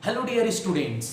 Hello dear students,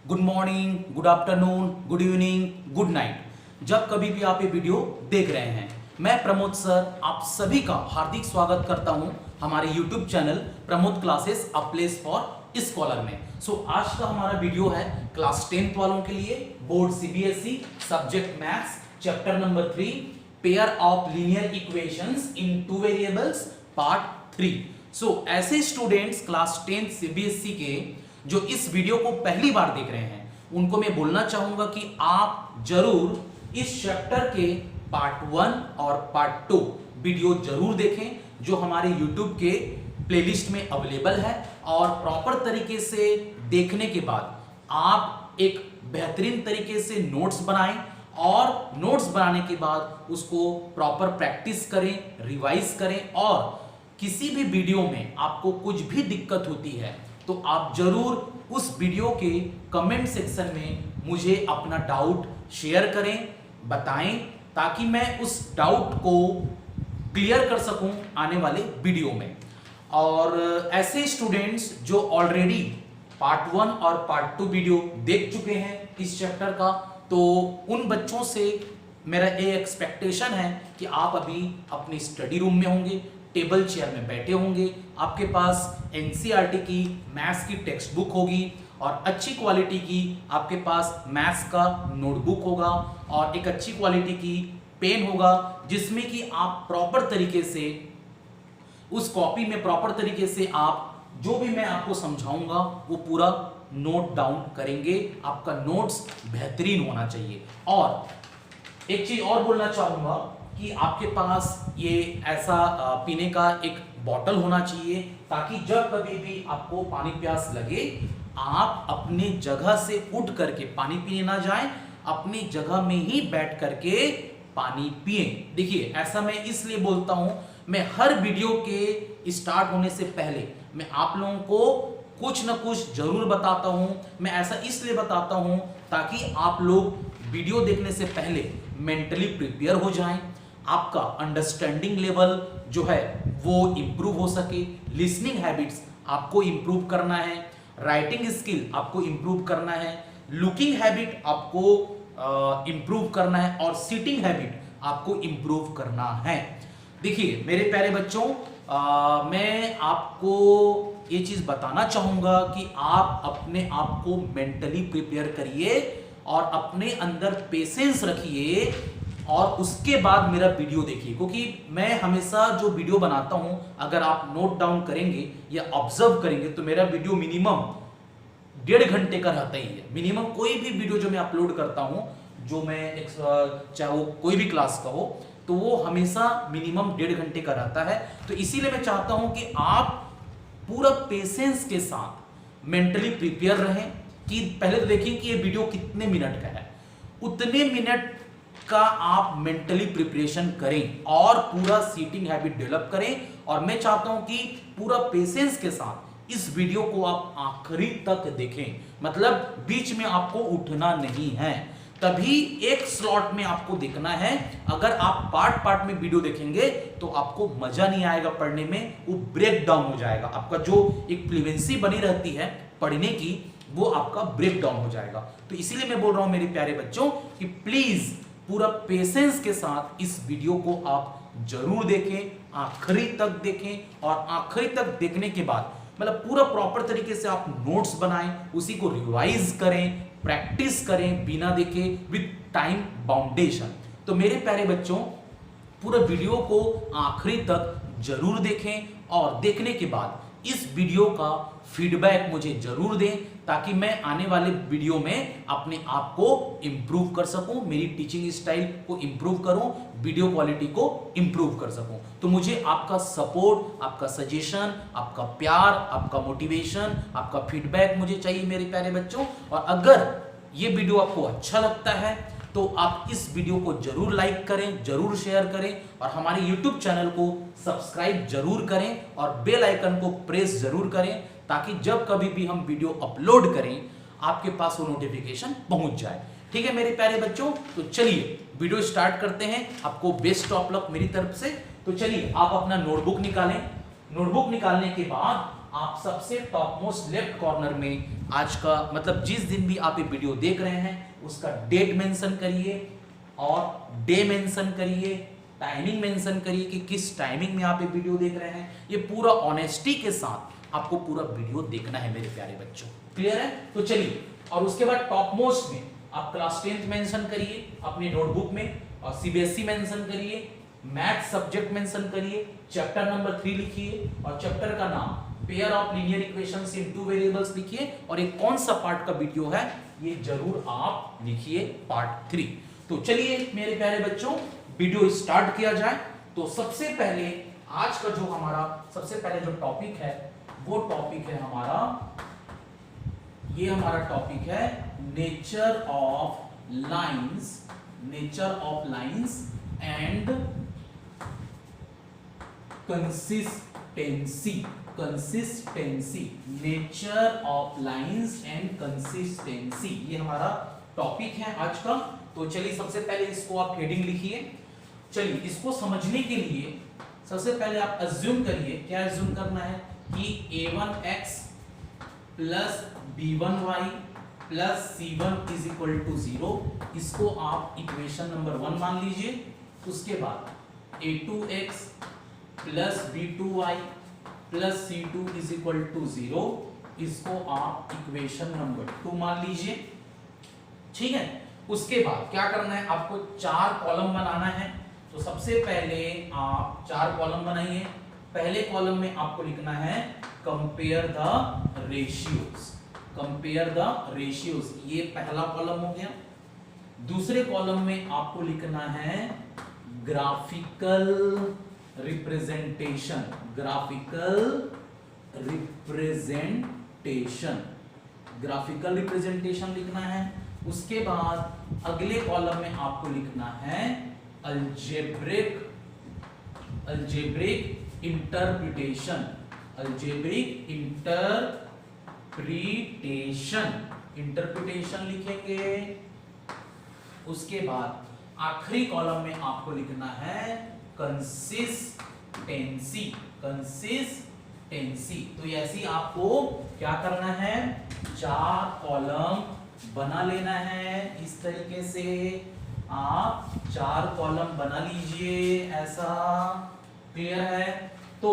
good morning, good afternoon, good evening, good night. जब कभी भी आप ये वीडियो देख रहे हैं, मैं प्रमोद सर आप सभी का हार्दिक स्वागत करता हूं हमारे YouTube channel Pramod classes a place for scholar में। आज का हमारा वीडियो है क्लास 10th वालों के लिए, board CBSE, subject maths, chapter number 3, pair of linear equations in two variables, part 3। ऐसे स्टूडेंट्स क्लास 10th सीबीएसई के जो इस वीडियो को पहली बार देख रहे हैं, उनको मैं बोलना चाहूंगा कि आप जरूर इस चैप्टर के पार्ट 1 और पार्ट 2 वीडियो जरूर देखें, जो हमारे YouTube के प्लेलिस्ट में अवेलेबल है। और प्रॉपर तरीके से देखने के बाद आप एक बेहतरीन तरीके से नोट्स बनाएं, और नोट्स बनाने के बाद उसको प्रॉपर प्रैक्टिस करें, रिवाइज करें। और किसी भी वीडियो में आपको कुछ भी दिक्कत होती है तो आप जरूर उस वीडियो के कमेंट सेक्शन में मुझे अपना डाउट शेयर करें, बताएं, ताकि मैं उस डाउट को क्लियर कर सकूं आने वाले वीडियो में। और ऐसे स्टूडेंट्स जो ऑलरेडी पार्ट 1 और पार्ट 2 वीडियो देख चुके हैं इस चैप्टर का, तो उन बच्चों से मेरा ये एक्सपेक्टेशन है कि आप अभी अपनी स्टडी रूम में होंगे, टेबल चेयर में बैठे होंगे, आपके पास एनसीईआरटी की मैथ्स की टेक्स्ट बुक होगी और अच्छी क्वालिटी की आपके पास मैथ्स का नोटबुक होगा और एक अच्छी क्वालिटी की पेन होगा, जिसमें कि आप प्रॉपर तरीके से उस कॉपी में प्रॉपर तरीके से आप जो भी मैं आपको समझाऊंगा वो पूरा नोट डाउन करेंगे। आपका नोट्स बेहतरीन होना चाहिए। और एक चीज और बोलना चाहूंगा कि आपके पास ये ऐसा पीने का एक बॉटल होना चाहिए, ताकि जब कभी भी आपको पानी प्यास लगे आप अपनी जगह से उठ करके पानी पीने ना जाएं, अपनी जगह में ही बैठ करके पानी पिए। देखिए, ऐसा मैं इसलिए बोलता हूं, मैं हर वीडियो के स्टार्ट होने से पहले मैं आप लोगों को कुछ ना कुछ जरूर बताता हूं। मैं ऐसा इसलिए बताता हूं ताकि आप लोग वीडियो देखने से पहले मेंटली प्रिपेयर हो जाएं, आपका अंडरस्टैंडिंग लेवल जो है वो इंप्रूव हो सके, लिसनिंग हैबिट्स आपको इंप्रूव करना है, राइटिंग स्किल आपको इंप्रूव करना है, लुकिंग हैबिट आपको इंप्रूव करना है, और सीटिंग हैबिट आपको इंप्रूव करना है। देखिए मेरे प्यारे बच्चों, मैं आपको ये चीज बताना चाहूंगा कि आप अपने आप को मेंटली प्रिपेयर करिए और अपने अंदर पेशेंस रखिए, और उसके बाद मेरा वीडियो देखिए। क्योंकि मैं हमेशा जो वीडियो बनाता हूं, अगर आप नोट डाउन करेंगे या ऑब्जर्व करेंगे तो मेरा वीडियो मिनिमम 1.5 घंटे का रहता ही है। मिनिमम कोई भी वीडियो जो मैं अपलोड करता हूं, जो मैं चाहे वो कोई भी क्लास का हो, तो वो हमेशा मिनिमम 1.5 घंटे का रहता है। तो इसीलिए मैं चाहता हूं कि आप पूरा पेशेंस के साथ मेंटली प्रिपेयर रहें। कि पहले तो देखिए कि ये वीडियो कितने मिनट का है, उतने मिनट का आप मेंटली प्रिपरेशन करें और पूरा सीटिंग हैबिट डेवलप करें। और मैं चाहता हूं कि पूरा पेशेंस के साथ इस वीडियो को आप आखिरी तक देखें, मतलब बीच में आपको उठना नहीं है, तभी एक स्लॉट में आपको देखना है। अगर आप पार्ट पार्ट में वीडियो देखेंगे तो आपको मजा नहीं आएगा पढ़ने में, वो ब्रेक डाउन हो जाएगा। आपका जो एक फ्लुएंसी बनी रहती है पढ़ने की, वो आपका ब्रेक डाउन हो जाएगा। तो इसीलिए मैं बोल रहा हूं मेरे प्यारे बच्चों कि प्लीज पूरा पेशेंस के साथ इस वीडियो को आप जरूर देखें, आखिरी तक देखें, और आखिरी तक देखने के बाद मतलब पूरा प्रॉपर तरीके से आप नोट्स बनाएं, उसी को रिवाइज करें, प्रैक्टिस करें बिना देखे, विद टाइम बाउंडेशन। तो मेरे प्यारे बच्चों, पूरा वीडियो को आखिरी तक जरूर देखें, और देखने के बाद इस वीडियो का फीडबैक मुझे जरूर दें, ताकि मैं आने वाले वीडियो में अपने आप को इंप्रूव कर सकूं, मेरी टीचिंग स्टाइल को इंप्रूव करूं, वीडियो क्वालिटी को इंप्रूव कर सकूं। तो मुझे आपका सपोर्ट, आपका सजेशन, आपका प्यार, आपका मोटिवेशन, आपका फीडबैक मुझे चाहिए मेरे प्यारे बच्चों। और अगर ये वीडियो आपको अच्छा लगता है तो आप इस वीडियो को जरूर लाइक करें, जरूर शेयर करें, और हमारे YouTube चैनल को सब्सक्राइब जरूर करें, और बेल आइकन को प्रेस जरूर करें, ताकि जब कभी भी हम वीडियो अपलोड करें आपके पास वो नोटिफिकेशन पहुंच जाए। ठीक है मेरे प्यारे बच्चों, तो चलिए वीडियो स्टार्ट करते हैं। आपको बेस्ट ऑफ लक मेरी तरफ से। तो चलिए आप अपना नोटबुक निकालें, नोटबुक निकालने के बाद आप सबसे टॉप मोस्ट लेफ्ट कॉर्नर में आज का मतलब जिस दिन भी आप ये वीडियो देख रहे हैं उसका डेट मेंशन करिए और डे मेंशन करिए, टाइमिंग मेंशन करिए कि किस टाइमिंग में आप ये वीडियो देख रहे हैं। ये पूरा ऑनेस्टी के साथ आपको पूरा वीडियो देखना है मेरे प्यारे बच्चों, क्लियर है? तो चलिए, और उसके बाद टॉप मोस्ट में आप क्लास 10th मेंशन करिए अपनी नोटबुक में, और सीबीएसई मेंशन करिए, मैथ सब्जेक्ट मेंशन करिए, चैप्टर नंबर 3 लिखिए और चैप्टर का नाम pair of linear equations in two variables लिखिए, और एक कौन सा पार्ट का वीडियो है ये जरूर आप लिखिए, पार्ट 3। तो चलिए मेरे प्यारे बच्चों, वीडियो स्टार्ट किया जाए। तो सबसे पहले आज का जो हमारा सबसे पहले जो टॉपिक है वो टॉपिक है हमारा, ये हमारा टॉपिक है nature of lines, nature of lines and consistency, consistency, nature of lines and consistency, ये हमारा टॉपिक है आज का। तो चलिए सबसे पहले इसको आप हेडिंग लिखिए। चलिए इसको समझने के लिए सबसे पहले आप अज्यूम करिए, क्या अज्यूम करना है कि a1x plus b1y plus c1 is equal to 0, इसको आप इक्वेशन नंबर 1 मान लीजिए। उसके बाद a2x plus b2y plus c2 is equal to 0, इसको आप इक्वेशन नंबर 2 मान लीजिए, ठीक है? उसके बाद क्या करना है, आपको 4 कॉलम बनाना है। तो सबसे पहले आप 4 कॉलम बनाइए। पहले कॉलम में आपको लिखना है compare the ratios, compare the ratios, ये पहला कॉलम हो गया। दूसरे कॉलम में आपको लिखना है graphical representation, graphical representation, graphical representation लिखना है। उसके बाद अगले कॉलम में आपको लिखना है algebraic, algebraic interpretation, algebraic interpretation, interpretation लिखेंगे। उसके बाद आखिरी कॉलम में आपको लिखना है कंसिस्टेंसी, कंसिस्टेंसी। तो ऐसी आपको क्या करना है, 4 कॉलम बना लेना है। इस तरीके से आप 4 कॉलम बना लीजिए, ऐसा क्लियर है? तो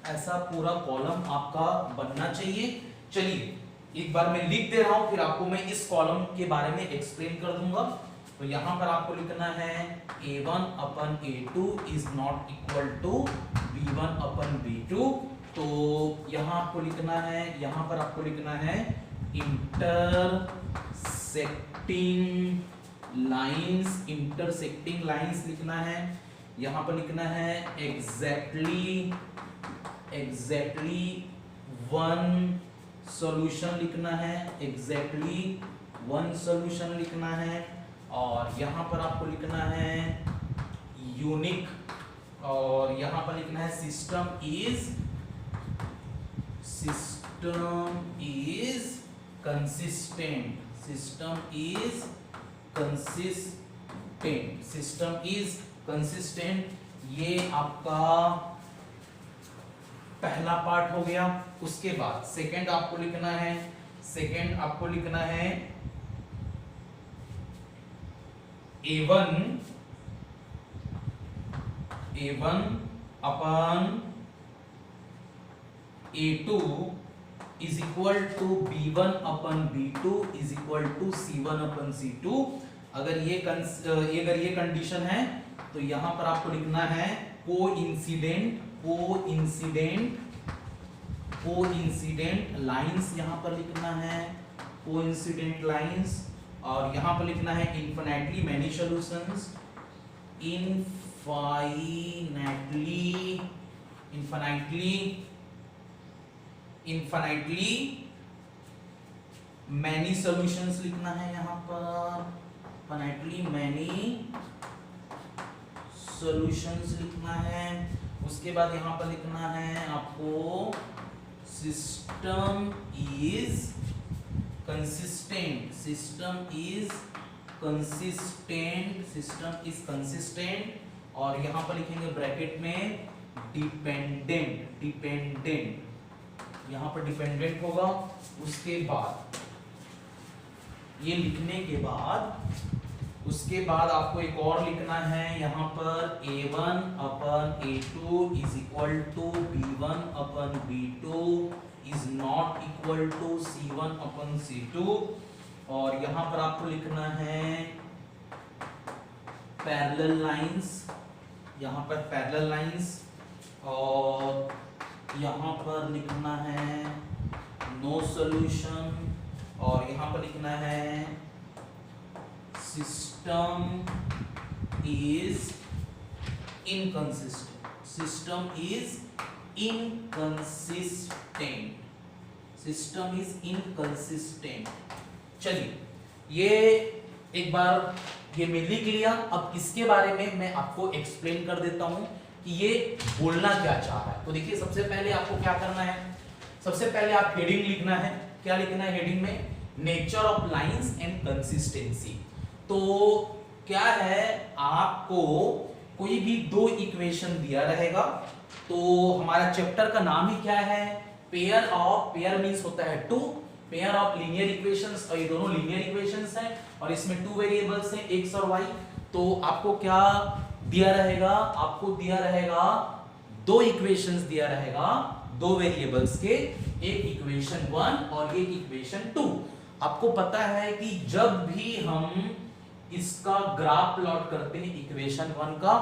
ऐसा पूरा कॉलम आपका बनना चाहिए। चलिए एक बार मैं लिख दे रहा हूं, फिर आपको मैं इस कॉलम के बारे में एक्सप्लेन कर दूंगा। तो यहां पर आपको लिखना है a1 upon a2 is not equal to b1 upon b2। तो यहां आपको लिखना है, यहां पर आपको लिखना है इंटरसेक्टिंग लाइंस, इंटरसेक्टिंग लाइंस लिखना है। यहां पर लिखना है एग्जैक्टली, एग्जैक्टली 1 सॉल्यूशन लिखना है, एग्जैक्टली 1 सॉल्यूशन लिखना है। और यहां पर आपको लिखना है यूनिक, और यहां पर लिखना है system is, system is consistent, system is consistent, system is consistent. ये आपका पहला पार्ट हो गया। उसके बाद सेकंड आपको लिखना है, सेकंड आपको लिखना है a1 upon a2 is equal to b1 upon b2 is equal to c1 upon c2। अगर ये कंडीशन है तो यहां पर आपको लिखना है कोइंसिडेंट, कोइंसिडेंट, कोइंसिडेंट लाइंस यहां पर लिखना है, कोइंसिडेंट लाइंस। और यहां पर लिखना है infinitely many solutions, infinitely, infinitely, infinitely many solutions लिखना है यहां पर, इनफाइनाइटली मैनी सॉल्यूशंस लिखना है। उसके बाद यहां पर लिखना है आपको system is consistent, system is consistent, system is consistent. और यहां पर लिखेंगे ब्रैकेट में डिपेंडेंट यहां पर डिपेंडेंट होगा। उसके बाद ये लिखने के बाद उसके बाद आपको एक और लिखना है यहां पर A1 upon A2 is equal to B1 upon B2 is not equal to C1 upon C2। और यहां पर आपको लिखना है पैरेलल लाइंस, यहां पर पैरेलल लाइंस, और यहां पर लिखना है नो सॉल्यूशन, और यहां पर लिखना है system is inconsistent, system is inconsistent, system is inconsistent. चलिए ये एक बार ये मैं लिख लिया। अब इसके बारे में मैं आपको एक्सप्लेन कर देता हूं कि ये बोलना क्या चाह रहा है। तो देखिए सबसे पहले आपको क्या करना है, सबसे पहले आप हेडिंग लिखना है। क्या लिखना है हेडिंग में? Nature of lines and consistency. तो क्या है, आपको कोई भी दो इक्वेशन दिया रहेगा, तो हमारा चैप्टर का नाम ही क्या है? पेयर ऑफ, पेयर मींस होता है two, pair of linear equations, और ये दोनों लीनियर इक्वेशंस हैं और इसमें टू वेरिएबल्स हैं x और y। तो आपको क्या दिया रहेगा? आपको दिया रहेगा दो इक्वेशंस दिया रहेगा, दो वेरिएबल्स के, एक इक्वेशन 1 और एक इक्वेशन 2। आपको पता है कि जब भी हम इसका ग्राफ प्लॉट करते हैं इक्वेशन 1 का,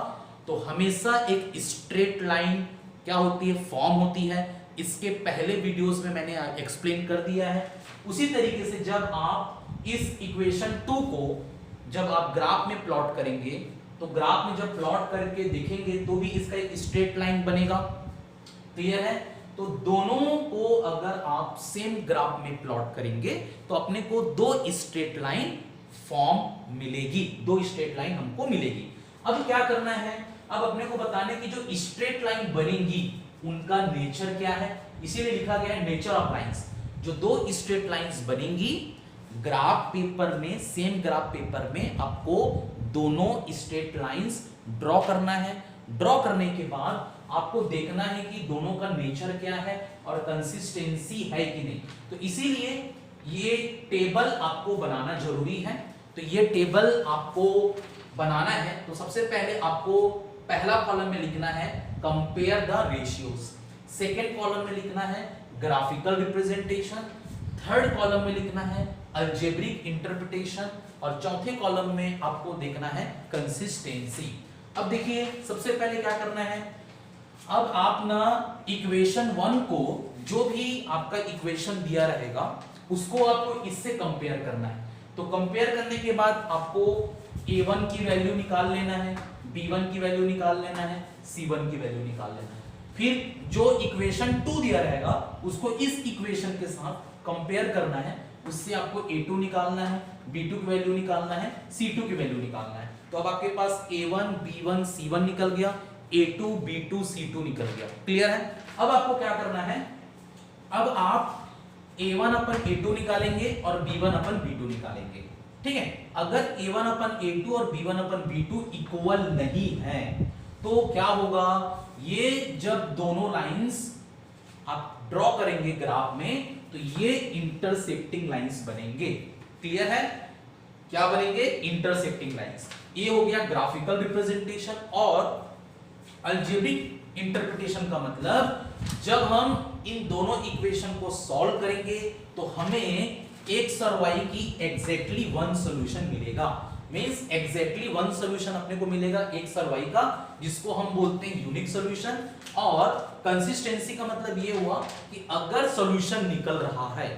तो हमेशा एक स्ट्रेट लाइन क्या होती है? फॉर्म होती है। इसके पहले वीडियोस में मैंने एक्सप्लेन कर दिया है। उसी तरीके से जब आप इस इक्वेशन 2 को जब आप ग्राफ में प्लॉट करेंगे, तो ग्राफ में जब प्लॉट करके देखेंगे तो भी इसका एक स्ट्रेट लाइन बनेगा। क्लियर है? तो दोनों को अगर आप सेम ग्राफ में प्लॉट करेंगे तो अपने को दो स्ट्रेट लाइन फॉर्म मिलेगी, दो स्ट्रेट लाइन हमको मिलेगी। अब क्या करना है? अब अपने को बताने की जो स्ट्रेट लाइन बनेगी उनका नेचर क्या है, इसीलिए लिखा गया है नेचर ऑफ लाइंस। जो दो स्ट्रेट लाइंस बनेंगी ग्राफ पेपर में, सेम ग्राफ पेपर में आपको दोनों स्ट्रेट लाइंस ड्रॉ करना है। ड्रॉ करने के बाद आपको देखना है कि दोनों का नेचर क्या है और कंसिस्टेंसी है कि नहीं। तो इसीलिए ये टेबल आपको बनाना जरूरी है। तो ये टेबल आपको बनाना है, तो सबसे पहले आपको पहला कॉलम में लिखना है compare the ratios, second column में लिखना है ग्राफिकल रिप्रेजेंटेशन, थर्ड कॉलम में लिखना है अलजेब्रिक इंटरप्रिटेशन, और चौथे कॉलम में आपको देखना है कंसिस्टेंसी। अब देखिए सबसे पहले क्या करना है, अब आप ना इक्वेशन 1 को, जो भी आपका इक्वेशन दिया रहेगा उसको आपको इससे कंपेयर करना है। तो कंपेयर करने के बाद आपको A1 की वैल्यू निकाल लेना है, B1 की वैल्यू निकाल लेना है, C1 की वैल्यू निकाल लेना है। फिर जो इक्वेशन 2 दिया रहेगा उसको इस इक्वेशन के साथ कंपेयर करना है, उससे आपको A2 निकालना है, B2 की वैल्यू निकालना है, C2 की वैल्यू निकालना है। तो अब आपके पास A1 B1 C1 निकल गया, A2 B2 C2 निकल गया। क्लियर है? अब आपको क्या करना है, अब आप A1 अपन A2 निकालेंगे और B1 अपन B2 निकालेंगे। ठीक है? अगर A1 अपन A2 और B1 अपन B2 इक्वल नहीं है तो क्या होगा, ये जब दोनों लाइंस आप ड्रॉ करेंगे ग्राफ में तो ये इंटरसेक्टिंग लाइंस बनेंगे। क्लियर है? क्या बनेंगे? Intersecting lines. ये हो गया ग्राफिकल रिप्रेजेंटेशन। और अलजेब्रिक इंटरप्रिटेशन का मतलब जब हम इन दोनों इक्वेशन को सॉल्व करेंगे तो हमें x और y की एग्जैक्टली वन सॉल्यूशन मिलेगा। मींस एग्जैक्टली वन सॉल्यूशन अपने को मिलेगा x और y का, जिसको हम बोलते हैं यूनिक सॉल्यूशन। और कंसिस्टेंसी का मतलब ये हुआ कि अगर सॉल्यूशन निकल रहा है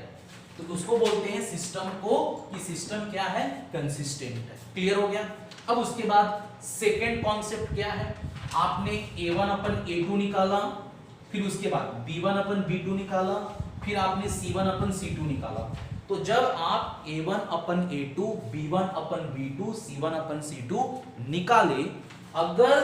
तो उसको बोलते हैं सिस्टम को, कि सिस्टम क्या है? कंसिस्टेंट है। क्लियर हो गया? अब उसके बाद सेकेंड कॉन्सेप्ट क्या है, आपने A1 अपन A2 निकाला, फिर उसके बाद B1 अपन B2 निकाला, फिर आपने C1 अपन C2 निकाला। तो जब आप A1 upon A2, B1 upon B2, C1 upon C2 निकाले, अगर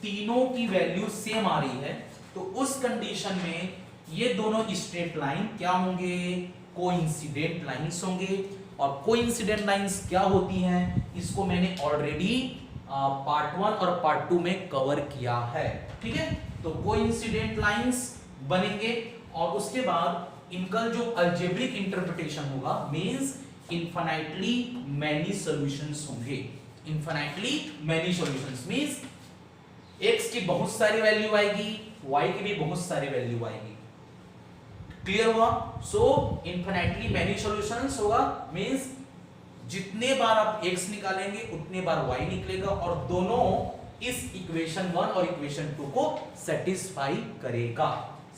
तीनों की वैल्यू सेम आ रही है तो उस कंडीशन में ये दोनों स्ट्रेट लाइन क्या होंगे? कोइंसिडेंट लाइंस होंगे। और कोइंसिडेंट लाइंस क्या होती हैं, इसको मैंने ऑलरेडी पार्ट 1 और पार्ट 2 में कवर किया है। ठीक है? तो कोइंसिडेंट लाइंस बनेंगे और उसके बाद इनका जो अलजेब्रिक इंटरप्रिटेशन होगा मींस इनफाइनाइटली मैनी सॉल्यूशंस होंगे। Infinitely many solutions means x की बहुत सारी वैल्यू आएगी, y की भी बहुत सारी वैल्यू आएगी। क्लियर हुआ? सो इनफाइनाइटली मैनी सॉल्यूशंस होगा मींस जितने बार आप x निकालेंगे उतने बार y निकलेगा और दोनों इस इक्वेशन 1 और इक्वेशन 2 को सेटिस्फाई करेगा।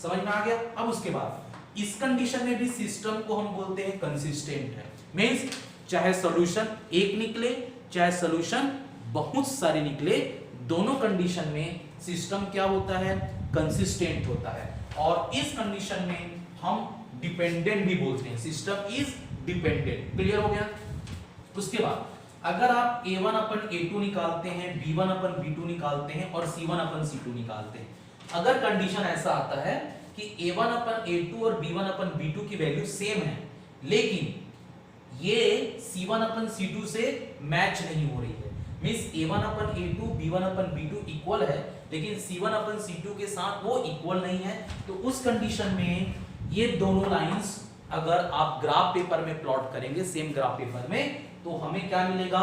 समझ में आ गया? अब उसके बाद इस कंडीशन में भी सिस्टम को हम बोलते हैं कंसिस्टेंट है। मींस चाहे सॉल्यूशन एक निकले चाहे सॉल्यूशन बहुत सारे निकले, दोनों कंडीशन में सिस्टम क्या होता है? कंसिस्टेंट होता है। और इस कंडीशन में हम डिपेंडेंट भी बोलते हैं, सिस्टम इज डिपेंडेंट। क्लियर हो गया? उसके बाद अगर आप a1 अपन a2 निकालते हैं, b1 अपन b2 निकालते हैं और c1 अपन c2 निकालते हैं, अगर कंडीशन ऐसा आता है कि a1 अपन a2 और b1 अपन b2 की वैल्यू सेम है लेकिन ये c1 अपन c2 से मैच नहीं हो रही है, means a1 upon a2 b1 upon b2 equal है लेकिन c1 अपन c2 के साथ वो इक्वल नहीं है, तो उस कंडीशन में ये दोनों लाइंस अगर आप ग्राफ पेपर में प्लॉट करेंगे, सेम ग्राफ पेपर में, तो हमें क्या मिलेगा?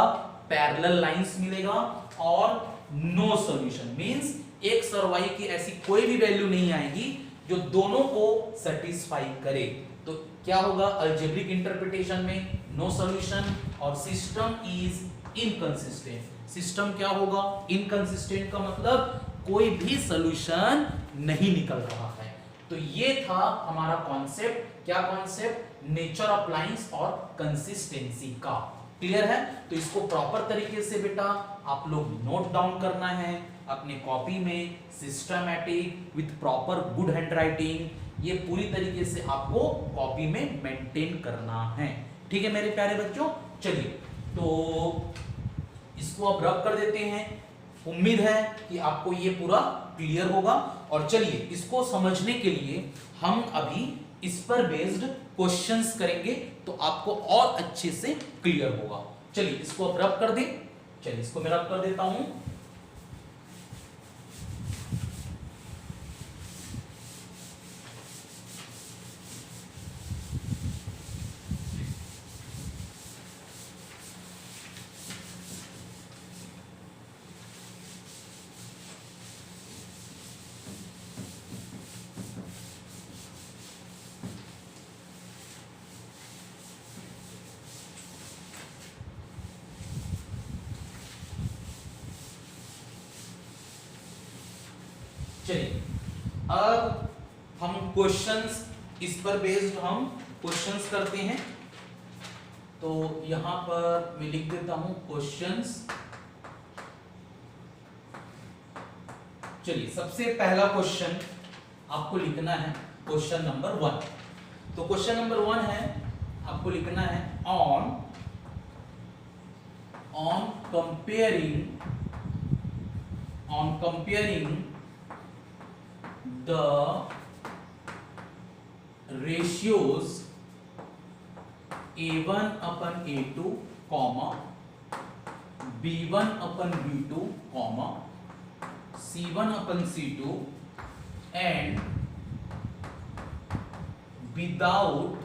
पैरेलल लाइंस मिलेगा और नो सॉल्यूशन मींस x और y की ऐसी कोई भी वैल्यू नहीं आएगी जो दोनों को सेटिस्फाई करे। तो क्या होगा? अलजेब्रिक इंटरप्रिटेशन में नो सॉल्यूशन और सिस्टम इज इनकंसिस्टेंट। सिस्टम क्या होगा? इनकंसिस्टेंट का मतलब कोई भी सॉल्यूशन नहीं निकल रहा है। तो ये था हमारा कॉन्सेप्ट। क्या कॉन्सेप्ट? नेचर ऑफ लाइंस और कंसिस्टेंसी का। क्लियर है? तो इसको प्रॉपर तरीके से बेटा आप लोग नोट डाउन करना है अपने कॉपी में, systematic with proper good handwriting, ये पूरी तरीके से आपको कॉपी में मेंटेन करना है। ठीक है मेरे प्यारे बच्चों? चलिए तो इसको अब रब कर देते हैं। उम्मीद है कि आपको ये पूरा क्लियर होगा और चलिए इसको समझने के लिए हम अभी इस पर बेस्ड क्वेश्चंस करेंगे तो आपको और अच्छे से क्लियर होगा। चलिए इसको अब रब कर दें। चलिए इसको मैं रब कर देता हूं। चलिए अब हम क्वेश्चंस इस पर बेस्ड हम क्वेश्चंस करते हैं। तो यहां पर मैं लिख देता हूं क्वेश्चंस। चलिए सबसे पहला क्वेश्चन आपको लिखना है क्वेश्चन नंबर 1। तो क्वेश्चन नंबर 1 है, आपको लिखना है on comparing the ratios a1 upon a2 comma b1 upon b2 comma c1 upon c2 and without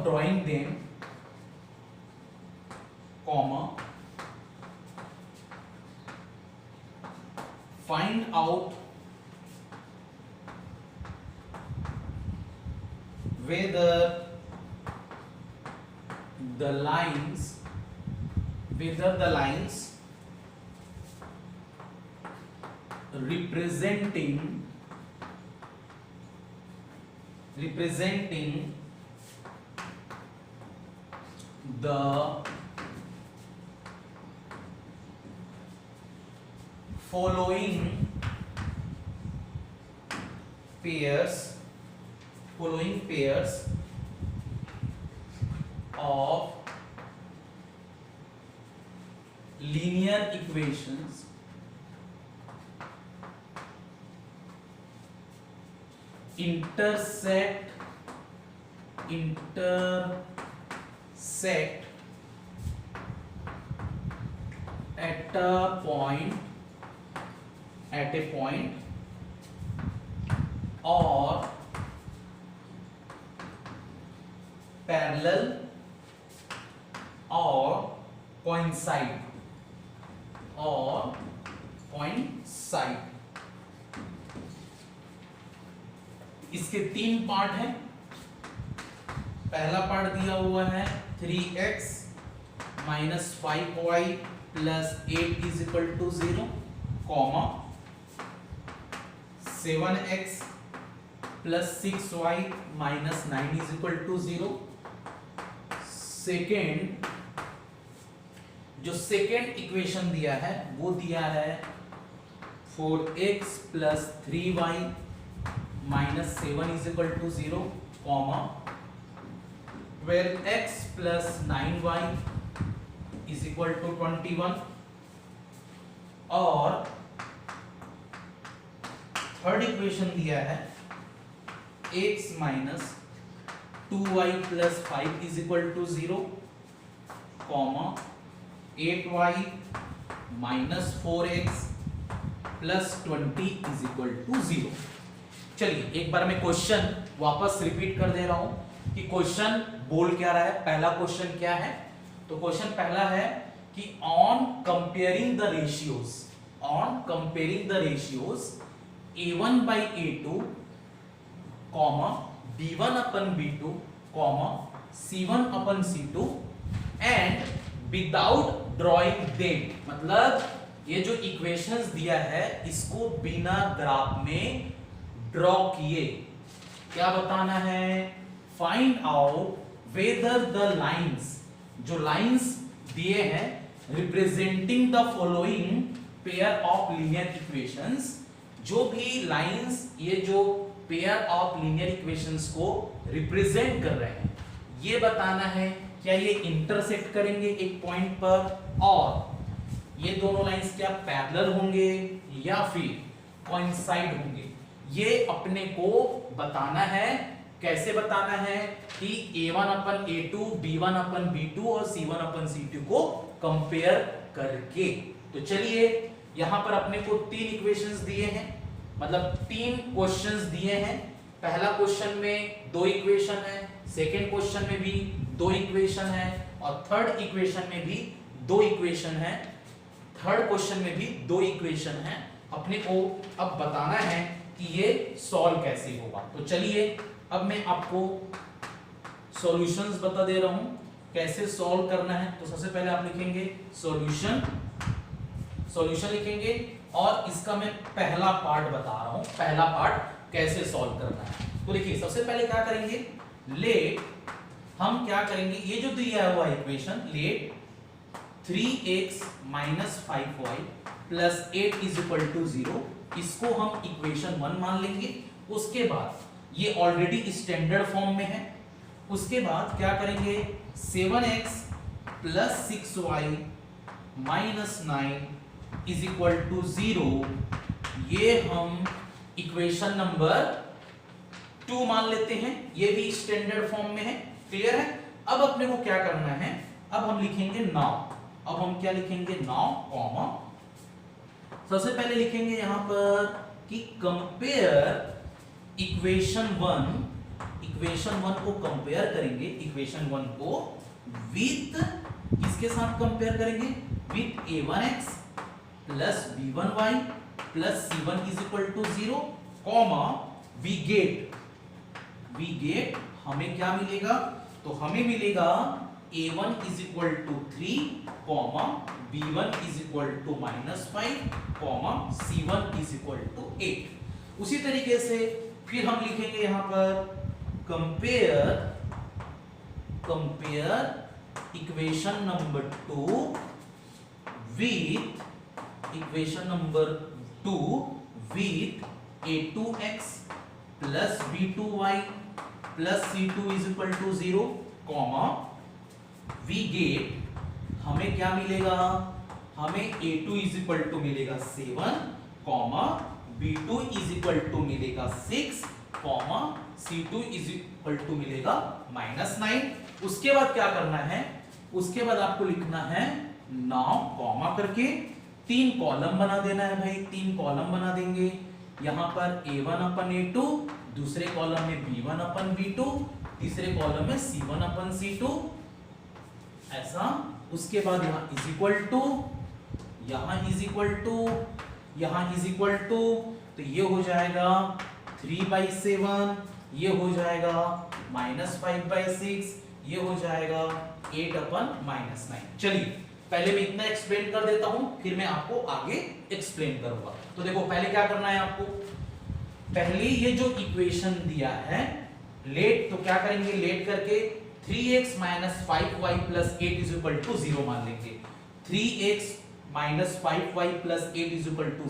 drawing them comma find out whether the lines representing the following pairs of linear equations intersect intersect at a point or parallel or coincide इसके 3 part हैं। पहला part दिया हुआ है 3x minus 5y plus 8 is equal to 0, comma 7x plus 6y minus 9 is equal to 0। Second, जो second equation दिया है वो दिया है 4x plus 3y minus 7 is equal to 0, comma 12x plus 9y is equal to 21। और third equation दिया है x minus 2y plus 5 is equal to 0, comma 8y minus 4x plus 20 is equal to 0। चलिए एक बार मैं question वापस repeat कर दे रहा हूं कि क्वेश्चन बोल क्या रहा है। पहला क्वेश्चन क्या है? तो क्वेश्चन पहला है कि on comparing the ratios a1 by a2, comma b1 upon b2, comma c1 upon c2 and without drawing them, मतलब ये जो इक्वेशंस दिया है इसको बिना ग्राफ में ड्रॉ किए क्या बताना है? Find out whether the lines, जो लाइंस दिए हैं representing the following pair of linear equations, जो भी लाइंस ये जो पेयर ऑफ लीनियर इक्वेशंस को रिप्रेजेंट कर रहे हैं ये बताना है क्या ये इंटरसेक्ट करेंगे एक पॉइंट पर, और ये दोनों लाइंस क्या पैरेलल होंगे या फिर कोइंसाइड होंगे, ये अपने को बताना है। कैसे बताना है? कि a1 upon a2, b1 upon b2 और c1 अपन c2 को कंपेयर करके। तो चलिए यहां पर अपने को 3 इक्वेशंस दिए हैं, मतलब 3 क्वेश्चंस दिए हैं। पहला क्वेश्चन में 2 इक्वेशन है, सेकेंड क्वेश्चन में भी 2 इक्वेशन है और थर्ड इक्वेशन में भी 2 इक्वेशन है। थर्ड क्वेश्चन में भी 2 इक्वेशन है। अपने को अब बताना है कि ये सॉल्व कैसे होगा। तो चलिए अब मैं आपको सॉल्यूशंस बता दे रहा हूं कैसे सॉल्व करना है। तो सबसे पहले आप लिखेंगे सॉल्यूशन लिखेंगे और इसका मैं पहला पार्ट बता रहा हूं, पहला पार्ट कैसे सॉल्व करना है। तो लिखिए सबसे पहले क्या करेंगे, लेट हम क्या करेंगे, ये जो दिया हुआ equation let 3x minus 5y plus 8 is equal to 0, इसको हम इक्वेशन 1 मान लेंगे। उसके बाद ये ऑलरेडी स्टैंडर्ड फॉर्म में है। उसके बाद क्या करेंगे, 7x plus 6y minus 9 is equal to 0, ये हम इक्वेशन नंबर 2 मान लेते हैं। ये भी स्टैंडर्ड फॉर्म में है। क्लियर है? अब अपने को क्या करना है, अब हम लिखेंगे नाउ। अब हम क्या लिखेंगे, नाउ कॉमा सबसे पहले लिखेंगे यहां पर कि कंपेयर इक्वेशन 1 को कंपेयर करेंगे, इक्वेशन 1 को विथ किसके साथ कंपेयर करेंगे, with a1x plus b1y plus c1 is equal to 0, comma we get हमें क्या मिलेगा, तो हमें मिलेगा a1 is equal to 3, comma b1 is equal to -5, comma c1 is equal to 8। उसी तरीके से फिर हम लिखेंगे यहां पर compare equation number 2 with a2x plus b2y plus c2 is equal to 0, comma we get हमें क्या मिलेगा, हमें a2 इज इक्वल टू मिलेगा 7, comma b2 is equal to मिलेगा 6, comma c2 is equal to मिलेगा -9। उसके बाद क्या करना है, उसके बाद आपको लिखना है 9 कॉमा करके 3 कॉलम बना देना है भाई, 3 कॉलम बना देंगे। यहां पर a1 अपन a2, दूसरे कॉलम में b1 अपन b2, तीसरे कॉलम में c1 अपन c2, ऐसा। उसके बाद यहां इज इक्वल टू, यहां इज इक्वल टू, यहां इज इक्वल टू, तो ये हो जाएगा 3/7, ये हो जाएगा -5/6, ये हो जाएगा 8/9। चलिए पहले मैं इतना एक्सप्लेन कर देता हूं, फिर मैं आपको आगे एक्सप्लेन करूंगा। तो देखो पहले क्या करना है आपको, पहले ये जो इक्वेशन दिया है लेट, तो क्या करेंगे, लेट करके 3x - 5y + 8 = 0 मान लेंगे। 3x - 5y + 8 =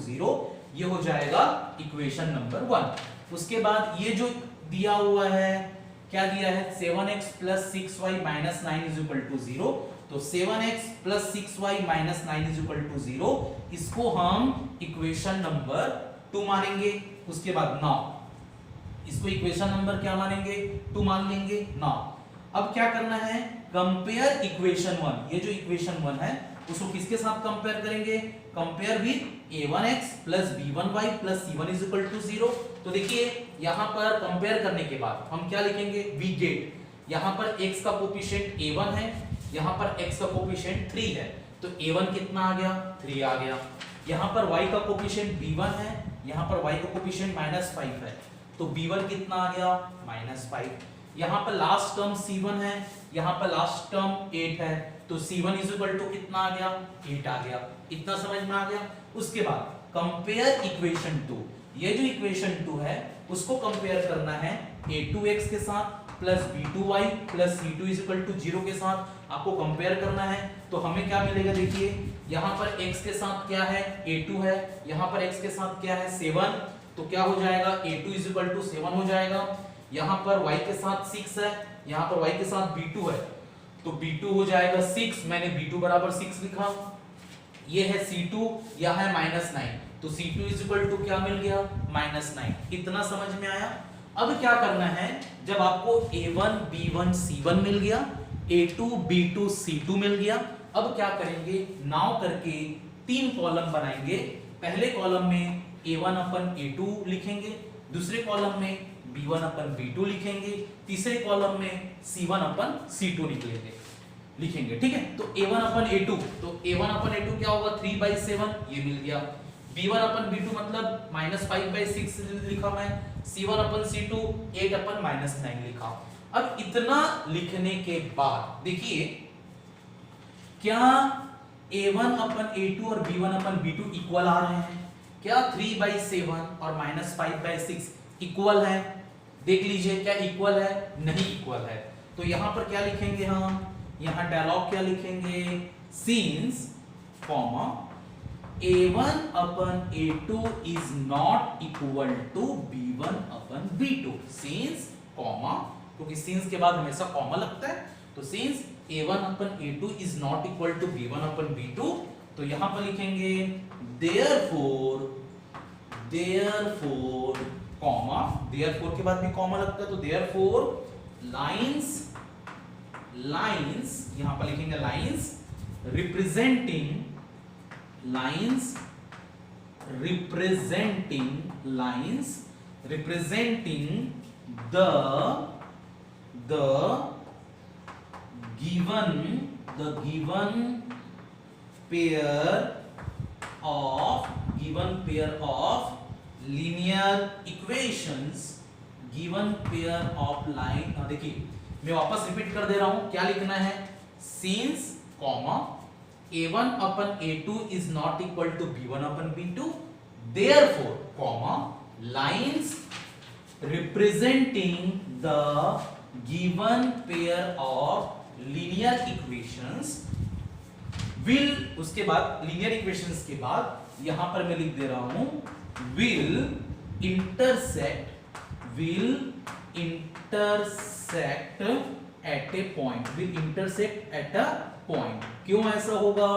0, ये हो जाएगा इक्वेशन नंबर 1। उसके बाद ये जो दिया हुआ है, क्या दिया है, 7x + 6y - 9 = 0, तो 7x + 6y - 9 = 0, इसको हम इक्वेशन नंबर 2 मानेंगे। उसके बाद 9, इसको इक्वेशन नंबर क्या मानेंगे, 2 मान लेंगे 9। अब क्या करना है, कंपेयर इक्वेशन 1, ये जो इक्वेशन 1 है उसको किसके साथ कंपेयर करेंगे, compare with a1x + b1y + c1 = 0। तो देखिए यहां पर कंपेयर करने के बाद हम क्या लिखेंगे, वी गेट, यहां पर x का कोफिशिएंट a1 है, यहां पर x का कोफिशिएंट 3 है, तो a1 कितना आ गया, 3 आ गया। यहां पर y का कोफिशिएंट b1 है, यहां पर y का कोफिशिएंट -5 है, तो b1 कितना आ गया, -5। यहां पर लास्ट टर्म c1 है, यहां पर लास्ट टर्म 8 है, तो c1 = कितना आ गया, 8 आ गया। इतना समझ में आ गया। उसके बाद कंपेयर इक्वेशन 2, ये जो इक्वेशन 2 है उसको कंपेयर करना है a2x के साथ प्लस b2y प्लस c2 = 0 के साथ आपको कंपेयर करना है। तो हमें क्या मिलेगा, देखिए यहां पर x के साथ क्या है, a2 है, यहां पर x के साथ क्या है, 7, तो क्या हो जाएगा, a2 = 7 हो जाएगा। यहां पर y के साथ 6 है, यहां पर y के साथ b2 है, तो b2 हो जाएगा 6, मैंने b2 = 6 लिखा। ये है c2, यह है -9, तो c2 = क्या मिल गया, -9। इतना समझ में आया। अब क्या करना है, जब आपको a1 b1 c1 मिल गया, a2 b2 c2 मिल गया, अब क्या करेंगे, नाउ करके 3 कॉलम बनाएंगे। पहले कॉलम में a1/a2 लिखेंगे, दूसरे कॉलम में b1/b2 लिखेंगे, तीसरे कॉलम में c1/c2 लिखेंगे, ठीक है। तो a1/a2, तो a1/a2 क्या होगा, 3/7, ये मिल गया। b1/b2 मतलब -5/6 लिखा मैं, c1/c2 8/9 लिखा। अब इतना लिखने के बाद देखिए, क्या a1/a2 और b1/b2 इक्वल आ रहे हैं, क्या 3/7 और -5/6 इक्वल है, देख लीजिए क्या इक्वल है, नहीं इक्वल है। तो यहां पर क्या लिखेंगे हम, यहां डायलॉग क्या लिखेंगे, since a1/a2 is not equal to b1/b2, since comma, क्योंकि सिंस के बाद हमेशा कॉमा लगता है, तो since a1/a2 is not equal to b1/b2, तो यहां पर लिखेंगे therefore कॉमा, therefore के बाद भी कॉमा लगता है, तो therefore lines, यहां पर लिखेंगे lines representing the given pair of linear equations, देखिए मैं वापस रिपीट कर दे रहा हूं, क्या लिखना है, since comma a1/a2 is not equal to b1/b2, therefore comma lines representing the given pair of linear equations will, उसके बाद linear equations के बाद यहां पर मैं लिख दे रहा हूं will intersect at a point, क्यों ऐसा होगा,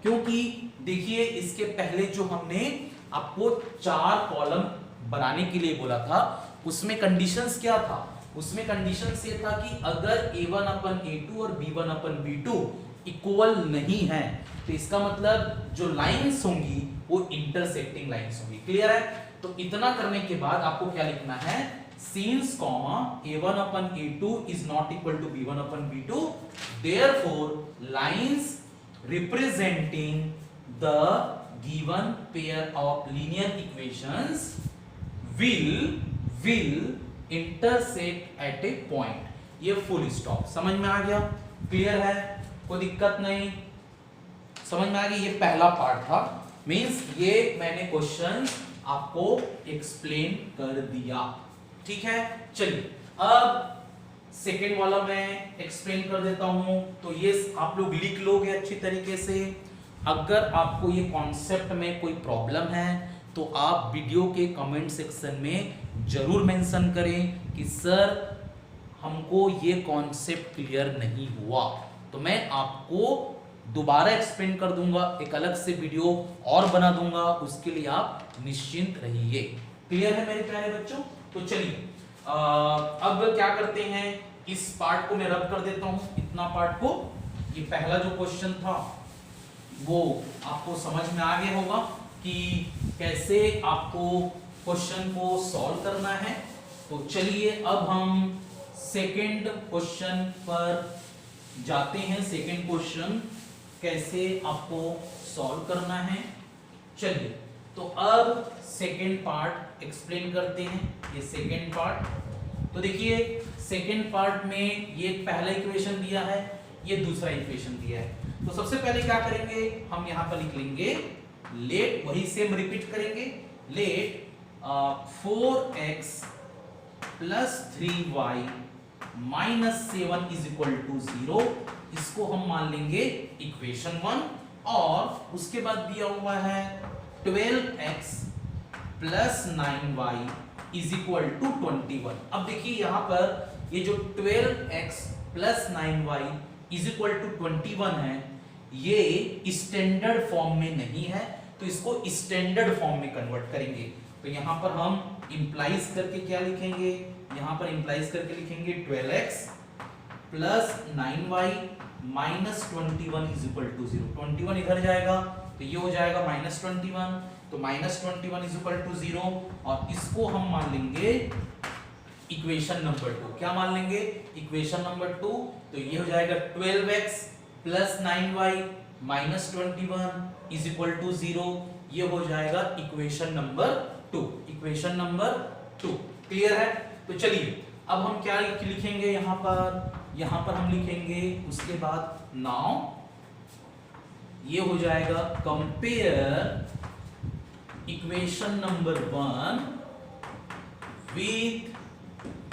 क्योंकि देखिए इसके पहले जो हमने आपको 4 कॉलम बनाने के लिए बोला था, उसमें कंडीशंस क्या था, उसमें कंडीशन से था कि अगर a1 अपन a2 और b1 अपन b2 इक्वल नहीं है तो इसका मतलब जो लाइंस होंगी वो इंटरसेक्टिंग लाइंस होंगी। क्लियर है? तो इतना करने के बाद आपको क्या लिखना है, since a1 upon a2 is not equal to b1 upon b2, therefore lines representing the given pair of linear equations will intersect at a point। ये फुल स्टॉप समझ में आ गया? क्लियर है? कोई दिक्कत नहीं? समझ में आ गया? ये पहला पार्ट था, मींस ये मैंने क्वेश्चन आपको एक्सप्लेन कर दिया। ठीक है, चलिए अब सेकेंड वाला मैं एक्सप्लेन कर देता हूं। तो ये आप लोग लिख लोगे अच्छी तरीके से। अगर आपको ये कॉन्सेप्ट में कोई प्रॉब्लम है तो आप वीडियो के कमेंट सेक्शन में जरूर मेंशन करें कि सर हमको ये कॉन्सेप्ट क्लियर नहीं हुआ, तो मैं आपको दोबारा एक्सप्लेन कर दूंगा, एक अलग से वीडियो और बना दूंगा, उसके लिए आप निश्चिंत रहिए। क्लियर है मेरे प्यारे बच्चों? तो चलिए अब क्या करते हैं, इस पार्ट को मैं रब कर देता हूं, इतना पार्ट को। ये पहला जो क्वेश्चन था वो आपको समझ में आ गया होगा कि कैसे आपको क्वेश्चन को सॉल्व करना है। तो चलिए अब हम सेकंड क्वेश्चन पर जाते हैं। सेकंड क्वेश्चन कैसे आपको सॉल्व करना है। चलिए तो अब सेकंड पार्ट एक्सप्लेन करते हैं। ये सेकंड पार्ट, तो देखिए सेकंड पार्ट में ये पहला इक्वेशन दिया है, ये दूसरा इक्वेशन दिया है। तो सबसे पहले क्या करेंगे, हम यहां पर लिख लेंगे लेट, वही सेम रिपीट करेंगे, let 4x plus 3y minus 7 is equal to 0। इसको हम मान लेंगे इक्वेशन 1, और उसके बाद दिया हुआ है 12x plus 9y is equal to 21। अब देखिए यहां पर ये जो 12x plus 9y is equal to 21 है, ये स्टैंडर्ड फॉर्म में नहीं है, तो इसको स्टैंडर्ड फॉर्म में कन्वर्ट करेंगे। तो यहां पर हम इंप्लाइज करके क्या लिखेंगे, यहां पर इंप्लाइज करके लिखेंगे 12x plus 9y minus 21 is equal to 0। 21 इधर जाएगा तो ये हो जाएगा माइनस 21, तो माइनस 21 इज इक्वल टू 0, और इसको हम मान लेंगे इक्वेशन नंबर 2। क्या मान लेंगे? Equation number 2। तो ये हो जाएगा 12x plus 9y minus 21 is equal to 0। ये हो जाएगा equation number 2। Equation number 2 clear है? तो चलिए अब हम क्या लिखेंगे यहां पर हम लिखेंगे उसके बाद नाउ, ये हो जाएगा compare equation number 1 with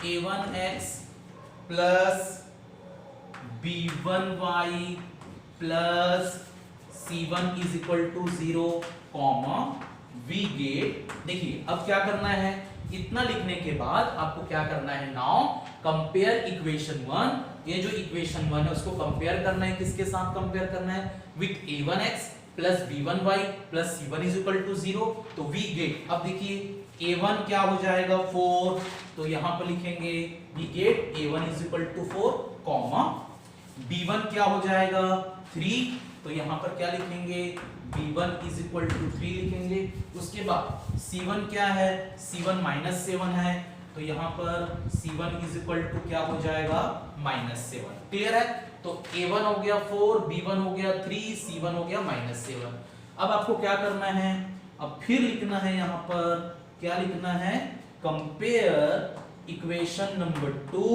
a1x plus b1y plus c1 is equal to 0 comma we get. देखिए अब क्या करना है, इतना लिखने के बाद आपको क्या करना है, नाउ कंपेयर इक्वेशन 1, ये जो इक्वेशन 1 है उसको कंपेयर करना है, किसके साथ कंपेयर करना है, with a1x plus b1y plus c1 is equal to 0। तो वी गेट, अब देखिए a1 क्या हो जाएगा 4, तो यहां पर लिखेंगे we get a1 is equal to 4 comma b1 क्या हो जाएगा 3, तो यहां पर क्या लिखेंगे b1 इज इक्वल टू 3 लिखेंगे। उसके बाद c1 क्या है, c1 माइनस 7 है, तो यहां पर c1 इज इक्वल टू क्या हो जाएगा माइनस 7। क्लियर है? तो a1 हो गया 4, b1 हो गया 3, c1 हो गया माइनस 7। अब आपको क्या करना है, अब फिर लिखना है, यहां पर क्या लिखना है, compare equation number 2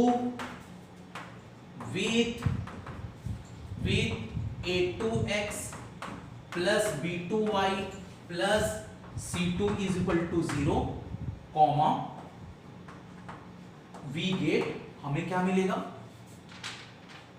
with a2x plus b2y plus c2 is equal to 0 comma we get, हमें क्या मिलेगा,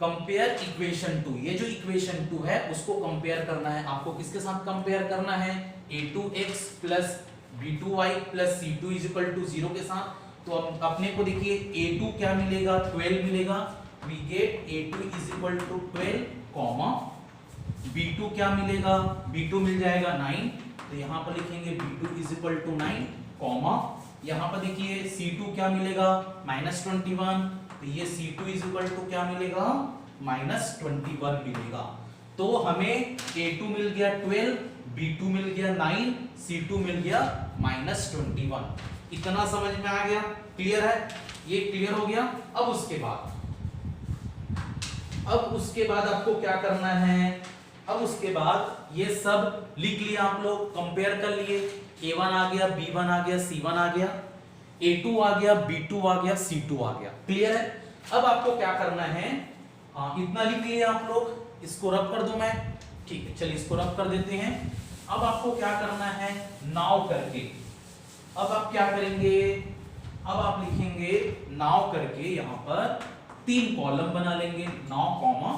कंपेयर इक्वेशन 2। ये जो इक्वेशन 2 है उसको कंपेयर करना है, आपको किसके साथ कंपेयर करना है, a2x plus b2y plus c2 is equal to 0 के साथ। तो अपने को देखिए a2 क्या मिलेगा 12 मिलेगा, we get a2 is equal to 12 comma b2 क्या मिलेगा, b2 मिल जाएगा 9, तो यहां पर लिखेंगे b2 is equal to 9 comma यहाँ पर देखिए C2 क्या मिलेगा -21, तो ये C2 इज इक्वल टू क्या मिलेगा -21 मिलेगा। तो हमें A2 मिल गया 12, B2 मिल गया 9, C2 मिल गया -21। इतना समझ में आ गया? क्लियर है? ये क्लियर हो गया। अब उसके बाद आपको क्या करना है? अब उसके बाद ये सब लिख लिया आप लोग, कंपेयर कर लिए, A1 आ गया, B1 आ गया, C1 आ गया, A2 आ गया, B2 आ गया, C2 आ गया। क्लियर है? अब आपको क्या करना है? इतना लिख लिए आप लोग, इसको रब कर दूं मैं? ठीक है, चलिए इसको रब कर देते हैं। अब आपको क्या करना है? नाउ करके अब आप क्या करेंगे? अब आप लिखेंगे नाउ करके, यहां पर 3 कॉलम बना लेंगे। 9 कॉमा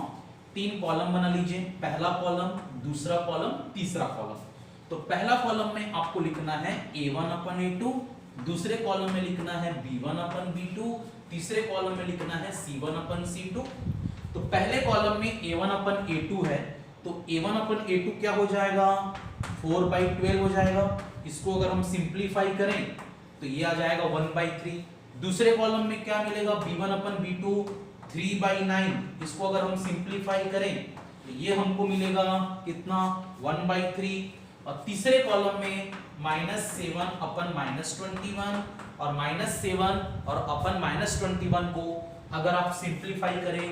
3 कॉलम बना लीजिए, पहला कॉलम, दूसरा कॉलम, तीसरा कॉलम। तो पहला कॉलम में आपको लिखना है A1 अपन A2, दूसरे कॉलम में लिखना है B1 अपन B2, तीसरे कॉलम में लिखना है C1 अपन C2। तो पहले कॉलम में A1 अपन A2 है, तो A1 अपन A2 क्या हो जाएगा? 4/12 हो जाएगा। इसको अगर हम सिंप्लीफाई करें तो ये आ जाएगा 1/3। दूसरे कॉलम में क्या मिलेगा? B1 upon B2 3/9। इसको अगर हम सिंप्लीफाई करें तो ये हमको मिलेगा कितना? 1/3। और तीसरे कॉलम में -7 अपन -21, और -7 और अपन -21 को अगर आप सिंप्लीफाई करें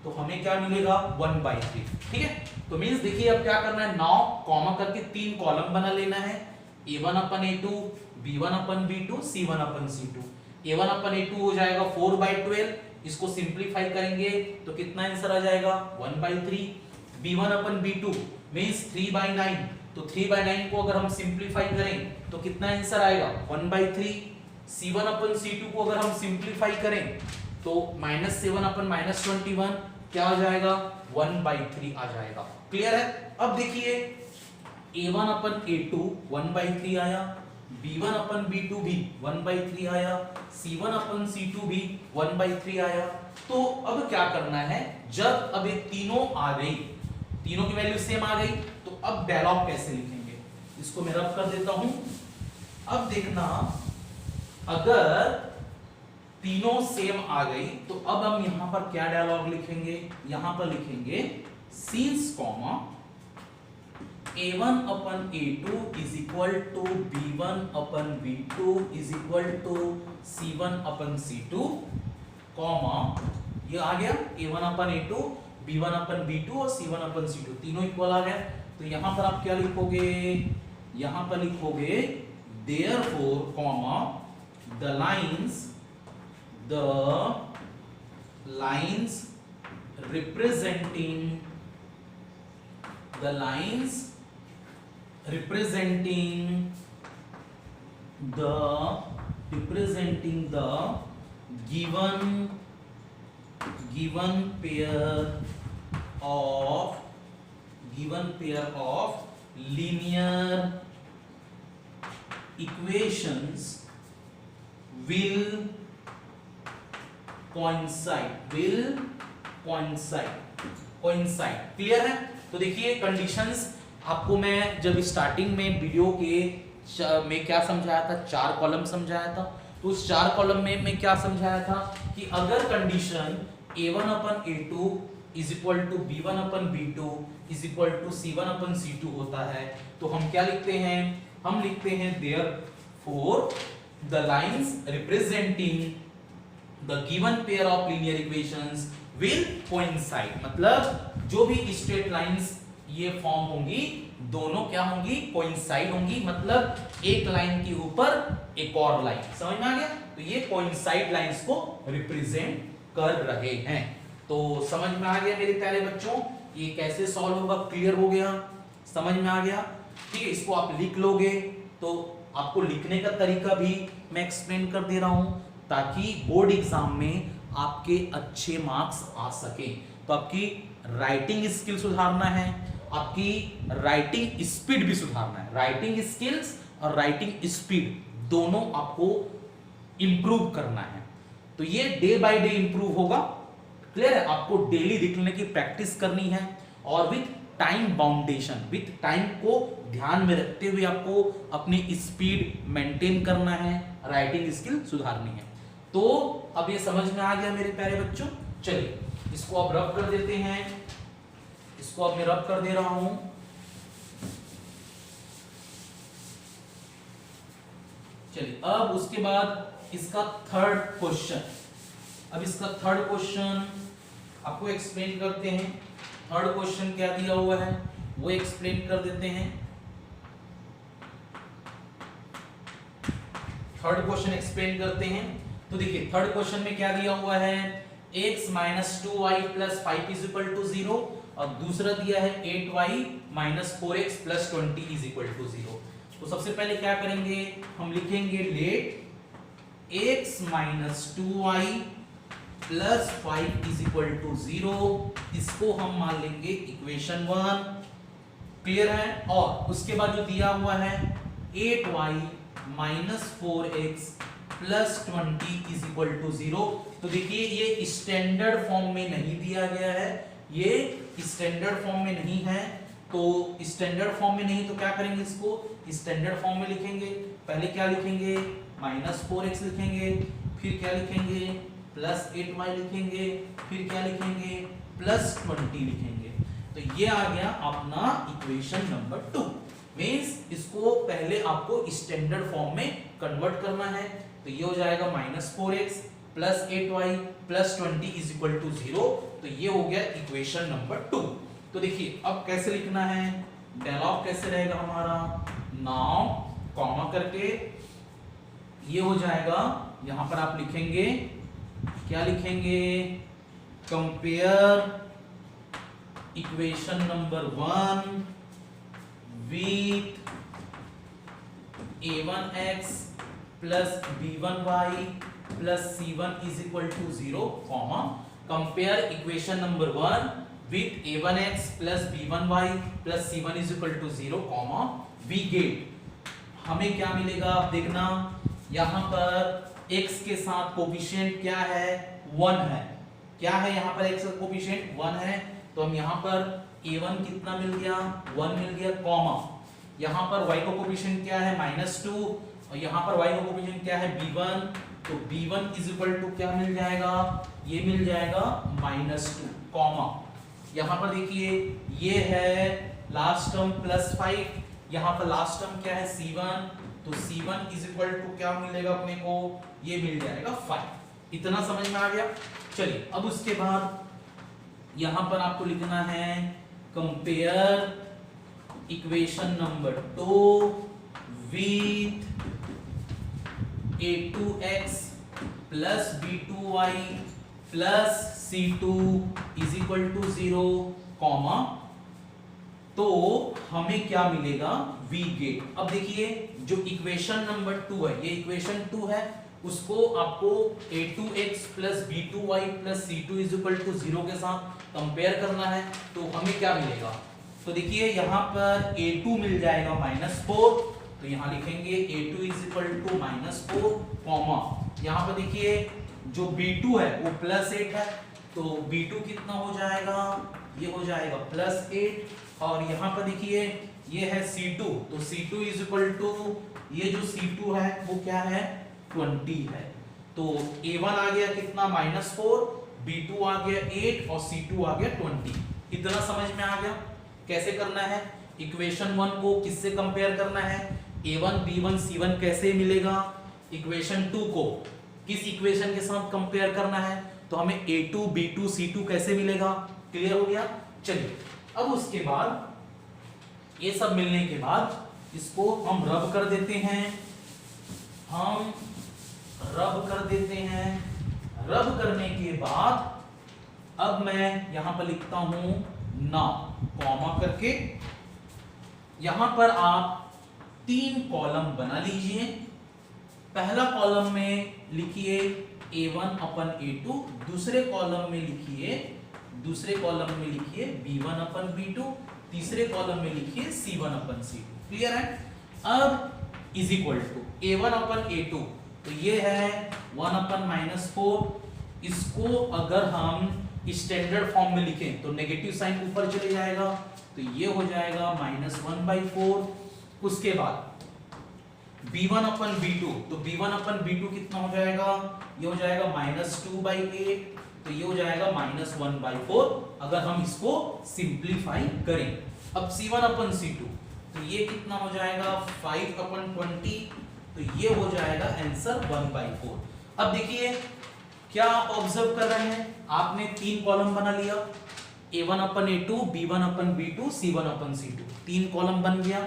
तो हमें क्या मिलेगा? 1/3। ठीक है, तो मींस देखिए अब क्या करना है, 9 कॉमा करके 3 कॉलम बना लेना है। A1 upon A2, B1 upon B2, C1 upon C2। A1 upon A2 हो जाएगा 4/12, इसको सिंप्लीफाई करेंगे तो कितना आंसर आ जाएगा? 1/3। B1 अपन B2 मींस 3/9, तो 3/9 को अगर हम सिंप्लीफाई करें तो कितना आंसर आएगा? 1/3। C1 अपन C2 को अगर हम सिंप्लीफाई करें तो -7 अपन -21 क्या आ जाएगा? 1/3 आ जाएगा। क्लियर है? अब देखिए A1 अपन A2 1/3 आया, B1 अपन B2 भी 1/3 आया, C1 अपन C2 भी 1/3 आया। तो अब क्या करना है? जब अब ये तीनों आ गई, तीनों की वैल्यू सेम आ गई, तो अब डायलॉग कैसे लिखेंगे? इसको मैं रब कर देता हूं। अब देखना, अगर तीनों सेम आ गई तो अब हम यहां पर क्या डायलॉग लिखेंगे? यहां पर लिखेंगे since comma A1 upon A2 is equal to B1 upon B2 is equal to C1 upon C2, comma ये आ गया A1 upon A2, B1 upon B2 और C1 अपन C2 तीनों इक्वल आ गए। तो यहां पर आप क्या लिखोगे? यहां पर लिखोगे therefore comma the lines representing the given pair of linear equations will coincide। Clear है? तो देखिए कंडीशंस आपको मैं जब स्टार्टिंग में वीडियो के में क्या समझाया था, 4 कॉलम समझाया था। तो उस 4 कॉलम में मैं क्या समझाया था कि अगर condition A1 upon A2 is equal to B1 upon B2 is equal to C1 upon C2 होता है, तो हम क्या लिखते हैं? हम लिखते हैं therefore the lines representing the given pair of linear equations will coincide। मतलब जो भी स्ट्रेट लाइंस ये फॉर्म होंगी, दोनों क्या होंगी? कोइंसाइड होंगी। मतलब एक लाइन के ऊपर एक और लाइन। समझ में आ गया? तो ये कोइंसाइड लाइंस को रिप्रेजेंट कर रहे हैं। तो समझ में आ गया मेरे प्यारे बच्चों, ये कैसे सॉल्व होगा? क्लियर हो गया? समझ में आ गया? ठीक है, इसको आप लिख लोगे तो आपको लिखने का तरीका भी मैं एक्सप्लेन कर दे रहा हूं, ताकि बोर्ड एग्जाम में आपके अच्छे मार्क्स आ सके। तो आपकी राइटिंग स्किल सुधारना है, आपकी राइटिंग स्पीड भी सुधारना है। राइटिंग स्किल्स और राइटिंग स्पीड दोनों आपको इंप्रूव करना है। तो ये डे बाय डे इंप्रूव होगा। क्लियर है? आपको डेली लिखने की प्रैक्टिस करनी है और with time boundation, with time को ध्यान में रखते हुए आपको अपनी स्पीड मेंटेन करना है, राइटिंग स्किल सुधारनी है। तो अब ये समझ में आ गया मेरे प्यारे बच्चों। चलिए इसको अब रब कर देते हैं, इसको अब मैं रब कर दे रहा हूं। चलिए अब उसके बाद इसका थर्ड क्वेश्चन, अब इसका थर्ड क्वेश्चन आपको एक्सप्लेन करते हैं। थर्ड क्वेश्चन क्या दिया हुआ है वो एक्सप्लेन कर देते हैं। थर्ड क्वेश्चन एक्सप्लेन करते हैं। तो देखिए थर्ड क्वेश्चन में क्या दिया हुआ है, x minus 2y plus 5 is equal to 0 और दूसरा दिया है 8y minus 4x plus 20 is equal to 0। तो सबसे पहले क्या करेंगे, हम लिखेंगे let x minus 2y plus 5 is equal to 0, इसको हम मान लेंगे इक्वेशन 1। क्लियर है। और उसके बाद जो दिया हुआ है 8y minus 4x plus 20 is equal to 0। तो देखिए ये स्टैंडर्ड फॉर्म में नहीं दिया गया है, ये स्टैंडर्ड फॉर्म में नहीं है। तो स्टैंडर्ड फॉर्म में नहीं तो क्या करेंगे, इसको स्टैंडर्ड फॉर्म में लिखेंगे। पहले क्या लिखेंगे, माइनस 4x लिखेंगे, फिर क्या लिखेंगे प्लस 8y लिखेंगे, फिर क्या लिखेंगे प्लस 20 लिखेंगे। तो ये आ गया अपना इक्वेशन नंबर 2। मींस इसको पहले आपको स्टैंडर्ड फॉर्म में कन्वर्ट करना है। तो ये हो जाएगा minus 4x plus 8y plus 20 is equal to 0। तो ये हो गया इक्वेशन नंबर 2। तो देखिए अब कैसे लिखना है, डायलॉग कैसे रहेगा हमारा, नाउ कॉमा करके ये हो जाएगा, यहां पर आप लिखेंगे, क्या लिखेंगे, compare equation number 1 with a1x plus b1y plus c1 is equal to 0, comma compare equation number 1 with a1x plus b1y plus c1 is equal to 0, comma we get. हमें क्या मिलेगा आप देखना, यहां पर x के साथ कोफिशिएंट क्या है, 1 है। क्या है यहाँ पर x का कोफिशिएंट 1 है। तो हम यहाँ पर a1 कितना मिल गया, 1 मिल गया, कॉमा यहाँ पर y का कोफिशिएंट क्या है -2 और यहाँ पर y का कोफिशिएंट क्या है b1। तो b1 इज इक्वल टू क्या मिल जाएगा, ये मिल जाएगा -2, कॉमा यहाँ पर देखिए ये है लास्ट टर्म +5, यहाँ पर लास्ट टर्म क्या है c1। तो c1 इज इक्वल टू क्या मिलेगा अपने को, ये मिल जाएगा 5। इतना समझ में आ गया। चलिए अब उसके बाद यहां पर आपको लिखना है compare equation number 2 with a2x plus b2y plus c2 is equal to 0, comma तो हमें क्या मिलेगा, वी गेट। अब देखिए जो इक्वेशन नंबर 2 है, ये इक्वेशन 2 है, उसको आपको a2x plus b2y plus c2 is equal to 0 के साथ कंपेयर करना है। तो हमें क्या मिलेगा, तो देखिए यहाँ पर a2 मिल जाएगा -4, तो यहाँ लिखेंगे a2 is equal to -4, comma यहाँ पर देखिए जो b2 है वो +8 है, तो b2 कितना हो जाएगा, ये हो जाएगा +8। और यहाँ पर देखिए ये है c2, तो c2 इज इक्वल टू, ये जो c2 है वो क्या है 20 है। तो a1 आ गया कितना -4, b2 आ गया 8 और c2 आ गया 20। इतना समझ में आ गया कैसे करना है, इक्वेशन 1 को किससे कंपेयर करना है, a1 b1 c1 कैसे मिलेगा, इक्वेशन 2 को किस इक्वेशन के साथ कंपेयर करना है, तो हमें a2 b2 c2 कैसे मिलेगा। क्लियर हो गया। चलिए अब उसके बाद ये सब मिलने के बाद इसको हम रब कर देते हैं, हम रब कर देते हैं। रब करने के बाद अब मैं यहां पर लिखता हूं नाउ कॉमा करके, यहां पर आप 3 कॉलम बना लीजिए। पहला कॉलम में लिखिए a1 अपन a2, दूसरे कॉलम में लिखिए b1 अपन b2, तीसरे कॉलम में लिखिए c1 अपन c2। क्लियर है। अब is equal to a1 upon a2, तो ये है 1 अपन -4। इसको अगर हम स्टैंडर्ड फॉर्म में लिखें तो नेगेटिव साइन ऊपर चले जाएगा, तो ये हो जाएगा -1/4। उसके बाद b1 अपन b2, तो b1 अपन b2 कितना हो जाएगा, ये हो जाएगा -2/8, तो ये हो जाएगा -1/4 अगर हम इसको सिंप्लीफाई करें। अब c1 अपन c2, तो ये कितना हो जाएगा 5/20, तो ये हो जाएगा आंसर 1/4। अब देखिए क्या आप ऑब्जर्व कर रहे हैं, आपने 3 कॉलम बना लिया, a1 upon a2, b1 upon b2, c1 upon c2, 3 column बन गया।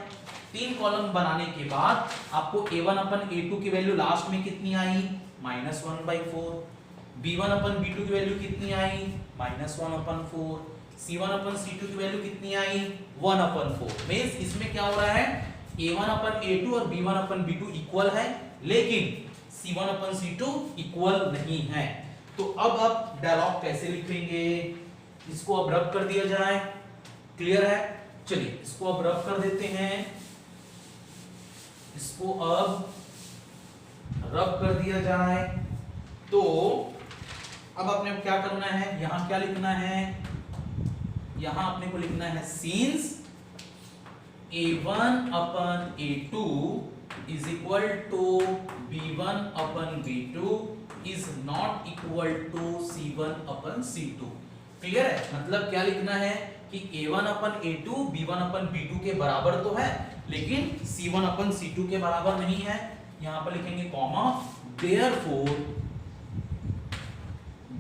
3 कॉलम बनाने के बाद आपको a1 अपन a2 की वैल्यू लास्ट में कितनी आई, -1/4, b1 अपन b2 की वैल्यू कितनी आई, -1/4, c1 अपन c2 की वैल्यू कितनी आई, 1/4। मींस इसमें क्या हो रहा है, a1 अपन a2 और b1 अपन b2 इक्वल है, लेकिन c1 अपन c2 इक्वल नहीं है। तो अब आप डायलॉग कैसे लिखेंगे, इसको अब रब कर दिया जाए, क्लियर है। चलिए इसको अब रब कर देते हैं, इसको अब रब कर दिया जाए। तो अब आपने क्या करना है, यहां क्या लिखना है, यहां आपने को लिखना है since a1 upon a2 is equal to b1 upon b2 is not equal to c1 upon c2। Clear है, मतलब क्या लिखना है कि a1 upon a2 b1 upon b2 के बराबर तो है, लेकिन c1 अपन c2 के बराबर नहीं है। यहां पर लिखेंगे comma,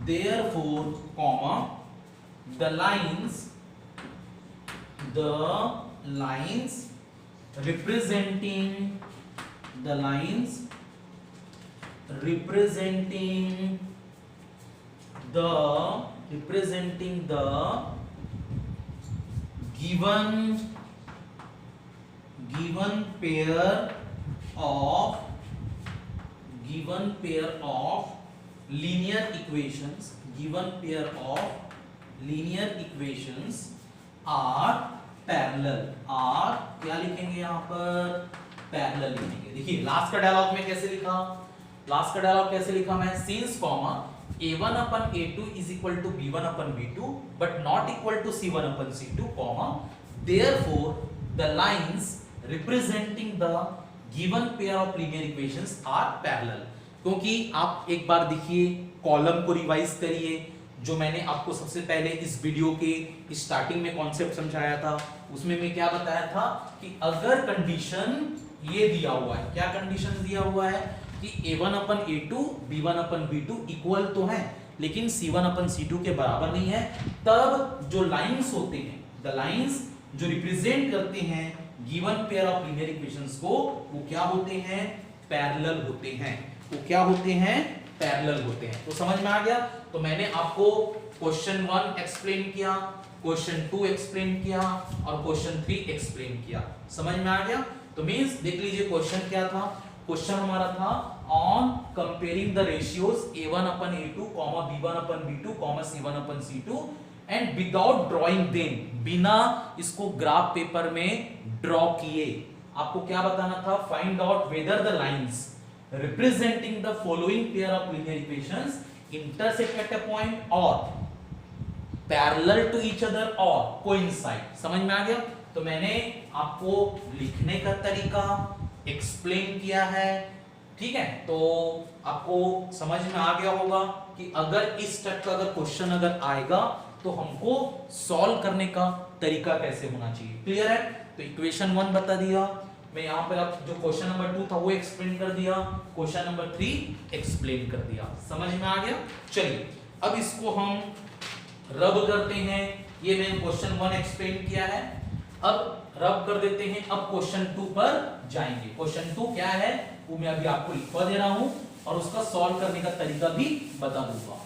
therefore comma the lines representing the given pair of linear equations are parallel, are क्या लिखेंगे यहाँ पर, पैरेलल लिखेंगे। देखिए लास्ट का डायलॉग में कैसे लिखा, लास्ट का डायलॉग कैसे लिखा मैं, since comma a1 upon a2 is equal to b1 upon b2 but not equal to c1 upon c2 comma therefore the lines representing the given pair of linear equations are parallel। क्योंकि आप एक बार देखिए column को revise करिए, जो मैंने आपको सबसे पहले इस वीडियो के स्टार्टिंग में कॉन्सेप्ट समझाया था, उसमें मैं क्या बताया था कि अगर कंडीशन ये दिया हुआ है, क्या कंडीशन दिया हुआ है कि a1 upon a2 b1 upon b2 equal तो है, लेकिन c1 अपन c2 के बराबर नहीं है, तब जो लाइंस होते हैं, द लाइंस जो रिप्रेजेंट करते हैं given pair of linear equations को, वो क्या होते हैं, पैरेलल होते हैं। वो क्या होते हैं, पैरेलल होते हैं। तो समझ में आ गया। तो मैंने आपको क्वेश्चन 1 एक्सप्लेन किया, क्वेश्चन 2 एक्सप्लेन किया और क्वेश्चन 3 एक्सप्लेन किया, समझ में आ गया। तो मींस देख लीजिए क्वेश्चन क्या था, क्वेश्चन हमारा था on comparing the ratios a1 upon a2, b1 upon b2, c1 upon c2 and without drawing them, बिना इसको ग्राफ पेपर में ड्रॉ किए आपको क्या बताना था, find out whether the lines representing the following pair of linear equations intersect at a point or parallel to each other or coincide। समझ में आ गया। तो मैंने आपको लिखने का तरीका एक्सप्लेन किया है, ठीक है। तो आपको समझ में आ गया होगा कि अगर इस टाइप का अगर क्वेश्चन अगर आएगा तो हमको सॉल्व करने का तरीका कैसे होना चाहिए, क्लियर है। तो इक्वेशन 1 बता दिया मैं, यहाँ पर अब जो क्वेश्चन नंबर 2 था वो एक्सप्लेन कर दिया, क्वेश्चन नंबर 3 एक्सप्लेन कर दिया, समझ में आ गया। चलिए अब इसको हम रब करते हैं, ये मैंने क्वेश्चन 1 एक्सप्लेन किया है, अब रब कर देते हैं। अब क्वेश्चन 2 पर जाएंगे। क्वेश्चन 2 क्या है वो मैं अभी आपको लिखवा दे रहा हूं और उसका सॉल्व करने का तरीका भी बता दूंगा।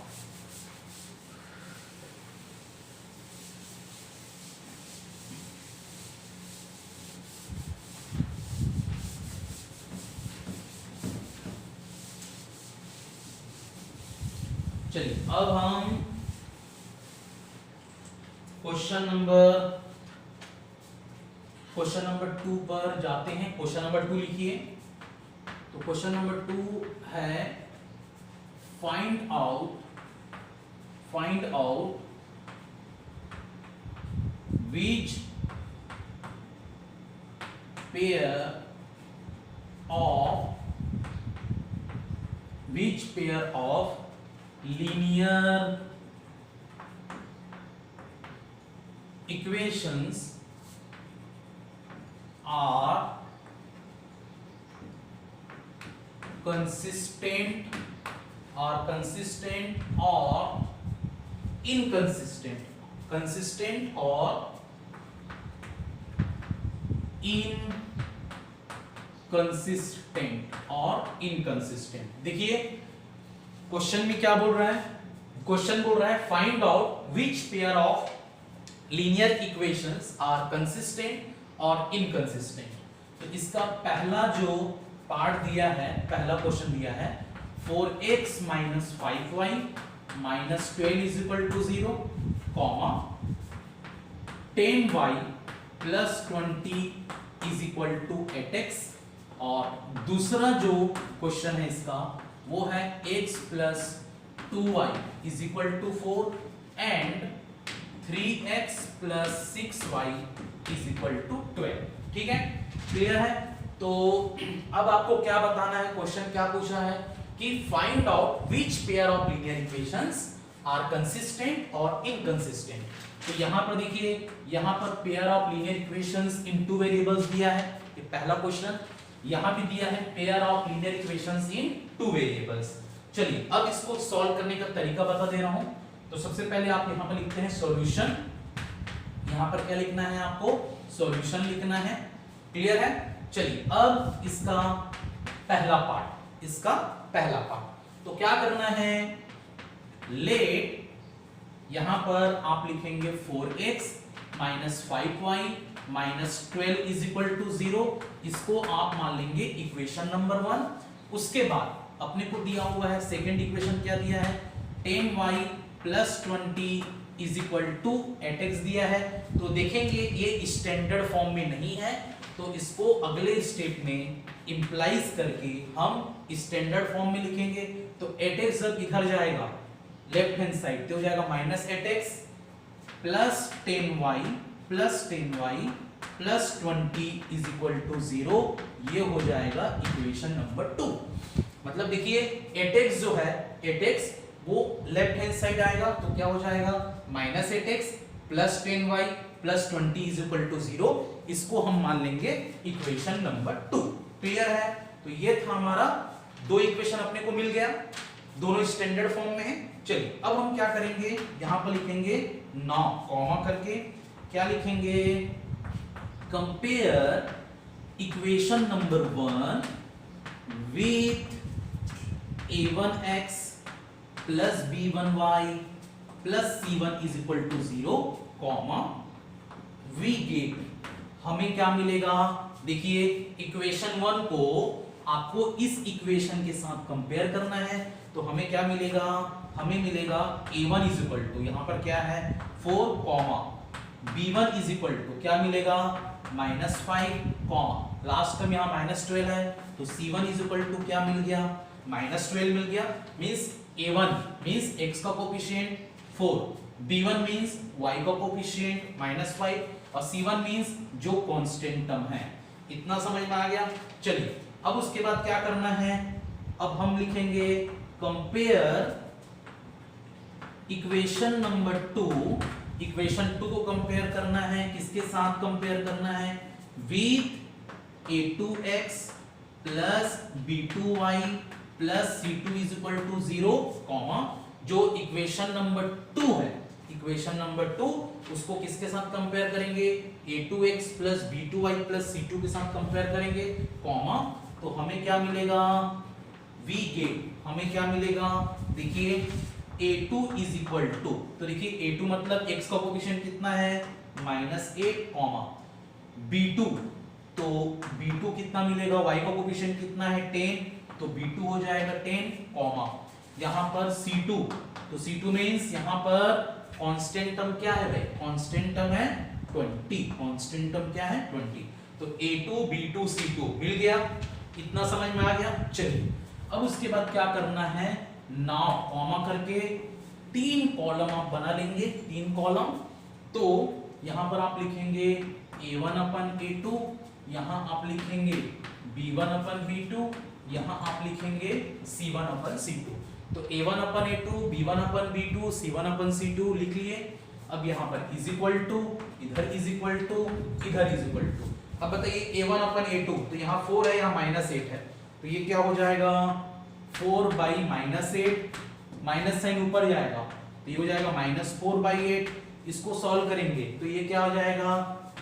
चलिए अब हम क्वेश्चन नंबर 2 पर जाते हैं। क्वेश्चन नंबर 2 लिखिए। तो क्वेश्चन नंबर 2 है find out which pair of which pair of linear equations are consistent or inconsistent, consistent or inconsistent। देखिए क्वेश्चन में क्या बोल रहा है, क्वेश्चन बोल रहा है find out which pair of linear equations are consistent और इनकंसिस्टेंट। तो इसका पहला जो पार्ट दिया है, पहला क्वेश्चन दिया है 4x minus 5y minus 12 is equal to 0, comma 10y plus 20 is equal to 8x। और दूसरा जो क्वेश्चन है इसका वो है x plus 2y is equal to 4 and 3x plus 6y is equal to 12। ठीक है, क्लियर है। तो अब आपको क्या बताना है, क्वेश्चन क्या पूछा है कि find out which pair of linear equations are consistent और इनकंसिस्टेंट। तो यहां पर देखिए, यहां पर pair of linear equations in two variables दिया है, ये पहला क्वेश्चन। यहां भी दिया है pair of linear equations in two variables. चलिए अब इसको सॉल्व करने का तरीका बता दे रहा हूं। तो सबसे पहले आप यहां पर लिखते हैं सॉल्यूशन। यहां पर क्या लिखना है, आपको सॉल्यूशन लिखना है, क्लियर है। चलिए अब इसका पहला पार्ट, इसका पहला पार्ट तो क्या करना है, लेट यहां पर आप लिखेंगे 4x minus 5y minus 12 is equal to 0, इसको आप मान लेंगे इक्वेशन नंबर 1। उसके बाद अपने को दिया हुआ है सेकंड इक्वेशन, क्या दिया है 10y plus 20 is equal to 8x दिया है। तो देखेंगे ये स्टैंडर्ड फॉर्म में नहीं है, तो इसको अगले स्टेप में इंप्लाइज करके हम स्टैंडर्ड फॉर्म में लिखेंगे। तो 8x जब इधर जाएगा लेफ्ट हैंड साइड तो हो जाएगा -8x plus 10y plus 20 is equal to 0। ये हो जाएगा इक्वेशन नंबर 2। मतलब देखिए 8x जो है 8x वो लेफ्ट हैंड साइड आएगा तो क्या हो जाएगा -8x plus 10y plus 20 is equal to 0। इसको हम मान लेंगे इक्वेशन नंबर 2। क्लियर है। तो ये था हमारा दो इक्वेशन अपने को मिल गया, दोनों स्टैंडर्ड फॉर्म में है। चलिए अब हम क्या करेंगे, यहां पर लिखेंगे नौ कॉमा करके क्या लिखेंगे, compare equation number 1 with a1x plus b1y plus c1 is equal to 0, comma we get हमें क्या मिलेगा। देखिए इक्वेशन 1 को आपको इस इक्वेशन के साथ कंपेयर करना है, तो हमें क्या मिलेगा, हमें मिलेगा a1 इज इक्वल टू यहां पर क्या है 4 comma b1 is equal to क्या मिलेगा -5 कॉमा लास्ट टर्म यहां -12 है, तो c1 इज इक्वल टू क्या मिल गया -12 मिल गया। मींस a1 मींस x का कोएफिशिएंट 4, b1 मींस y का कोएफिशिएंट -5 और c1 मींस जो कांस्टेंट टर्म है। इतना समझ में आ गया। चलिए अब उसके बाद क्या करना है, अब हम लिखेंगे कंपेयर इक्वेशन नंबर 2। इक्वेशन 2 को कंपेयर करना है, किसके साथ कंपेयर करना है, with a2x plus b2y plus c2 is equal to 0, comma जो इक्वेशन नंबर 2 है, इक्वेशन नंबर 2 उसको किसके साथ कंपेयर करेंगे, a2x plus b2y plus c2 के साथ कंपेयर करेंगे, कॉमा तो हमें क्या मिलेगा, v गेट हमें क्या मिलेगा, देखिए a2 इज इक्वल टू, तो देखिए a2 मतलब x का कोएफिशिएंट कितना है -8 कॉमा b2, तो b2 कितना मिलेगा, y का कोएफिशिएंट कितना है 10, तो b2 हो जाएगा 10 कॉमा यहां पर c2, तो c2 मींस यहां पर कांस्टेंट टर्म क्या है भाई, कांस्टेंट टर्म है 20, कांस्टेंट टर्म क्या है 20, तो a2 b2 c2 मिल गया। इतना समझ में आ गया। चलिए अब उसके बाद क्या करना है, नाउ कॉमा करके 3 कॉलम आप बना लेंगे, 3 कॉलम। तो यहां पर आप लिखेंगे a1 अपन a2 यहाँ आप लिखेंगे b1 अपन b2, यहाँ आप लिखेंगे c1 अपन c2। तो a1 upon a2, b1 upon b2, c1 upon c2 लिख लिए। अब यहाँ पर इज इक्वल टू, इधर इज इक्वल टू, इधर इज इक्वल टू। अब बताइए a1 अपन a2, तो यहाँ 4 है, यहाँ -8 है, तो ये क्या हो जाएगा 4/-8, माइनस साइन ऊपर जाएगा तो ये हो जाएगा -4/8। इसको सॉल्व करेंगे तो ये क्या हो जाएगा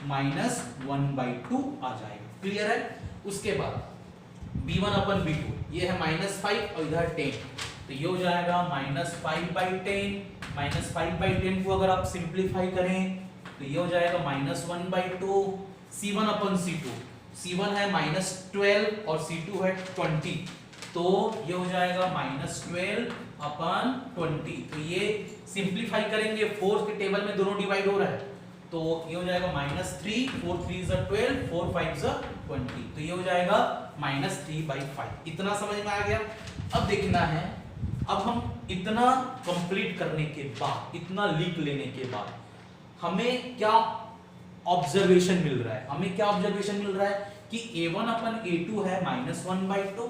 -1/2 आ जाएगा। क्लियर है। उसके बाद b1 अपन b2, ये है -5 और इधर 10, तो ये हो जाएगा -5/10। -5/10 को अगर आप सिंप्लीफाई करें तो ये हो जाएगा -1/2। c1 अपन c2, c1 है -12 और c2 है 20, तो ये हो जाएगा -12/20। तो ये सिंप्लीफाई करेंगे, 4 के टेबल में दोनों डिवाइड हो रहा है, तो ये हो जाएगा -3, 4 3 12, 4 5 20, तो ये हो जाएगा -3/5। इतना समझ में आ गया। अब देखना है, अब हम इतना कंप्लीट करने के बाद, इतना लिख लेने के बाद हमें क्या ऑब्जर्वेशन मिल रहा है। हमें क्या ऑब्जर्वेशन मिल रहा है कि a1 अपन a2 है -1/2,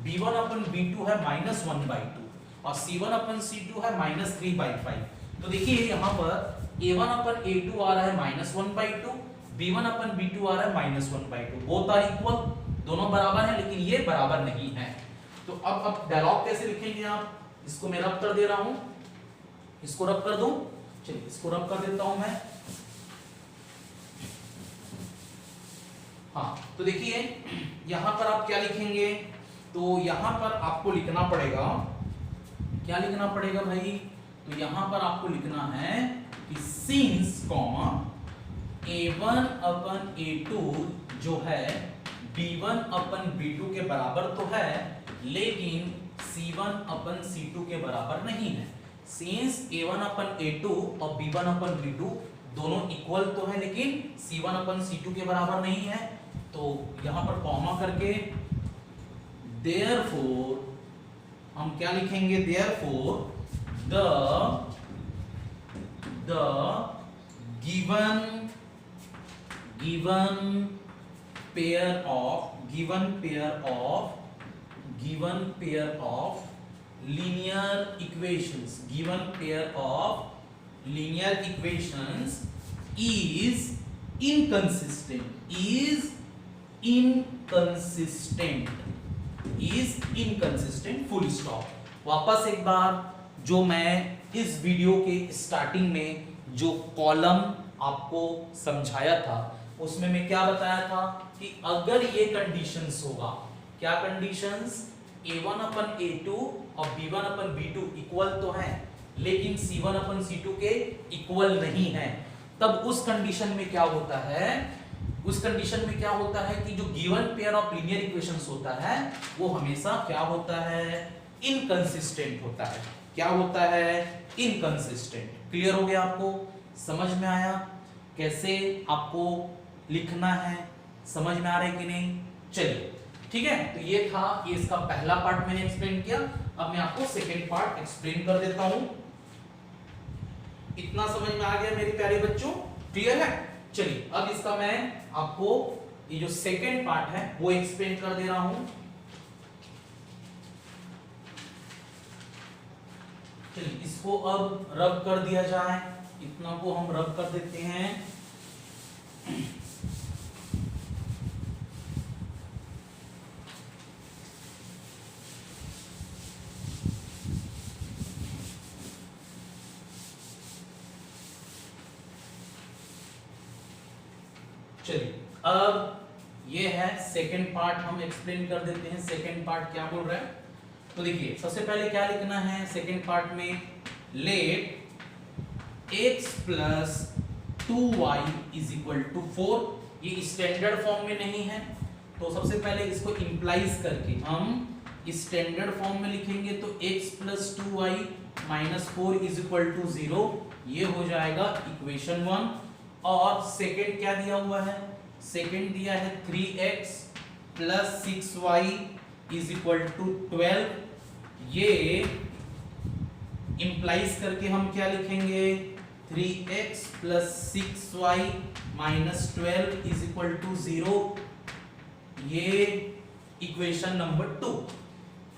b1 अपन b2 है -1/2 और c1 अपन c2 है -3/5। तो देखिए यहाँ पर a1 अपन a2 आ रहा है -1/2, b1 अपन b2 आ रहा है -1/2। बोथ आर इक्वल, दोनों बराबर हैं, लेकिन ये बराबर नहीं है। तो अब डायलॉग कैसे लिखेंगे आप, इसको मैं रब कर दे रहा हूं, इसको रब कर दूं, चलिए इसको रब कर देता हूं मैं। हाँ, तो देखिए यहां पर आप क्या लिखेंगे, तो यहां पर आपको लिखना पड़ेगा, क्या लिखना पड़ेगा भाई, तो यहां पर आपको लिखना है कि सिंस a1 अपन a2 जो है b1 अपन b2 के बराबर तो है, लेकिन c1 अपन c2 के बराबर नहीं है। सिंस a1 अपन a2 और b1 अपन b2 दोनों इक्वल तो है, लेकिन c1 अपन c2 के बराबर नहीं है, तो यहां पर कॉमा करके therefore हम क्या लिखेंगे, therefore the given pair of linear equations is inconsistent full stop। वापस एक बार, जो मैं इस वीडियो के स्टार्टिंग में जो कॉलम आपको समझाया था उसमें मैं क्या बताया था कि अगर ये कंडीशंस होगा, क्या कंडीशंस, a1 अपन a2 और b1 अपन b2 इक्वल तो हैं, लेकिन c1 अपन c2 के इक्वल नहीं है, तब उस कंडीशन में क्या होता है, उस कंडीशन में क्या होता है कि जो given pair of linear equations होता है वो हमेशा क्या होता है, इनकंसिस्टेंट होता है। क्या होता है, इनकंसिस्टेंट। क्लियर हो गया, आपको समझ में आया कैसे आपको लिखना है, समझ में आ रहा है कि नहीं। चलिए ठीक है, तो ये था, ये इसका पहला पार्ट मैंने एक्सप्लेन किया। अब मैं आपको सेकेंड पार्ट एक्सप्लेन कर देता हूं। इतना समझ में आ गया मेरे प्यारे बच्चों, क्लियर है। चलिए अब इसका मैं आपको ये जो सेकेंड पार्ट है वो एक्सप्लेन कर दे रहा हूं। चलिए इसको अब रब कर दिया जाए, इतना को हम रब कर देते हैं। चलिए अब ये है सेकेंड पार्ट, हम एक्सप्लेन कर देते हैं सेकेंड पार्ट क्या बोल रहा है। तो देखिए सबसे पहले क्या लिखना है सेकेंड पार्ट में, let x plus 2y is equal to 4। ये स्टैंडर्ड फॉर्म में नहीं है, तो सबसे पहले इसको इंप्लाइज करके हम स्टैंडर्ड फॉर्म में लिखेंगे, तो x plus 2y minus 4 is equal to 0, ये हो जाएगा इक्वेशन 1। और सेकेंड क्या दिया हुआ है, सेकेंड दिया है 3x plus 6y is equal to 12। ये इंप्लाइज करके हम क्या लिखेंगे, 3x plus 6y -12 is equal to 0, ये equation number 2।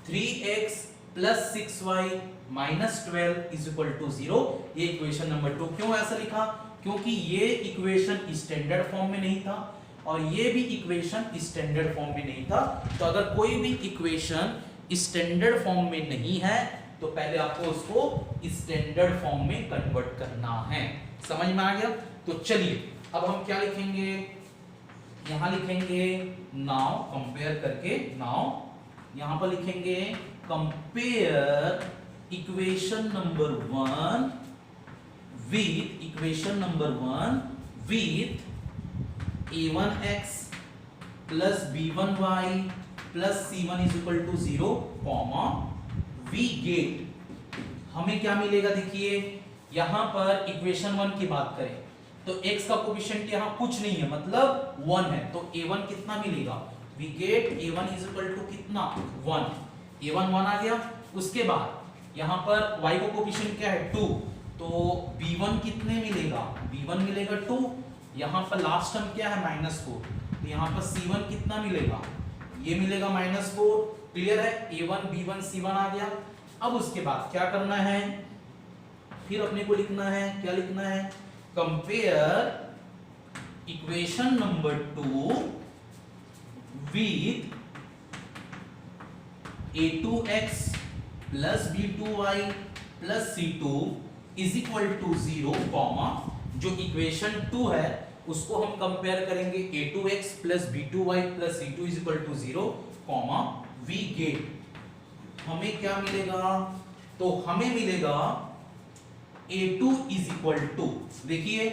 3x plus 6y minus 12 is equal to 0, ये इक्वेशन नंबर 2। क्यों ऐसा लिखा? क्योंकि ये इक्वेशन स्टैंडर्ड फॉर्म में नहीं था और ये भी इक्वेशन स्टैंडर्ड फॉर्म में नहीं था। तो अगर कोई भी इक्वेशन स्टैंडर्ड फॉर्म में नहीं है तो पहले आपको उसको स्टैंडर्ड फॉर्म में कन्वर्ट करना है। समझ में आ गया? तो चलिए अब हम क्या लिखेंगे, यहां लिखेंगे नाउ, कंपेयर करके नाउ, यहां पर लिखेंगे compare equation number 1 with equation number 1 with a1x plus b1y plus c1 is equal to 0, we get, हमें क्या मिलेगा? देखिए यहां पर इक्वेशन 1 की बात करें तो x का कोफिशिएंट यहां कुछ नहीं है, मतलब 1 है, तो a1 कितना मिलेगा? we get a1 is equal to कितना? 1, a1 1 आ गया। उसके बाद यहां पर y का कोफिशिएंट क्या है? 2, तो b1 कितने मिलेगा? b1 मिलेगा 2, यहां पर लास्ट टर्म क्या है? -4, तो यहां पर c1 कितना मिलेगा? ये मिलेगा -4। क्लियर है? a1 b1 c1 आ गया। अब उसके बाद क्या करना है? फिर अपने को लिखना है, क्या लिखना है? Compare equation number 2 with a2x plus b2y plus c2 is equal to 0, जो इक्वेशन 2 है उसको हम कंपेयर करेंगे a2x plus b2y plus c2 is equal to 0, we get, हमें क्या मिलेगा? तो हमें मिलेगा a2 इज इक्वल टू, देखिए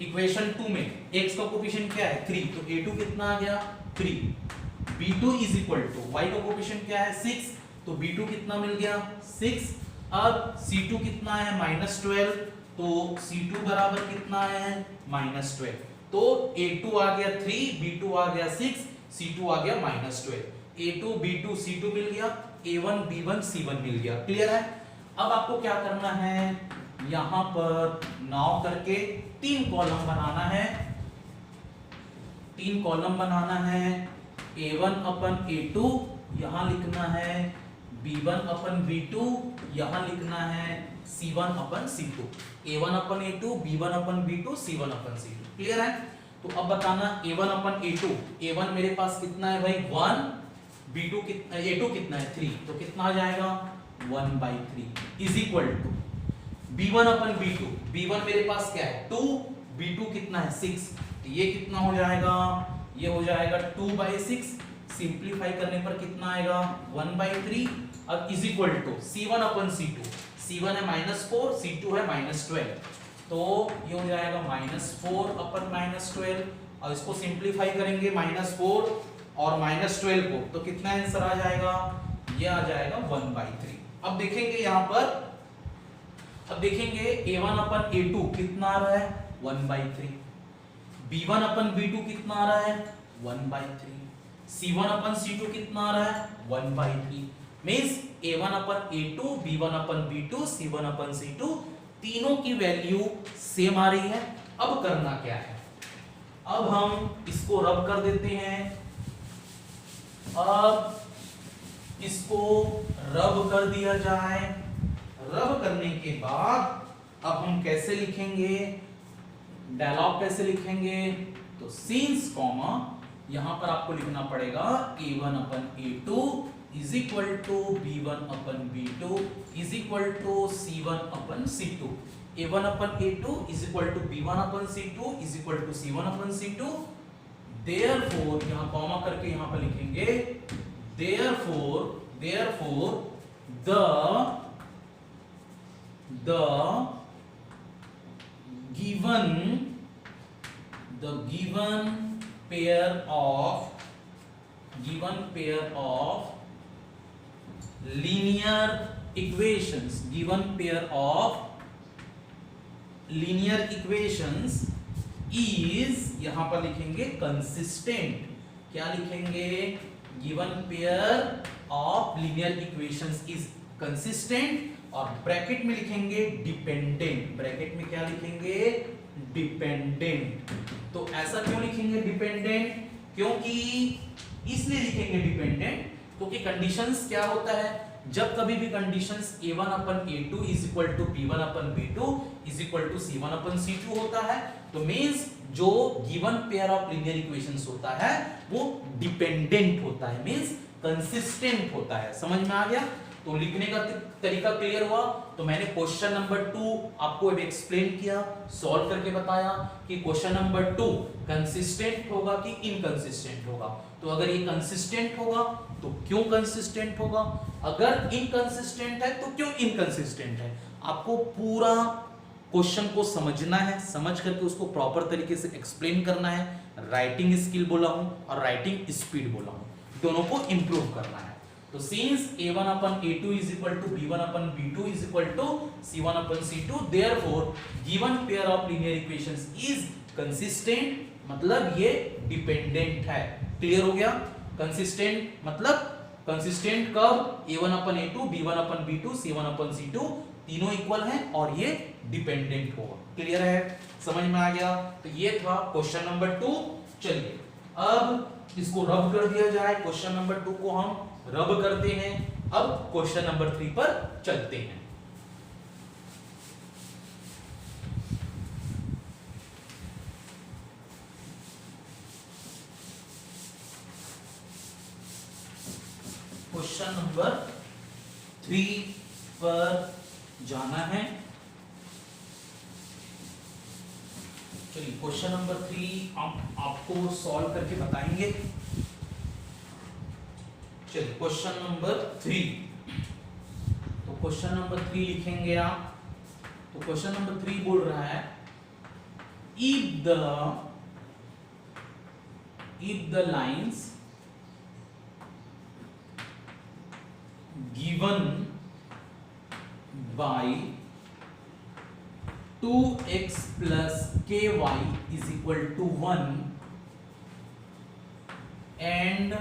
इक्वेशन 2 में x का कोफिशिएंट क्या है? 3, तो a2 कितना आ गया? 3। b2 is equal to, y का कोफिशिएंट क्या है? 6, तो b2 कितना मिल गया? 6। अब c2 कितना है? -12, तो c2 बराबर कितना है? -12, तो a2 आ गया 3, b2 आ गया 6, c2 आ गया -12, a2 b2 c2 मिल गया, a1 b1 c1 मिल गया। क्लियर है? अब आपको क्या करना है? यहां पर नाउ करके 3 कॉलम बनाना है, 3 कॉलम बनाना है, a1 अपन a2 यहां लिखना है, b1 अपन b2 यहां लिखना है, c1 upon c2, a1 upon a2 b1 upon b2 c1 upon c2। Clear है? तो अब बताना a1 अपन a2, a1 मेरे पास कितना है भाई? 1, b2 कितना, a2 कितना है? 3, तो कितना आ जाएगा? 1/3 is equal to b1 upon b2, b1 मेरे पास क्या है? 2, b2 कितना है? 6, तो ये कितना हो जाएगा? ये हो जाएगा 2/6, सिंप्लीफाई करने पर कितना आएगा? 1/3। अब is equal to c1 upon c2, c1 है -4, c2 है -12, तो ये हो जाएगा -4 अपन -12, और इसको सिंप्लीफाई करेंगे -4 और -12 को, तो कितना आंसर आ जाएगा? ये आ जाएगा 1/3। अब देखेंगे यहां पर, अब देखेंगे a1 अपन a2 कितना आ रहा है? 1/3, b1 अपन b2 कितना आ रहा है? 1/3, c1 अपन c2 कितना आ रहा है? 1/3, means a1 upon a2, b1 upon b2, c1 upon c2, तीनों की वैल्यू सेम आ रही है। अब करना क्या है? अब हम इसको रब कर देते हैं, अब इसको रब कर दिया जाए, रब करने के बाद अब हम कैसे लिखेंगे? डायलॉग कैसे लिखेंगे? तो सिंस कॉमा यहां पर आपको लिखना पड़ेगा a1 upon a2 is equal to b1 upon b2 is equal to c1 upon c2, a1 upon a2 is equal to b1 upon c2 is equal to c1 upon c2, therefore यहां comma करके यहां पर लिखेंगे therefore the given pair of linear equations is, यहां पर लिखेंगे consistent, क्या लिखेंगे? given pair of linear equations is consistent, और ब्रैकेट में लिखेंगे डिपेंडेंट, ब्रैकेट में क्या लिखेंगे? डिपेंडेंट। तो ऐसा क्यों लिखेंगे डिपेंडेंट? क्योंकि इसलिए लिखेंगे डिपेंडेंट क्योंकि कंडीशंस क्या होता है, जब कभी भी conditions a1 upon a2 is equal to b1 upon b2 is equal to c1 upon c2 होता है, तो मींस जो given pair of linear equations होता है वो डिपेंडेंट होता है, मींस कंसिस्टेंट होता है। समझ में आ गया? तो लिखने का तरीका क्लियर हुआ। तो मैंने क्वेश्चन नंबर 2 आपको अब एक्सप्लेन किया, सॉल्व करके बताया कि क्वेश्चन नंबर 2 कंसिस्टेंट होगा कि इनकंसिस्टेंट होगा। तो अगर ये कंसिस्टेंट होगा तो क्यों कंसिस्टेंट होगा, अगर इनकंसिस्टेंट है तो क्यों इनकंसिस्टेंट है। आपको पूरा क्वेश्चन को समझना है, समझ करके उसको प्रॉपर तरीके से एक्सप्लेन करना है। राइटिंग स्किल बोला हूं और राइटिंग स्पीड बोला हूं, दोनों को इंप्रूव करना है। तो since a1 upon a2 is equal to b1 upon b2 is equal to c1 upon c2, therefore given pair of linear equations is consistent, मतलब ये डिपेंडेंट है। क्लियर हो गया? कंसिस्टेंट मतलब कंसिस्टेंट कब? a1 upon a2 b1 upon b2 c1 upon c2 तीनों equal हैं और ये डिपेंडेंट होगा। क्लियर है? समझ में आ गया? तो ये था क्वेश्चन नंबर 2। चलिए अब इसको रब कर दिया जाए। क्वेश्चन नंबर 2 को हम रब करते हैं। अब क्वेश्चन नंबर 3 पर चलते हैं। क्वेश्चन नंबर 3 पर जाना है। चलिए क्वेश्चन नंबर 3 आपको सॉल्व करके बताएंगे। चलिए क्वेश्चन नंबर 3, तो क्वेश्चन नंबर 3 लिखेंगे आप। तो क्वेश्चन नंबर 3 बोल रहा है if the lines given by 2x plus ky is equal to 1 and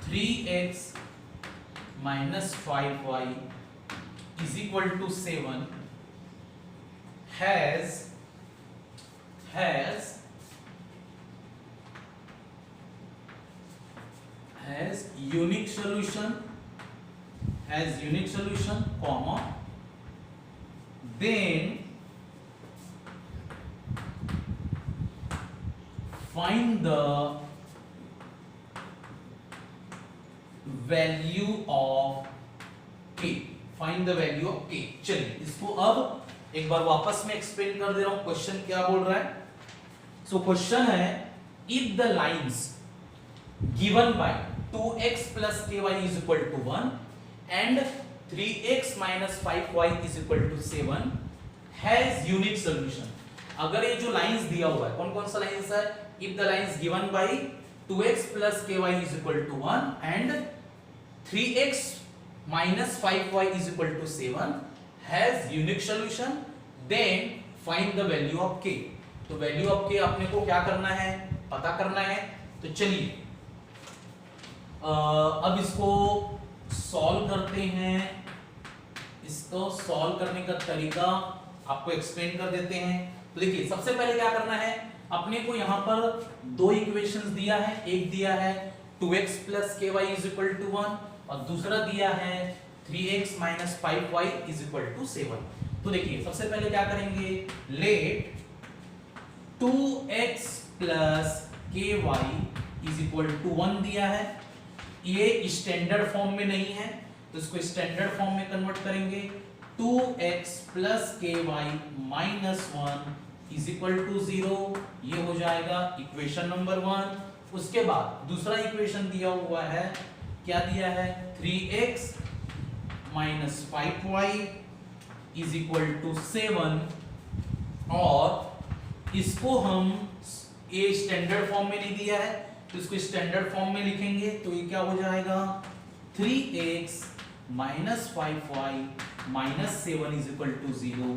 3x minus 5y is equal to 7 has unique solution comma then find the value of k। Find the value of k। चलिए इसको अब एक बार वापस में explain कर दे रहा हूं। Question क्या बोल रहा है? सो क्वेश्चन है if the lines given by 2x plus ky is equal to 1 and 3x minus 5y is equal to 7 has unique solution। अगर ये जो लाइंस दिया हुआ है, कौन कौन सा लाइंस है? If the lines given by 2x plus ky is equal to 1 and 3x minus 5y is equal to 7 has unique solution, then find the value of k। तो वैल्यू ऑफ k अपने को क्या करना है? पता करना है। तो चलिए अब इसको सॉल्व करते हैं। इसको सॉल्व करने का तरीका आपको एक्सप्लेन कर देते हैं। तो देखिए सबसे पहले क्या करना है, अपने को यहाँ पर दो इक्वेशंस दिया है। एक दिया है 2x plus ky is equal to 1 और दूसरा दिया है 3x minus 5y is equal to 7। तो देखिए सबसे पहले क्या करेंगे, late 2x plus ky is equal to 1 दिया है। ये स्टैंडर्ड फॉर्म में नहीं है तो इसको स्टैंडर्ड फॉर्म में कन्वर्ट करेंगे। 2x plus ky minus 1 is equal to 0, ये हो जाएगा इक्वेशन नंबर 1। उसके बाद दूसरा इक्वेशन दिया हुआ है, क्या दिया है? 3x minus 5y is equal to 7 और इसको हम ये स्टैंडर्ड फॉर्म में नहीं दिया है तो इसको स्टैंडर्ड फॉर्म में लिखेंगे तो ये क्या हो जाएगा? 3x minus 5y minus 7 is equal to 0,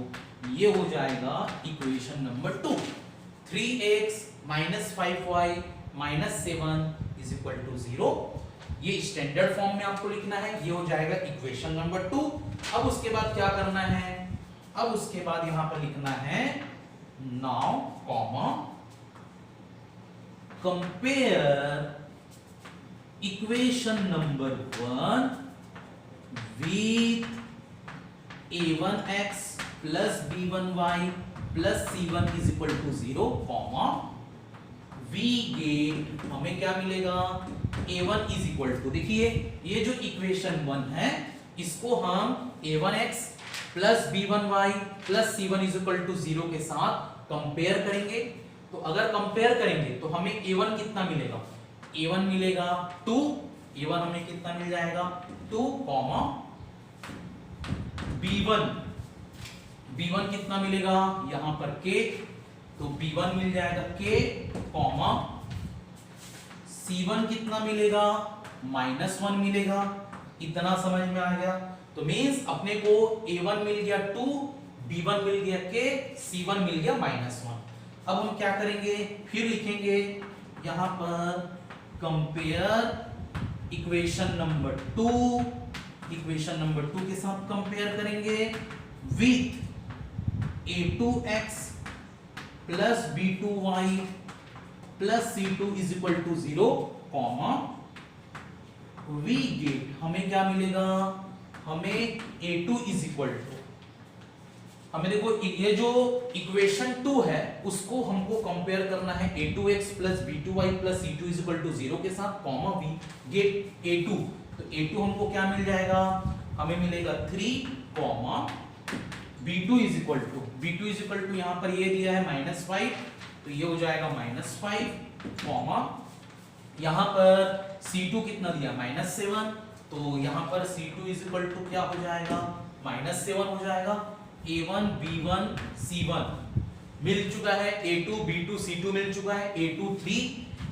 ये हो जाएगा equation number 2। 3x minus 5y minus 7 is equal to 0, ये स्टैंडर्ड फॉर्म में आपको लिखना है, ये हो जाएगा इक्वेशन नंबर 2। अब उसके बाद क्या करना है, अब उसके बाद यहां पर लिखना है now comma compare equation number 1 with a1x plus b1y plus c1 is equal to 0 comma we get हमें क्या मिलेगा a1 इज इक्वल टू, देखिए ये जो इक्वेशन 1 है इसको हम a1x plus b1y plus c1 is equal to 0 के साथ कंपेयर करेंगे। तो अगर कंपेयर करेंगे तो हमें a1 कितना मिलेगा, a1 मिलेगा 2, a1 हमें कितना मिल जाएगा 2 कॉमा b1 कितना मिलेगा यहां पर k, तो b1 मिल जाएगा k कॉमा c1 कितना मिलेगा -1 मिलेगा। इतना समझ में आ गया। तो मींस अपने को a1 मिल गया 2, b1 मिल गया k, c1 मिल गया -1। अब हम क्या करेंगे, फिर लिखेंगे यहां पर compare equation number 2, equation number 2 के साथ कंपेयर करेंगे with a2x plus b2y plus c2 is equal to 0 comma we get हमें क्या मिलेगा, हमें a2 इज इक्वल टू, हमें देखो ये जो इक्वेशन 2 है उसको हमको कंपेयर करना है a2x plus b2y plus c2 is equal to 0 के साथ कॉमा वी गेट a2। तो a2 हमको क्या मिल जाएगा, हमें मिलेगा 3 comma b2 is equal to यहां पर ये दिया है -5, तो ये हो जाएगा -5 कॉमा यहां पर c2 कितना दिया -7, तो यहां पर c2 इज इक्वल टू क्या हो जाएगा -7 हो जाएगा। a1 b1 c1 मिल चुका है, a2 b2 c2 मिल चुका है, a2 3,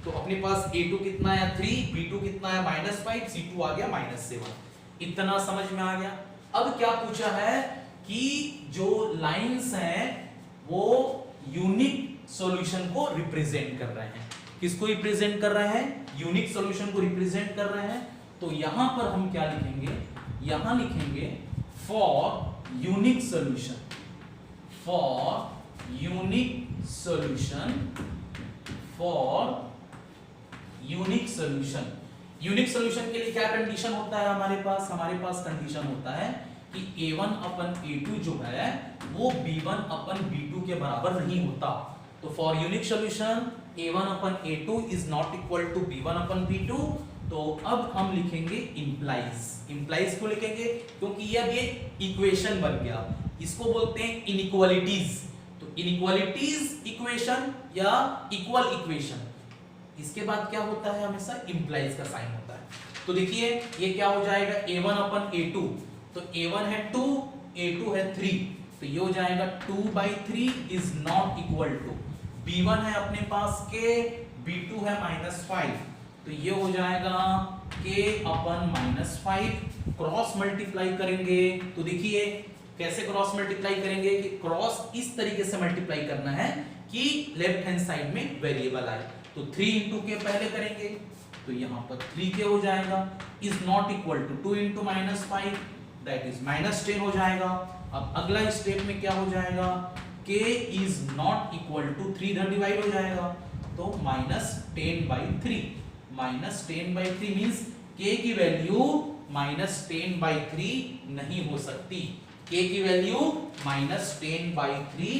तो अपने पास a2 कितना है 3, b2 कितना है -5, c2 आ गया -7। इतना समझ में आ गया। अब क्या पूछा है कि जो लाइंस हैं वो यूनिक सॉल्यूशन को रिप्रेजेंट कर रहे हैं। किसको रिप्रेजेंट कर रहे हैं, यूनिक सॉल्यूशन को रिप्रेजेंट कर रहे हैं। तो यहां पर हम क्या लिखेंगे, यहां लिखेंगे for unique solution, for unique solution, for unique solution. Unique solution के लिए क्या कंडीशन होता है हमारे पास कंडीशन होता है कि a1 अपन a2 जो है वो b1 अपन b2 के बराबर नहीं होता। तो for unique solution a1 upon a2 is not equal to b1 upon b2। तो अब हम लिखेंगे इंप्लाइज को लिखेंगे क्योंकि ये इक्वेशन बन गया, इसको बोलते हैं इनइक्वालिटीज। तो इनइक्वालिटीज इक्वेशन या इक्वल इक्वेशन, इसके बाद क्या होता है, हमेशा इंप्लाइज का साइन होता है। तो देखिए ये क्या हो जाएगा a1 अपन a2, तो a1 है 2, a2 है 3, तो ये हो जाएगा 2/3 is not equal to b1 है अपने पास k, b2 है -5, तो ये हो जाएगा k अपन -5। क्रॉस मल्टीप्लाई करेंगे तो देखिए कैसे क्रॉस मल्टीप्लाई करेंगे कि क्रॉस इस तरीके से मल्टीप्लाई करना है कि लेफ्ट हैंड साइड में वेरिएबल आए। तो 3 into k पहले करेंगे तो यहां पर 3k हो जाएगा is not equal to 2 into -5 that is -10 हो जाएगा। अब अगला स्टेप में क्या हो जाएगा, k is not equal to 3 इधर डिवाइड हो जाएगा तो -10/3, -10/3 मींस k की वैल्यू -10/3 नहीं हो सकती, k की वैल्यू -10/3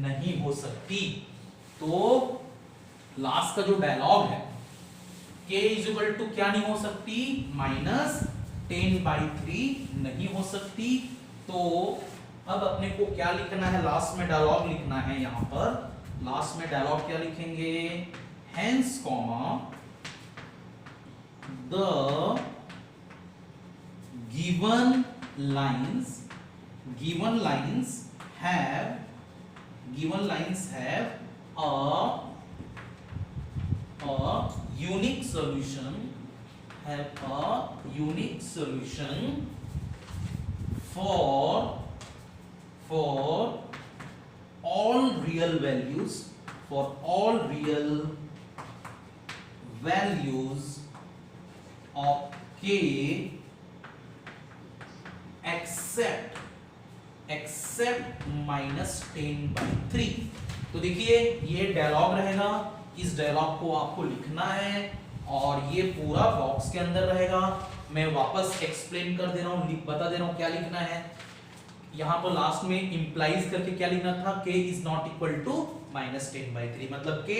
नहीं हो सकती। तो लास्ट का जो डायलॉग है k इज इक्वल टू क्या नहीं हो सकती, -10/3 नहीं हो सकती। तो अब अपने को क्या लिखना है, लास्ट में डायलॉग लिखना है। यहां पर लास्ट में डायलॉग क्या लिखेंगे, hence comma the given lines have a unique solution, have a unique solution for all real values, for all real values of k except except -10/3। तो देखिए ये डायलॉग रहेगा, इस डायलॉग को आपको लिखना है और ये पूरा बॉक्स के अंदर रहेगा। मैं वापस एक्सप्लेन कर दे रहा हूँ, बता दे रहा हूँ क्या लिखना है। यहाँ पर लास्ट में इंप्लाइज करके क्या लिखना था, k is not equal to -10/3, मतलब k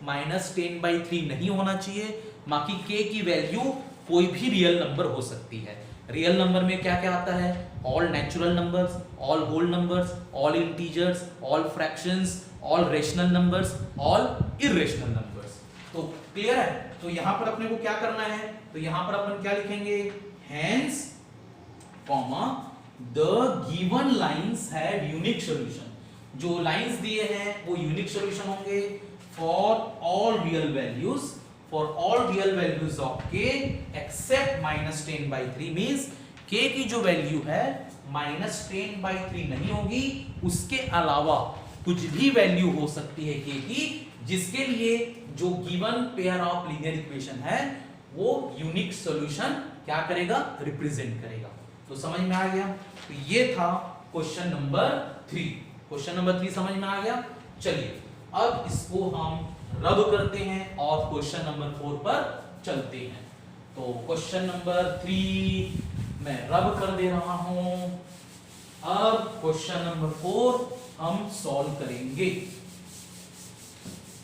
-10/3 नहीं होना चाहिए। बाकी k की वैल्यू कोई भी रियल नंबर हो सकती है। रियल नंबर में क्या क्या आता है, all natural numbers, all whole numbers, all integers, all fractions, all rational numbers, all irrational numbers. तो क्लियर है। तो यहां पर अपने को क्या करना है, तो यहां पर अपन क्या लिखेंगे, hence comma the given lines have unique solution. जो लाइंस दिए हैं वो यूनिक सॉल्यूशन होंगे for all real values, for all real values of k except -10/3। Means k की जो वैल्यू है -10/3 नहीं होगी, उसके अलावा कुछ भी वैल्यू हो सकती है k की, जिसके लिए जो given pair of linear equation है वो यूनिक सॉल्यूशन क्या करेगा, रिप्रेजेंट करेगा। तो समझ में आ गया। तो ये था क्वेश्चन नंबर 3। क्वेश्चन नंबर 3 समझ में आ गया। चलिए अब इसको हम रब करते हैं और क्वेश्चन नंबर 4 पर चलते हैं। तो क्वेश्चन नंबर 3 मैं रब कर दे रहा हूं। अब क्वेश्चन नंबर 4 हम सॉल्व करेंगे।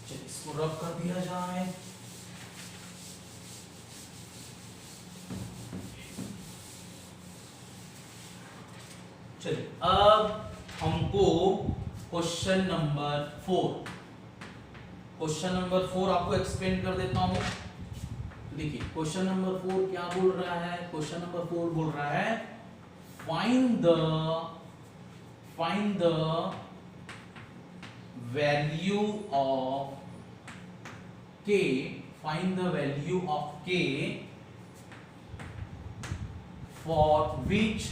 चलिए इसको रब कर दिया जाए। चलिए अब हमको क्वेश्चन नंबर 4 आपको एक्सप्लेन कर देता हूं। देखिए क्वेश्चन नंबर 4 क्या बोल रहा है, क्वेश्चन नंबर 4 बोल रहा है find the value of k, find the value of k for which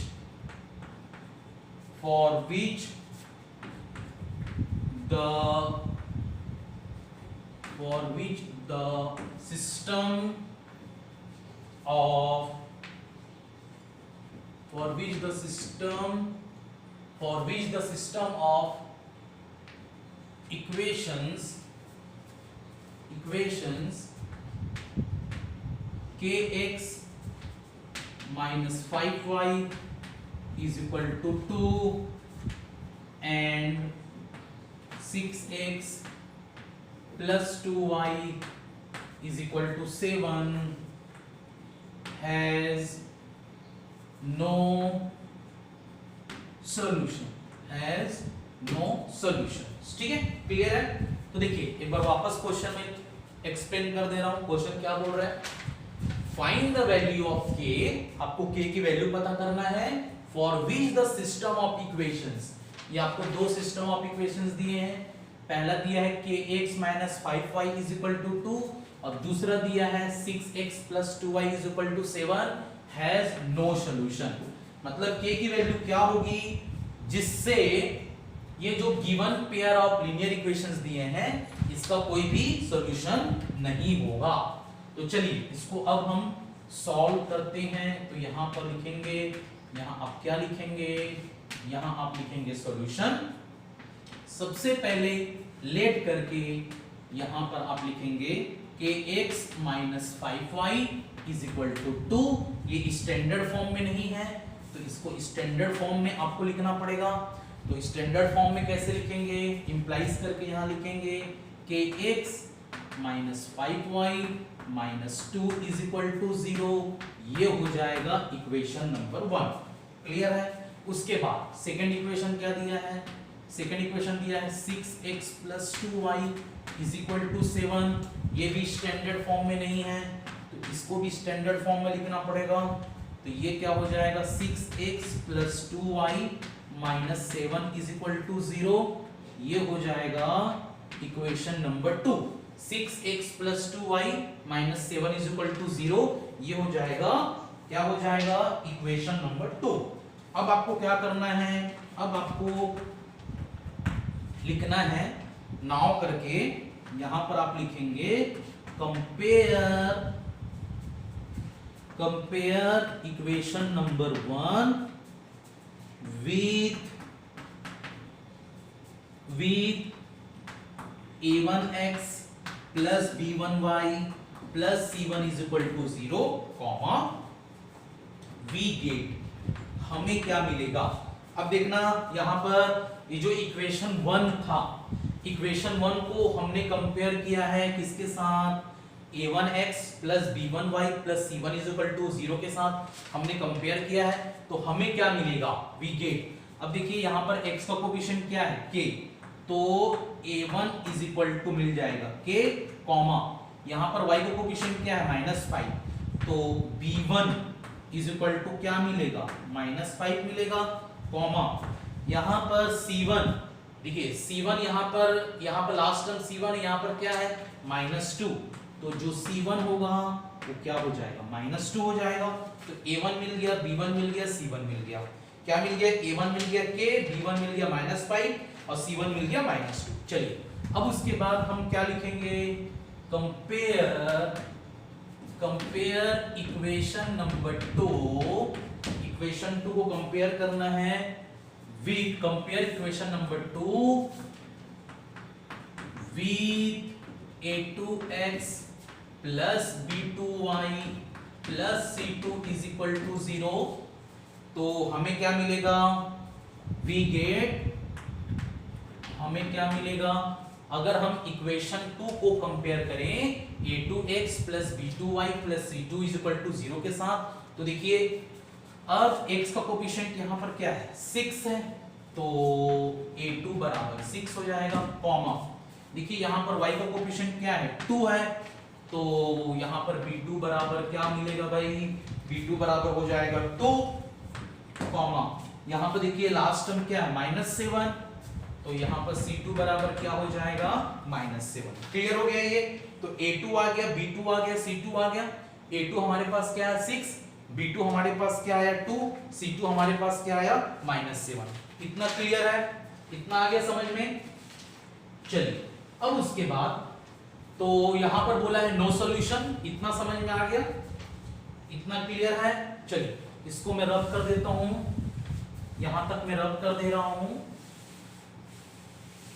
the system of equations kx minus 5y is equal to 2 and 6x plus 2y is equal to 7 has no solution, ठीक है, clear है। तो देखिए एक बार वापस question में explain कर दे रहा हूं। क्वेश्चन क्या बोल रहा है, find the value of k, आपको k की वैल्यू पता करना है for which the system of equations. ये आपको दो सिस्टम ऑफ इक्वेशंस दिए हैं। पहला दिया है kx minus 5y is equal to 2 और दूसरा दिया है 6x plus 2y is equal to 7 has no solution। मतलब k की वैल्यू क्या होगी जिससे ये जो given pair of linear equations दिए हैं इसका कोई भी सॉल्यूशन नहीं होगा। तो चलिए इसको अब हम सॉल्व करते हैं। तो यहां पर लिखेंगे, यहां आप क्या लिखेंगे, यहां आप लिखेंगे सॉल्यूशन। सबसे पहले लेट करके यहां पर आप लिखेंगे kx minus 5y is equal to 2। ये स्टैंडर्ड फॉर्म में नहीं है तो इसको स्टैंडर्ड फॉर्म में आपको लिखना पड़ेगा। तो स्टैंडर्ड फॉर्म में कैसे लिखेंगे, इंप्लाइज करके यहां लिखेंगे kx minus 5y minus 2 is equal to 0। ये हो जाएगा इक्वेशन नंबर 1। क्लियर है। उसके बाद सेकंड इक्वेशन क्या दिया है, सेकंड इक्वेशन दिया है 6x plus 2y is equal to 7। ये भी स्टैंडर्ड फॉर्म में नहीं है तो इसको भी स्टैंडर्ड फॉर्म में लिखना पड़ेगा। तो ये क्या हो जाएगा 6x plus 2y minus 7 is equal to 0। ये हो जाएगा equation number 2। 6x plus 2y minus 7 is equal to 0। ये हो जाएगा, क्या हो जाएगा, इक्वेशन नंबर 2। अब आपको क्या करना है, अब आपको लिखना है नाउ करके, यहां पर आप लिखेंगे compare equation number 1 with with a1x plus b1y plus c1 is equal to 0, comma we get, हमें क्या मिलेगा। अब देखना यहाँ पर ये जो इक्वेशन 1 था, इक्वेशन 1 को हमने कंपेयर किया है किसके साथ, a1x plus b1y plus c1 is equal to 0 के साथ हमने कंपेयर किया है, तो हमें क्या मिलेगा, वी गेट। अब देखिए यहाँ पर x का कोफिशिएंट क्या है, k, तो a1 इज इक्वल टू मिल जाएगा k, कॉमा यहाँ पर y का कोफिशिएंट क्या है, -5, तो b1 इज इक्वल टू क्या मिलेगा, -5 मिलेगा, कॉमा यहाँ पर c1, देखिए c1 यहाँ पर लास्ट टर्म c1, यहाँ पर क्या है, -2, तो जो c1 होगा वो क्या हो जाएगा, -2 हो जाएगा। तो a1 मिल गया, b1 मिल गया, c1 मिल गया, क्या मिल गया, a1 मिल गया k, b1 मिल गया -5 और c1 मिल गया -2। चलिए अब उसके बाद हम क्या लिखेंगे, कंपेयर इक्वेशन नंबर 2, इक्वेशन 2 को कंपेयर करना है with, compare equation number 2 with a2x plus b2y plus c2 is equal to 0, तो हमें क्या मिलेगा, वी गेट, हमें क्या मिलेगा, अगर हम इक्वेशन 2 को कंपेयर करें a2x plus b2y plus c2 is equal to 0 के साथ, तो देखिए अब x का कोफिशिएंट यहाँ पर क्या है, 6 है, तो a2 बराबर 6 हो जाएगा, कॉमा देखिए यहाँ पर y का कोफिशिएंट क्या है, 2 है, तो यहाँ पर b2 बराबर क्या मिलेगा भाई, b2 बराबर हो जाएगा 2, कॉमा यहाँ पर देखिए लास्ट टर्म क्या है, -7, तो यहाँ पर c2 बराबर क्या हो जाएगा, -7। क्लियर हो गया ये, तो a2 आ गया, b2 आ गया, c2 आ गया, a2 हमारे पास क्या है 6, b2 हमारे पास क्या आया 2, c2 हमारे पास क्या आया -7। इतना क्लियर है, इतना आ गया समझ में। चलिए अब उसके बाद तो यहां पर बोला है नो सॉल्यूशन, इतना समझ में आ गया, इतना क्लियर है। चलिए इसको मैं रब कर देता हूं, यहां तक मैं रब कर दे रहा हूं,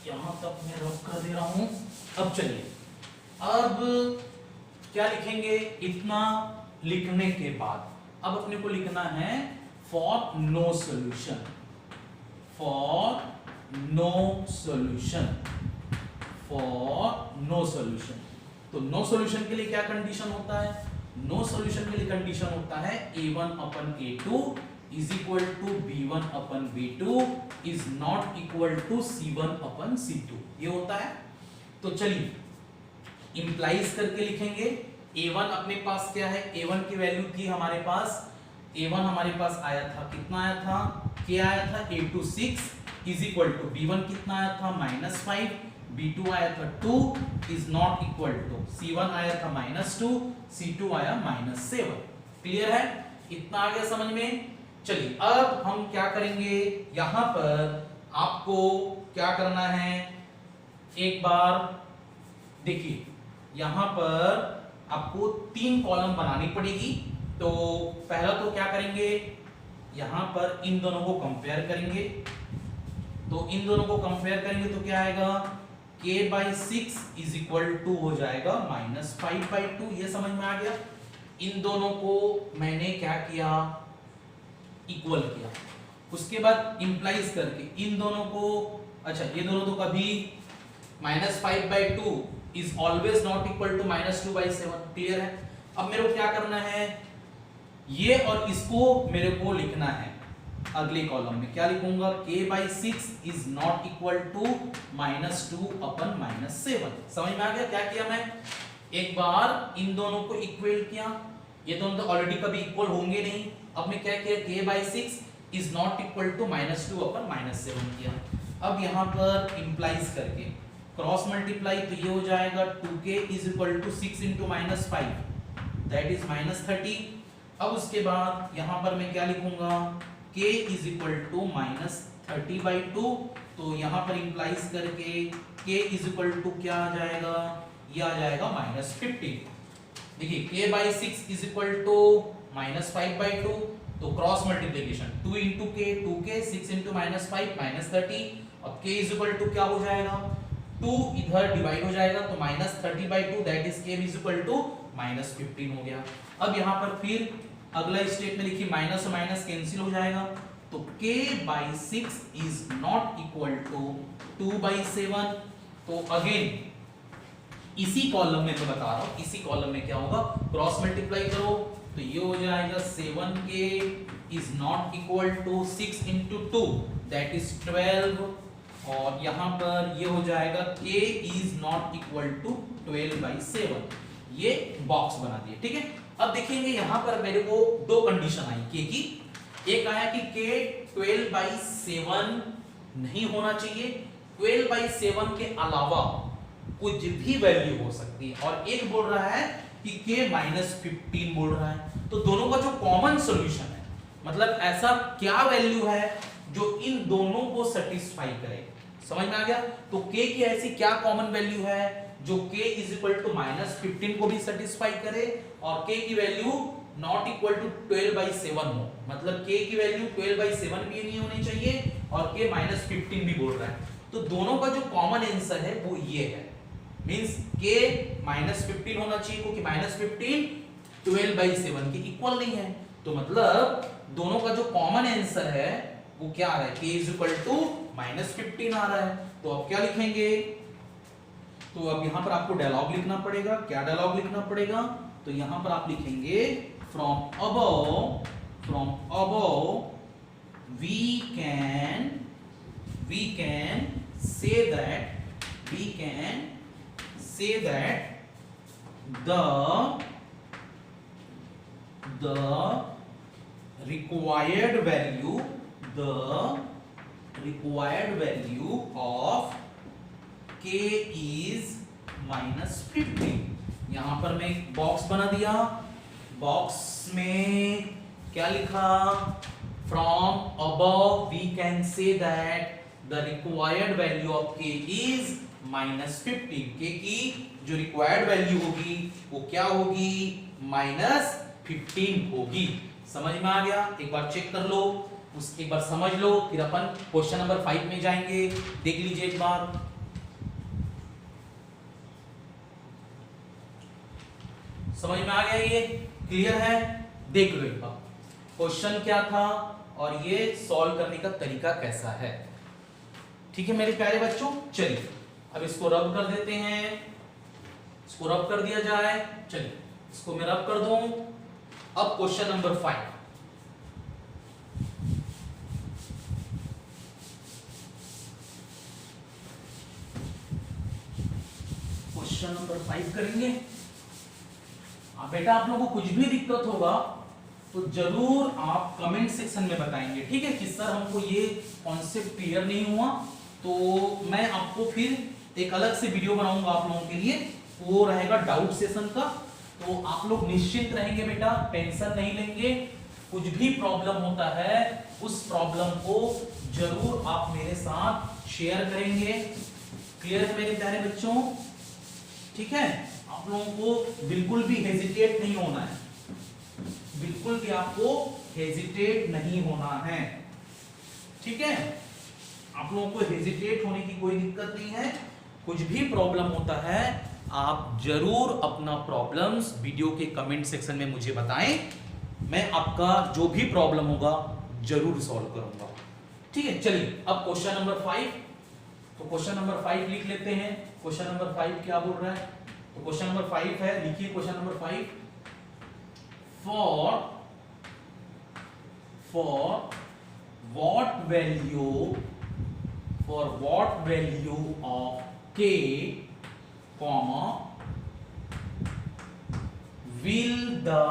यहां तक मैं रब कर दे रहा हूं। अब चलिए अब क्या लिखेंगे, इतना लिखने के बाद अब अपने को लिखना है for no solution, for no solution, for no solution. तो नो सॉल्यूशन के लिए क्या कंडीशन होता है, नो सॉल्यूशन के लिए कंडीशन होता है a1 upon a2 is equal to b1 upon b2 is not equal to c1 upon c2, ये होता है। तो चलिए इंप्लाइज करके लिखेंगे, a1 अपने पास क्या है, a1 की वैल्यू थी हमारे पास, a1 हमारे पास आया था, कितना आया था, क्या आया था a2 6 is equal to b1 कितना आया था -5, b2 आया था 2 is not equal to, c1 आया था -2, c2 आया -7। क्लियर है, इतना आ गया समझ में। चलिए अब हम क्या करेंगे, यहां पर आपको क्या करना है, एक बार देखिए यहां पर आपको 3 कॉलम बनानी पड़ेगी। तो पहला तो क्या करेंगे, यहां पर इन दोनों को कंपेयर करेंगे, तो इन दोनों को कंपेयर करेंगे तो क्या आएगा, k/6 इज इक्वल टू हो जाएगा -5/2, ये समझ में आ गया। इन दोनों को मैंने क्या किया, इक्वल किया, उसके बाद इंप्लाइज करके इन दोनों को, अच्छा ये दोनों तो कभी -5/2 is always not equal to -2/7, clear है। अब मेरे को क्या करना है, ये और इसको मेरे को लिखना है अगले कॉलम में, क्या लिखूंगा, k/6 is not equal to -2/7। समझ में आ गया क्या किया मैं, एक बार इन दोनों को इक्वल किया, ये दोनों तो ऑलरेडी कभी इक्वल होंगे नहीं, अब मैं क्या किया, k/6 is not equal to -2/7 किया। अब यहां पर इंप्लाइज करके क्रॉस मल्टीप्लाई, तो ये हो जाएगा 2k is equal to 6 into -5 that is -30। अब उसके बाद यहां पर मैं क्या लिखूंगा, k इज इक्वल टू -30/2, तो यहां पर इंप्लाइज करके k इज इक्वल टू क्या आ जाएगा, ये आ जाएगा -15। देखिए k/6 इज इक्वल टू -5/2, तो cross multiplication 2 into k 2k, 6 into -5 -30, अब k इज इक्वल टू क्या हो जाएगा, 2 इधर डिवाइड हो जाएगा तो -30/2 that is k is equal to -15 हो गया। अब यहाँ पर फिर अगला स्टेप में लिखिए माइनस और माइनस कैंसिल हो जाएगा तो k/6 is not equal to 2/7। तो अगेन इसी कॉलम में मैं बता रहा हूं, इसी कॉलम में क्या होगा, क्रॉस मल्टीप्लाई करो तो ये हो जाएगा 7k is not equal to 6 into 2 that is 12 और यहां पर ये हो जाएगा k is not equal to 12/7। ये बॉक्स बना दिए, ठीक है। अब देखेंगे यहां पर मेरे को दो कंडीशन आई k की। एक आया कि k 12/7 नहीं होना चाहिए, 12/7 के अलावा कुछ भी वैल्यू हो सकती है, और एक बोल रहा है कि k -15 बोल रहा है। तो दोनों का जो कॉमन सॉल्यूशन है, मतलब ऐसा क्या वैल्यू है जो इन दोनों को सेटिस्फाई करे, समझ में आ गया। तो k की ऐसी क्या कॉमन वैल्यू है जो k इज इक्वल टू -15 को भी सेटिस्फाई करे और k की वैल्यू नॉट इक्वल टू 12/7 हो, मतलब k की वैल्यू 12/7 भी नहीं होनी चाहिए और k -15 भी बोल रहा है। तो दोनों का जो कॉमन आंसर है वो ये है, मींस k -15 होना चाहिए क्योंकि -15 12/7 के इक्वल नहीं है। तो मतलब दोनों का जो कॉमन आंसर है वो क्या आ रहा है, k इज इक्वल टू -15 आ रहा है। तो अब क्या लिखेंगे, तो अब यहां पर आपको डायलॉग लिखना पड़ेगा। क्या डायलॉग लिखना पड़ेगा, तो यहां पर आप लिखेंगे from above we can say that the required value of k is -15। यहां पर मैं एक बॉक्स बना दिया, बॉक्स में क्या लिखा, from above we can say that the required value of k is -15। k की जो रिक्वायर्ड वैल्यू होगी वो क्या होगी, -15 होगी। समझ में आ गया, एक बार चेक कर लो, एक बार समझ लो, फिर अपन क्वेश्चन नंबर 5 में जाएंगे। देख लीजिए एक बार, समझ में आ गया, ये क्लियर है। देख लो एक बार क्वेश्चन क्या था और ये सॉल्व करने का तरीका कैसा है। ठीक है मेरे प्यारे बच्चों, चलिए अब इसको रब कर देते हैं, इसको रब कर दिया जाए। चलिए इसको मैं रब कर दूं। अब क्वेश्चन नंबर 5, क्वेश्चन नंबर 5 करेंगे। बेटा आप लोगों को कुछ भी दिक्कत होगा तो जरूर आप कमेंट सेक्शन में बताएंगे, ठीक है, कि सर हमको ये कॉन्सेप्ट क्लियर नहीं हुआ। तो मैं आपको फिर एक अलग से वीडियो बनाऊंगा आप लोगों के लिए, वो रहेगा डाउट सेशन का। तो आप लोग निश्चिंत रहेंगे बेटा, टेंशन नहीं लेंगे। कुछ भी प्रॉब्लम होता है उस प्रॉब्लम को जरूर आप मेरे साथ शेयर करेंगे। क्लियर है मेरे प्यारे बच्चों, ठीक है। आप लोगों को बिल्कुल भी हेजिटेट नहीं होना है, बिल्कुल भी आपको हेजिटेट नहीं होना है, ठीक है। आप लोगों को हेजिटेट होने की कोई दिक्कत नहीं है। कुछ भी प्रॉब्लम होता है आप जरूर अपना प्रॉब्लम्स वीडियो के कमेंट सेक्शन में मुझे बताएं, मैं आपका जो भी प्रॉब्लम होगा जरूर सॉल्व करूंगा, ठीक है। चलिए अब क्वेश्चन नंबर 5, तो क्वेश्चन नंबर 5 लिख लेते हैं। क्वेश्चन नंबर 5 क्या बोल रहा है, तो क्वेश्चन नंबर 5 है, लिखिए question number 5, for what value of k, comma, will the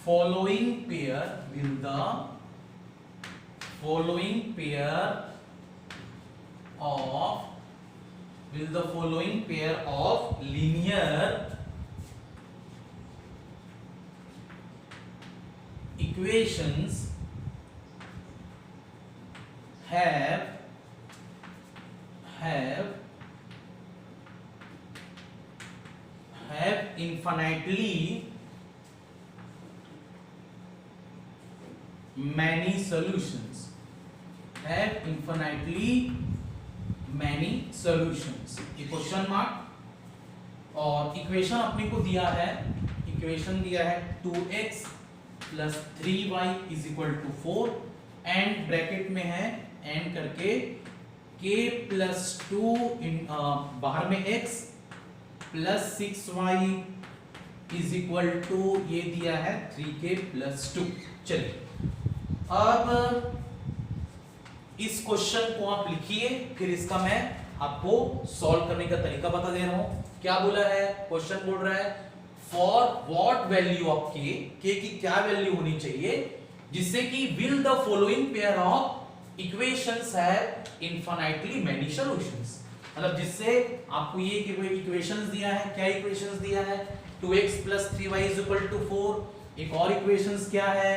following pair of linear equations have many solutions, have infinitely many solutions, ये क्वेश्चन मार्क। और इक्वेशन अपने को दिया है, इक्वेशन दिया है 2x plus 3y is equal to 4 and bracket में है एंड करके k प्लस 2 बाहर में x plus 6y is equal to ये दिया है 3k प्लस 2। चलिए अब इस क्वेश्चन को आप लिखिए, फिर इसका मैं आपको सॉल्व करने का तरीका बता दे रहा हूं। क्या बोला है, क्वेश्चन बोल रहा है for what value of k की क्या वैल्यू होनी चाहिए जिससे कि will the following pair of equations have infinitely many solutions, मतलब जिससे आपको ये इक्वेशंस दिया है, क्या इक्वेशंस दिया है 2x plus 3y is equal to 4। एक और इक्वेशंस क्या है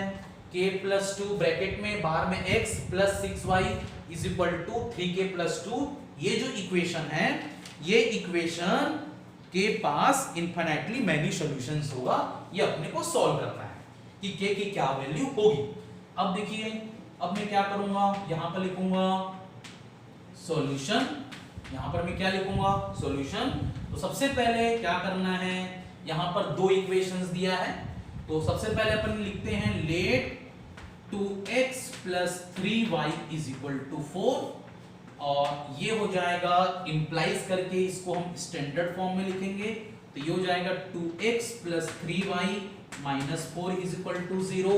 k प्लस 2 ब्रैकेट में बाहर में x plus 6y is equal to 3k plus 2। ये जो इक्वेशन है, ये इक्वेशन के पास इनफिनिटली मेनी सॉल्यूशंस होगा, ये अपने को सॉल्व करना है कि k की क्या वैल्यू होगी। अब देखिए, अब मैं क्या करूंगा, यहां पर लिखूंगा सॉल्यूशन, यहां पर मैं क्या लिखूंगा सॉल्यूशन। तो सबसे पहले क्या करना है, यहां पर दो इक्वेशंस दिया है, तो सबसे पहले अपन लिखते हैं let 2x plus 3y is equal to 4 और ये हो जाएगा इंप्लाइज करके इसको हम स्टैंडर्ड फॉर्म में लिखेंगे, तो ये हो जाएगा 2x plus 3y minus 4 is equal to 0।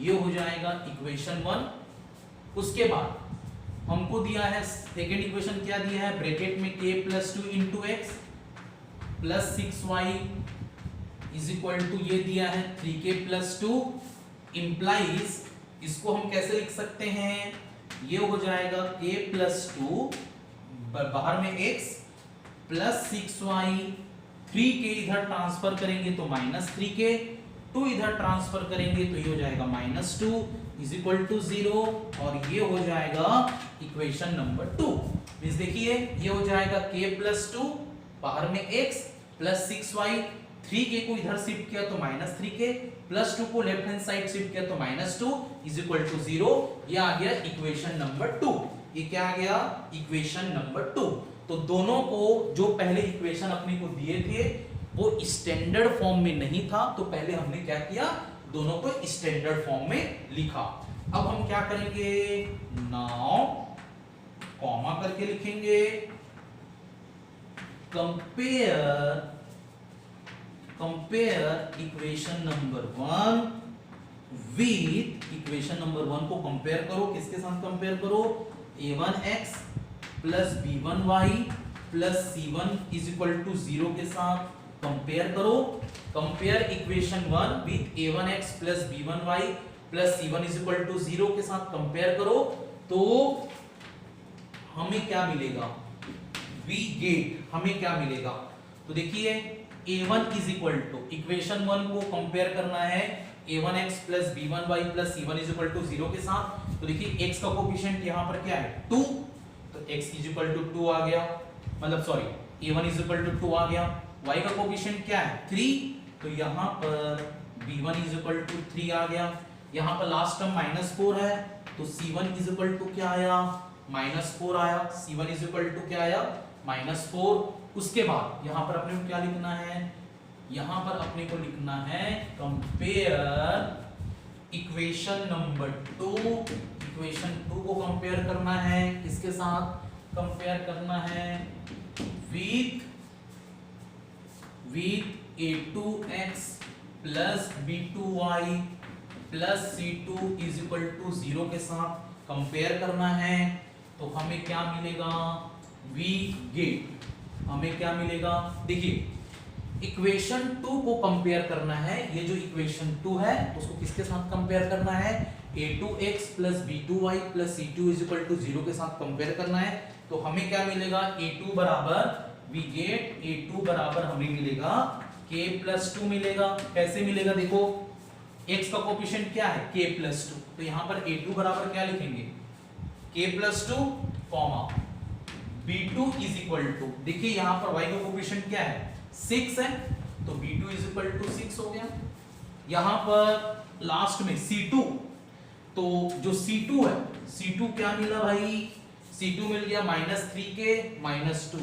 ये हो जाएगा इक्वेशन 1। उसके बाद हमको दिया है सेकेंड इक्वेशन, क्या दिया है ब्रैकेट में k plus 2 into x plus 6y is equal to ये दिया है 3k प्लस 2 इंप्लाइज, इसको हम कैसे लिख सकते हैं, ये हो जाएगा k प्लस 2 बाहर में x प्लस 6y, 3k इधर ट्रांसफर करेंगे तो माइनस 3k, 2 इधर ट्रांसफर करेंगे तो ये हो जाएगा माइनस 2 इज इक्वल टू 0 और ये हो जाएगा इक्वेशन नंबर 2। मींस देखिए ये हो जाएगा k प्लस 2 बाहर में x प्लस 6y, 3k को इधर शिफ्ट किया तो माइनस 3k प्लस 2 को लेफ्ट हैंड साइड शिफ्ट किया तो माइनस 2 इज इक्वल टू 0। ये आ गया इक्वेशन नंबर 2। ये क्या आ गया इक्वेशन नंबर 2। तो दोनों को जो पहले इक्वेशन अपने को दिए थे वो स्टैंडर्ड फॉर्म में नहीं था, तो पहले हमने क्या किया दोनों को स्टैंडर्ड फॉर्म में लिखा। अब हम क्या करेंगे, नाउ कॉमा करके लिखेंगे compare equation number 1 with equation number 1 को कंपेयर करो, किसके साथ कंपेयर करो, a1x plus b1y plus c1 is equal to 0 के साथ कंपेयर करो। Compare equation 1 with a1x plus b1y plus c1 is equal to 0 के साथ कंपेयर करो, तो हमें क्या मिलेगा, वी गेट हमें क्या मिलेगा। तो देखिए a1 is equal two equation 1 को कंपेयर करना है a1x plus b1y plus c1 is equal to 0 के साथ। तो देखिए x का कोएफिशिएंट यहां पर क्या है 2, तो x इज इक्वल टू 2 आ गया, मतलब sorry a1 is equal to 2 आ गया। y का कोएफिशिएंट क्या है 3, तो यहां पर b1 इज इक्वल टू 3 आ गया। यहां पर लास्ट टर्म -4 है, तो c1 इज इक्वल टू क्या आया -4 आया, c1 इज इक्वल टू क्या आया -4। उसके बाद यहां पर अपने को क्या लिखना है, यहां पर अपने को लिखना है कंपेयर इक्वेशन नंबर 2। इक्वेशन 2 को कंपेयर करना है, किसके साथ कंपेयर करना है, with a2x plus b2y plus c2 is equal to 0 के साथ कंपेयर करना है। तो हमें क्या मिलेगा, वी गेट, हमें क्या मिलेगा, देखिए इक्वेशन 2 को कंपेयर करना है, ये जो इक्वेशन 2 है उसको किसके साथ कंपेयर करना है, a2x plus b2y plus c2 is equal to 0 के साथ कंपेयर करना है। तो हमें क्या मिलेगा, a2 बराबर वी गेट a2 बराबर हमें मिलेगा k प्लस 2 मिलेगा। कैसे मिलेगा, देखो x का कोएफिशिएंट क्या है k प्लस 2, तो यहाँ पर a2 बराबर क्या लिखेंगे k plus 2 comma b2 is equal to, देखिए यहाँ पर y का कोएफिशिएंट क्या है 6 है, तो b2 इज इक्वल टू 6 हो गया। यहाँ पर लास्ट में c2, तो जो C2 है, C2 क्या मिला भाई, C2 मिल गया -3k -2,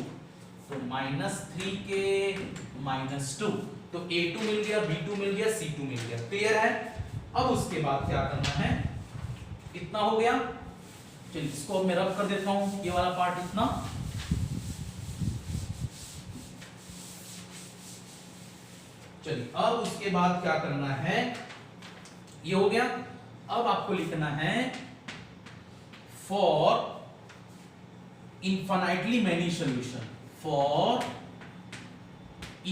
तो -3k -2, तो A2 मिल गया, B2 मिल गया, C2 मिल गया। क्लियर है? अब उसके बाद क्या करना है, इतना हो गया। चलिए इसको मैं रब कर देता हूं, ये वाला पार्ट इतना। चलिए अब उसके बाद क्या करना है, ये हो गया। अब आपको लिखना है for infinitely many solution, for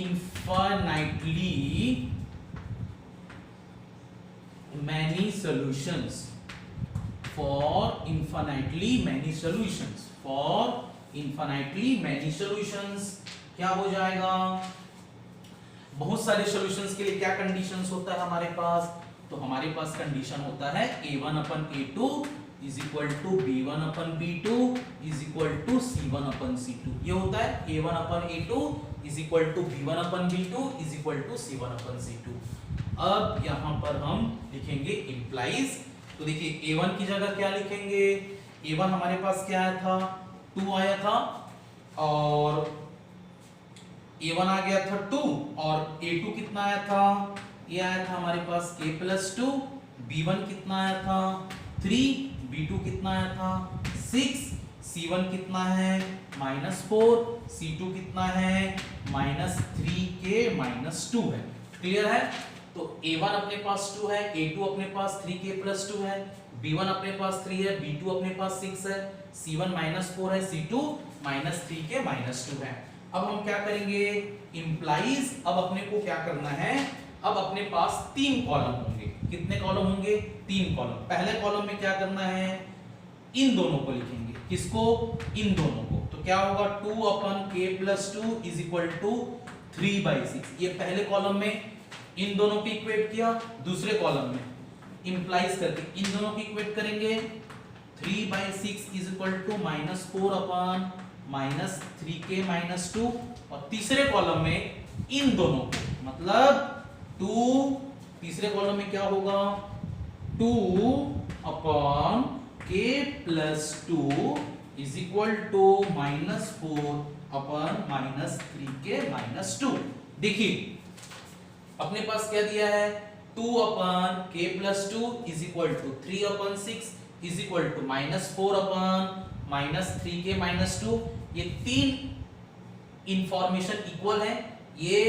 infinitely many solutions, for infinitely many solutions, for infinitely many solutions क्या हो जाएगा, बहुत सारे सॉल्यूशंस के लिए क्या कंडीशंस होता है हमारे पास, तो हमारे पास कंडीशन होता है a1/a2 is equal to b1/b2 is equal to c1/c2। ये होता है a1/a2 is equal to b1/b2 is equal to c1/c2। अब यहां पर हम लिखेंगे इंप्लाइज, तो देखिए a1 की जगह क्या लिखेंगे, a1 हमारे पास क्या आया था, 2 आया था, और a1 आ गया था 2, और a2 कितना आया था, ये आया था हमारे पास k+2, b1 कितना आया था 3, b2 कितना आया था 6, c1 कितना है -4, c2 कितना है -3k -2 है। क्लियर है? तो a1 अपने पास 2 है, a2 अपने पास 3k+2 है, b1 अपने पास 3 है, b2 अपने पास 6 है, c1 -4 है, c2 -3k -2 है। अब हम क्या करेंगे, इंप्लाइज, अब अपने को क्या करना है, अब अपने पास 3 कॉलम होंगे। कितने कॉलम होंगे, 3 कॉलम। पहले कॉलम में क्या करना है, इन दोनों को लिखेंगे, किसको, इन दोनों को। तो क्या होगा 2/k+2 इज इक्वल टू 3/6, ये पहले कॉलम में इन दोनों को इक्वेट किया, दूसरे कॉलम में इंप्लाइज करके इन दोनों को इक्वेट करेंगे, 3/6 इज इक्वल टू -4/-3k -2, और तीसरे कॉलम में इन दोनों को, मतलब 2, तीसरे कॉलम में क्या होगा 2/k+2 is equal to -4/-3k -2। देखिए अपने पास क्या दिया है, 2/k+2 is equal to 3/6 is equal to -4/-3k -2। ये 3 इंफॉर्मेशन इक्वल है, ये।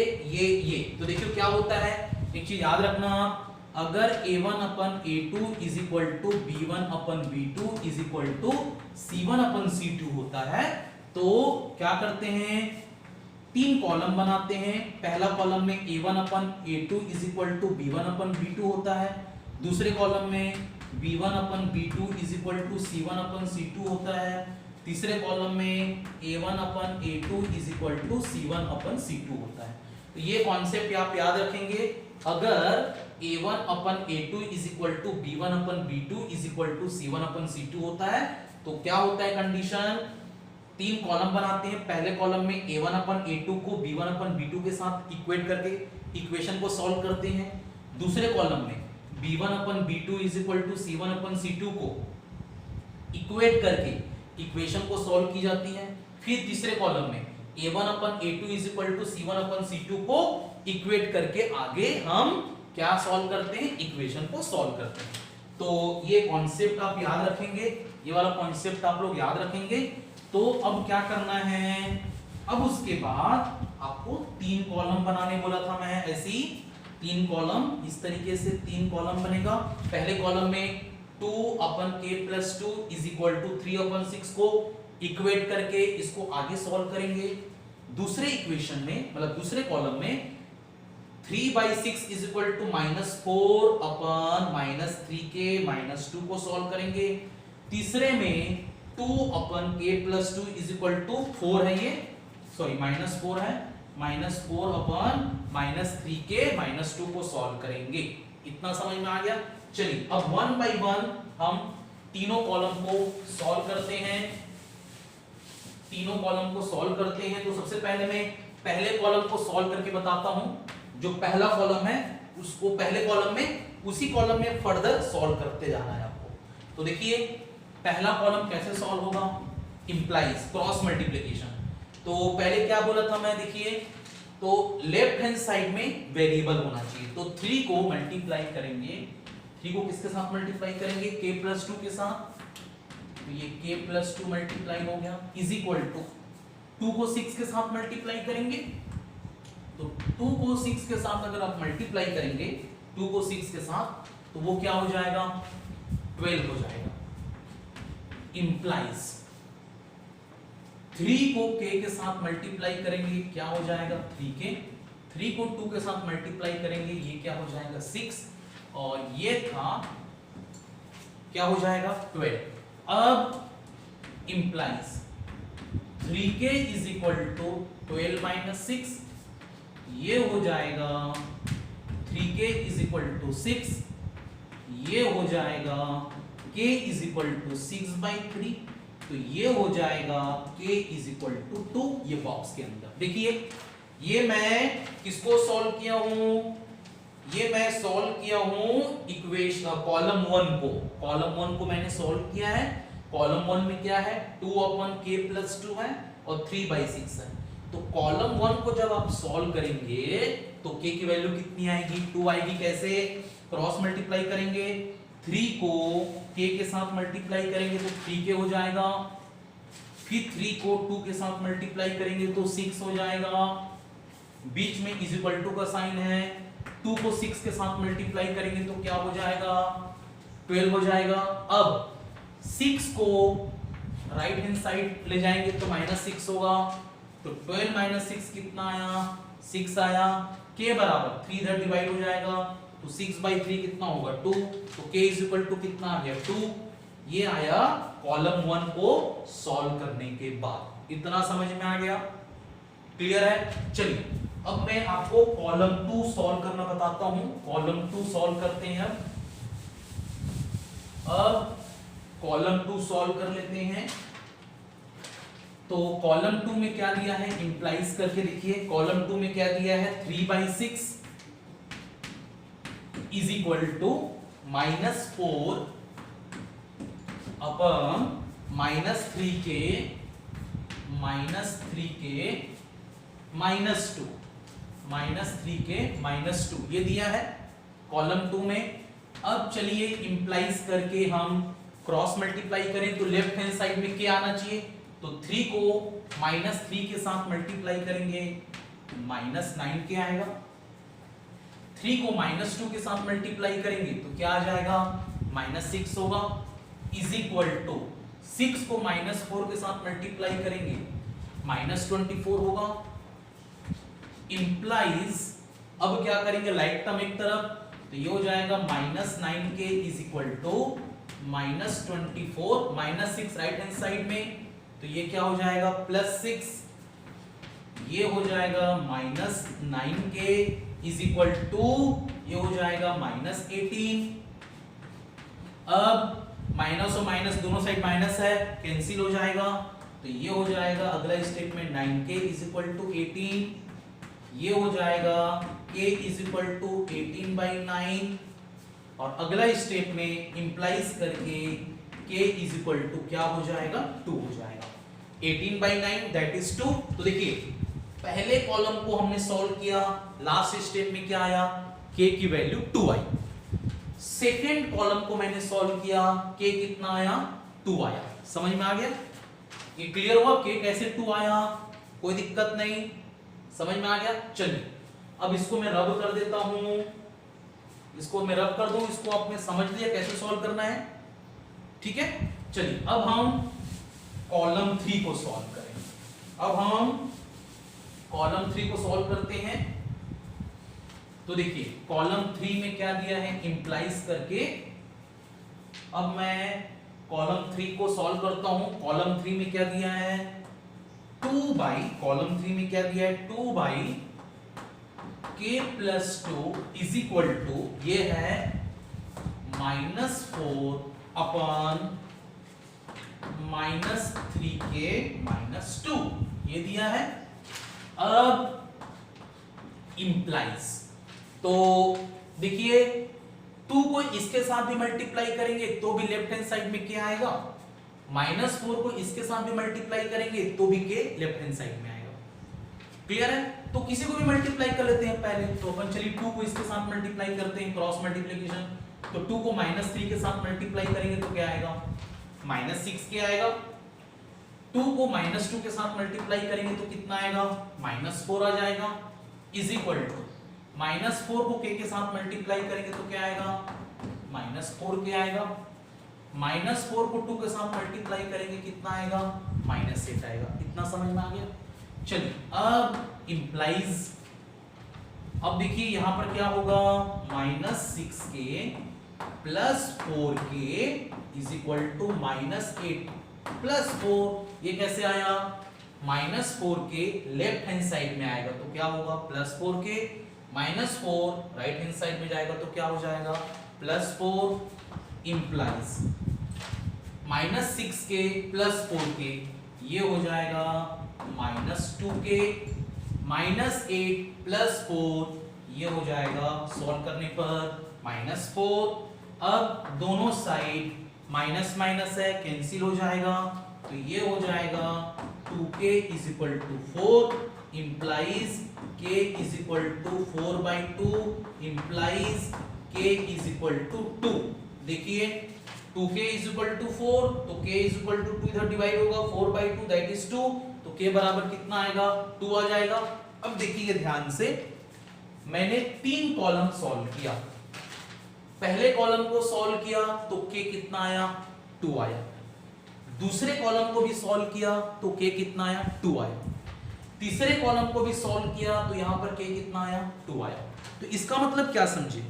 तो देखियो क्या होता है, एक चीज याद रखना, अगर a1/a2 is equal to b1/b2 is equal to c1/c2 होता है, तो क्या करते हैं, 3 कॉलम बनाते हैं। पहला कॉलम में a1/a2 is equal to b1/b2 होता है, दूसरे कॉलम में b1/b2 is equal to c1/c2 होता है, तीसरे कॉलम में a1/a2 is equal to c1/c2 होता है। तो ये कॉन्सेप्ट आप याद रखेंगे, अगर a1/a2 is equal to b1/b2 is equal to c1/c2 होता है, तो क्या होता है कंडीशन, 3 कॉलम बनाते हैं। पहले कॉलम में a1/a2 को b1/b2 के साथ इक्वेट करके इक्वेशन को सॉल्व करते हैं, दूसरे कॉलम में b1/b2 is equal to c1/c2 को इक्वेट करके इक्वेशन को सॉल्व की जाती है। फिर तीसरे कॉलम में a1/a2 is equal to c1/c2 को इक्वेट करके आगे हम क्या सॉल्व करते हैं, इक्वेशन को सॉल्व करते हैं। तो ये कॉन्सेप्ट आप याद रखेंगे, ये वाला कॉन्सेप्ट आप लोग याद रखेंगे। तो अब क्या करना है, अब उसके बाद आपको 3 कॉलम बनाने बोला था मैं, ऐसी 3 कॉलम, इस तरीके से 3 कॉलम बनेगा। पहले कॉलम में 2/k+2 इज इक्वल टू 3/6 को इक्वेट करके इसको आगे सॉल्व करेंगे। दूसरे इक्वेशन में, मतलब दूसरे कॉलम में 3/6 इज इक्वल टू -4/-3k -2 को सॉल्व करेंगे। तीसरे में 2/k+2 इज इक्वल टू 4 है, ये सॉरी -4 है, -4/-3k -2 को सॉल्व करेंगे। इतना समझ में आ गया। चलिए अब 1 बाय 1 हम तीनों कॉलम को सॉल्व करते हैं, तीनों कॉलम को सॉल्व करते हैं। तो सबसे पहले मैं पहले कॉलम को सॉल्व करके बताता हूं। जो पहला कॉलम है उसको पहले कॉलम में, उसी कॉलम में फर्दर सॉल्व करते जाना है आपको। तो देखिए पहला कॉलम कैसे सॉल्व होगा, इंप्लाइज क्रॉस मल्टीप्लिकेशन। तो पहले क्या बोला था मैं, देखिए तो लेफ्ट हैंड साइड में वेरिएबल होना चाहिए, तो 3 को मल्टीप्लाई करेंगे, 3 को किसके साथ मल्टीप्लाई करेंगे, k + 2 के साथ, तो ये k + 2 मल्टीप्लाई हो गया, इज इक्वल टू 2 को 6 के साथ मल्टीप्लाई करेंगे, तो 2 को 6 के साथ अगर आप मल्टीप्लाई करेंगे 2 को 6 के साथ, तो वो क्या हो जाएगा, 12 हो जाएगा। इंप्लाइज 3 को k के साथ मल्टीप्लाई करेंगे, क्या हो जाएगा 3k, 3 को 2 के साथ मल्टीप्लाई करेंगे, ये क्या हो जाएगा 6, और ये था क्या हो जाएगा 12। अब implies 3k is equal to 12 - 6, ये हो जाएगा 3k इज इक्वल टू 6, ये हो जाएगा k इज इक्वल टू 6/3, तो ये हो जाएगा k इज इक्वल टू 2, ये बॉक्स के अंदर। देखिए ये मैं किसको सॉल्व किया हूं, ये मैं सॉल्व किया हूं इक्वेशन कॉलम 1 को, कॉलम 1 को मैंने सॉल्व किया है। कॉलम 1 में क्या है, 2/k + 2 है और 3/6 है। तो कॉलम 1 को जब आप सॉल्व करेंगे तो k की वैल्यू कितनी आएगी, 2 आएगी। कैसे, क्रॉस मल्टीप्लाई करेंगे, 3 को k के साथ मल्टीप्लाई करेंगे तो 3k हो जाएगा, फिर 3 को 2 के साथ मल्टीप्लाई करेंगे तो 6 हो जाएगा, बीच में इज इक्वल टू का साइन है, 2 को 6 के साथ मल्टीप्लाई करेंगे तो क्या हो जाएगा 12 हो जाएगा। अब 6 को राइट हैंड साइड ले जाएंगे तो -6 होगा, तो 12 - 6 कितना आया 6 आया, k बराबर 3 इधर डिवाइड हो जाएगा तो 6/3 कितना होगा 2, तो k इज इक्वल टू कितना आ गया 2। ये आया कॉलम 1 को सॉल्व करने के बाद। इतना समझ में आ गया, क्लियर है। चलिए अब मैं आपको कॉलम 2 सॉल्व करना बताता हूं। कॉलम 2 सॉल्व करते हैं। अब कॉलम 2 सॉल्व कर लेते हैं। तो कॉलम 2 में क्या दिया है, इंप्लाइज करके देखिए। कॉलम 2 में क्या दिया है, 3/6 is equal to -4 upon -3k -2 ये दिया है कॉलम 2 में। अब चलिए इंप्लाइज करके हम क्रॉस मल्टीप्लाई करें तो लेफ्ट हैंड साइड में क्या आना चाहिए, तो 3 को -3 के साथ मल्टीप्लाई करेंगे -9 के आएगा, 3 को -2 के साथ मल्टीप्लाई करेंगे तो क्या आ जाएगा -6 होगा, इज इक्वल टू 6 को -4 के साथ मल्टीप्लाई करेंगे -24 होगा। इंप्लाइज अब क्या करेंगे, लाइक टर्म एक तरफ, तो ये हो जाएगा -9k is equal to -24 -6 right hand side में, तो ये क्या हो जाएगा +6, ये हो जाएगा -9k इज इक्वल टू ये हो जाएगा -18। अब माइनस और माइनस दोनों साइड माइनस है, कैंसिल हो जाएगा, तो ये हो जाएगा अगला statement 9k is equal to 18, ये हो जाएगा k इज इक्वल टू 18/9, और अगला स्टेप में इंप्लाइज करके k इज इक्वल टू क्या हो जाएगा 2 हो जाएगा, 18/9 दैट इज 2। तो देखिए पहले कॉलम को हमने सॉल्व किया, लास्ट स्टेप में क्या आया, k की वैल्यू 2 आई। सेकेंड कॉलम को मैंने सॉल्व किया, k कितना आया 2 आया। समझ में आ गया, ये क्लियर हुआ k कैसे 2 आया, कोई दिक्कत नहीं, समझ में आ गया। चलिए अब इसको मैं रब कर देता हूं, इसको मैं रब कर दूं, इसको आपने समझ लिया कैसे सॉल्व करना है, ठीक है। चलिए अब हम कॉलम 3 को सॉल्व करेंगे। अब हम कॉलम 3 को सॉल्व करते हैं। तो देखिए कॉलम 3 में क्या दिया है, इंप्लाइज करके। अब मैं कॉलम 3 को सॉल्व करता हूं। कॉलम 3 में क्या दिया है, 2 कॉलम 3 में क्या दिया है 2/k + 2 इज इक्वल टू ये है -4 अपन -3k - 2 ये दिया है। अब इंप्लाइज, तो देखिए 2 को इसके साथ भी मल्टीप्लाई करेंगे तो भी लेफ्ट हैंड साइड में क्या आएगा, -4 को इसके साथ भी मल्टीप्लाई करेंगे तो भी के लेफ्ट हैंड साइड में आएगा। क्लियर है? तो किसी को भी मल्टीप्लाई कर लेते हैं पहले, तो अपन चलिए 2 को इसके साथ मल्टीप्लाई करते हैं, क्रॉस मल्टीप्लिकेशन। तो 2 को -3 के साथ मल्टीप्लाई करेंगे तो क्या आएगा, -6 के आएगा। 2 को -2 के साथ मल्टीप्लाई करेंगे तो कितना आएगा, -4 आ जाएगा। इज इक्वल टू -4 को के साथ मल्टीप्लाई करेंगे तो क्या आएगा, -4 के आएगा। -4 को 2 के साथ मल्टीप्लाई करेंगे कितना आएगा, -8 आएगा। इतना समझ में आ गया? चलिए अब इंप्लाइज, अब देखिए यहां पर क्या होगा, -6k plus 4k is equal to -8 plus 4। ये कैसे आया, -4k लेफ्ट हैंड साइड में आएगा तो क्या होगा, +4k, -4 राइट हैंड साइड में जाएगा तो क्या हो जाएगा, +4 इंप्लाइज -6k प्लस 4k ये हो जाएगा -2k, -8 प्लस 4 ये हो जाएगा सॉल्व करने पर -4। अब दोनों साइड माइनस माइनस है, कैंसिल हो जाएगा, तो ये हो जाएगा 2k is equal to 4 implies k is equal to 4/2 implies k is equal to 2। देखिए 2k इज इक्वल टू 4 तो k इज इक्वल टू 2 इधर डिवाइड होगा, 4/2 दैट इज 2, तो k बराबर कितना आएगा, 2 आ जाएगा। अब देखिए ध्यान से, मैंने 3 कॉलम सॉल्व किया, पहले कॉलम को सॉल्व किया तो k कितना आया, 2 आया। दूसरे कॉलम को भी सॉल्व किया तो k कितना आया, 2 आया। तीसरे कॉलम को भी सॉल्व किया तो यहां पर k कितना आया, 2 आया। तो इसका मतलब क्या समझे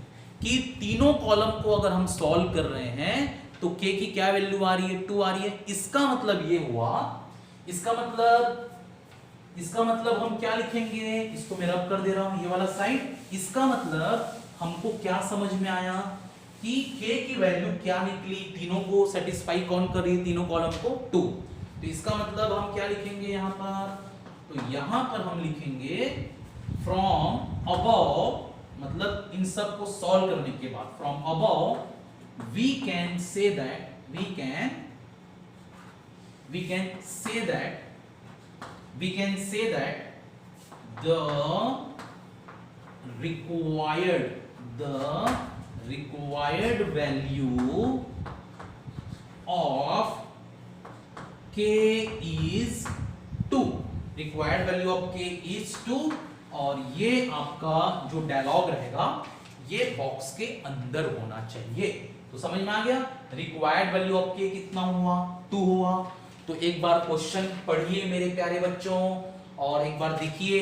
कि तीनों कॉलम को अगर हम सॉल्व कर रहे हैं तो k की क्या वैल्यू आ रही है, 2 आ रही है। इसका मतलब ये हुआ, इसका मतलब हम क्या लिखेंगे, इसको मैं रब कर दे रहा हूं ये वाला साइड। इसका मतलब हमको क्या समझ में आया कि k की वैल्यू क्या निकली, तीनों को सेटिस्फाई कौन कर रही है, तीनों कॉलम को 2। तो इसका मतलब हम क्या लिखेंगे यहां पर, तो यहां पर हम लिखेंगे फ्रॉम अबव, मतलब इन सब को सॉल्व करने के बाद from above we can say that the required value of k is 2, required value of k is 2। और ये आपका जो डायलॉग रहेगा ये बॉक्स के अंदर होना चाहिए। तो समझ में आ गया, रिक्वायर्ड वैल्यू ऑफ k कितना हुआ, 2 हुआ। तो एक बार क्वेश्चन पढ़िए मेरे प्यारे बच्चों, और एक बार देखिए,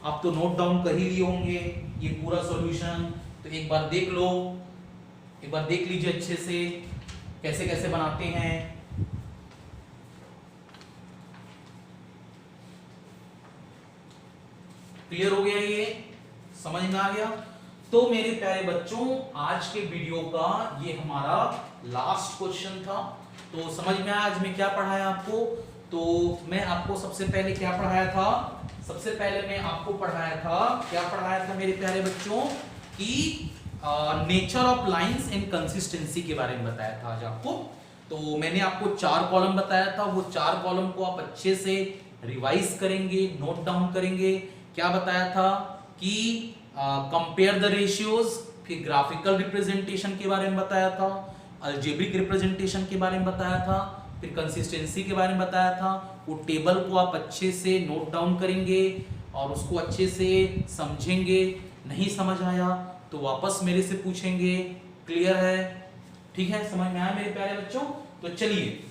आप तो नोट डाउन कर ही लिए होंगे ये पूरा सॉल्यूशन, तो एक बार देख लो, एक बार देख लीजिए अच्छे से कैसे कैसे बनाते हैं। क्लियर हो गया, ये समझ में आ गया। तो मेरे प्यारे बच्चों, आज के वीडियो का ये हमारा लास्ट क्वेश्चन था। तो समझ में आया आज मैं क्या पढ़ाया आपको। तो मैं आपको सबसे पहले क्या पढ़ाया था, सबसे पहले मैं आपको पढ़ाया था, क्या पढ़ाया था मेरे प्यारे बच्चों, कि nature of lines and consistency के बारे में बताया था आज आपको। तो मैंने आपको 4 कॉलम बताया था, वो 4 कॉलम को आप अच्छे से रिवाइज करेंगे, नोट डाउन करेंगे। क्या बताया था कि कंपेयर द रेशियोज, फिर ग्राफिकल रिप्रेजेंटेशन के बारे में बताया था, अलजेब्रिक रिप्रेजेंटेशन के बारे में बताया था, फिर कंसिस्टेंसी के बारे में बताया था। वो टेबल को आप अच्छे से नोट डाउन करेंगे और उसको अच्छे से समझेंगे। नहीं समझ आया तो वापस मेरे से पूछेंगे। क्लियर है, ठीक है, समझ में आया मेरे प्यारे बच्चों। तो चलिए,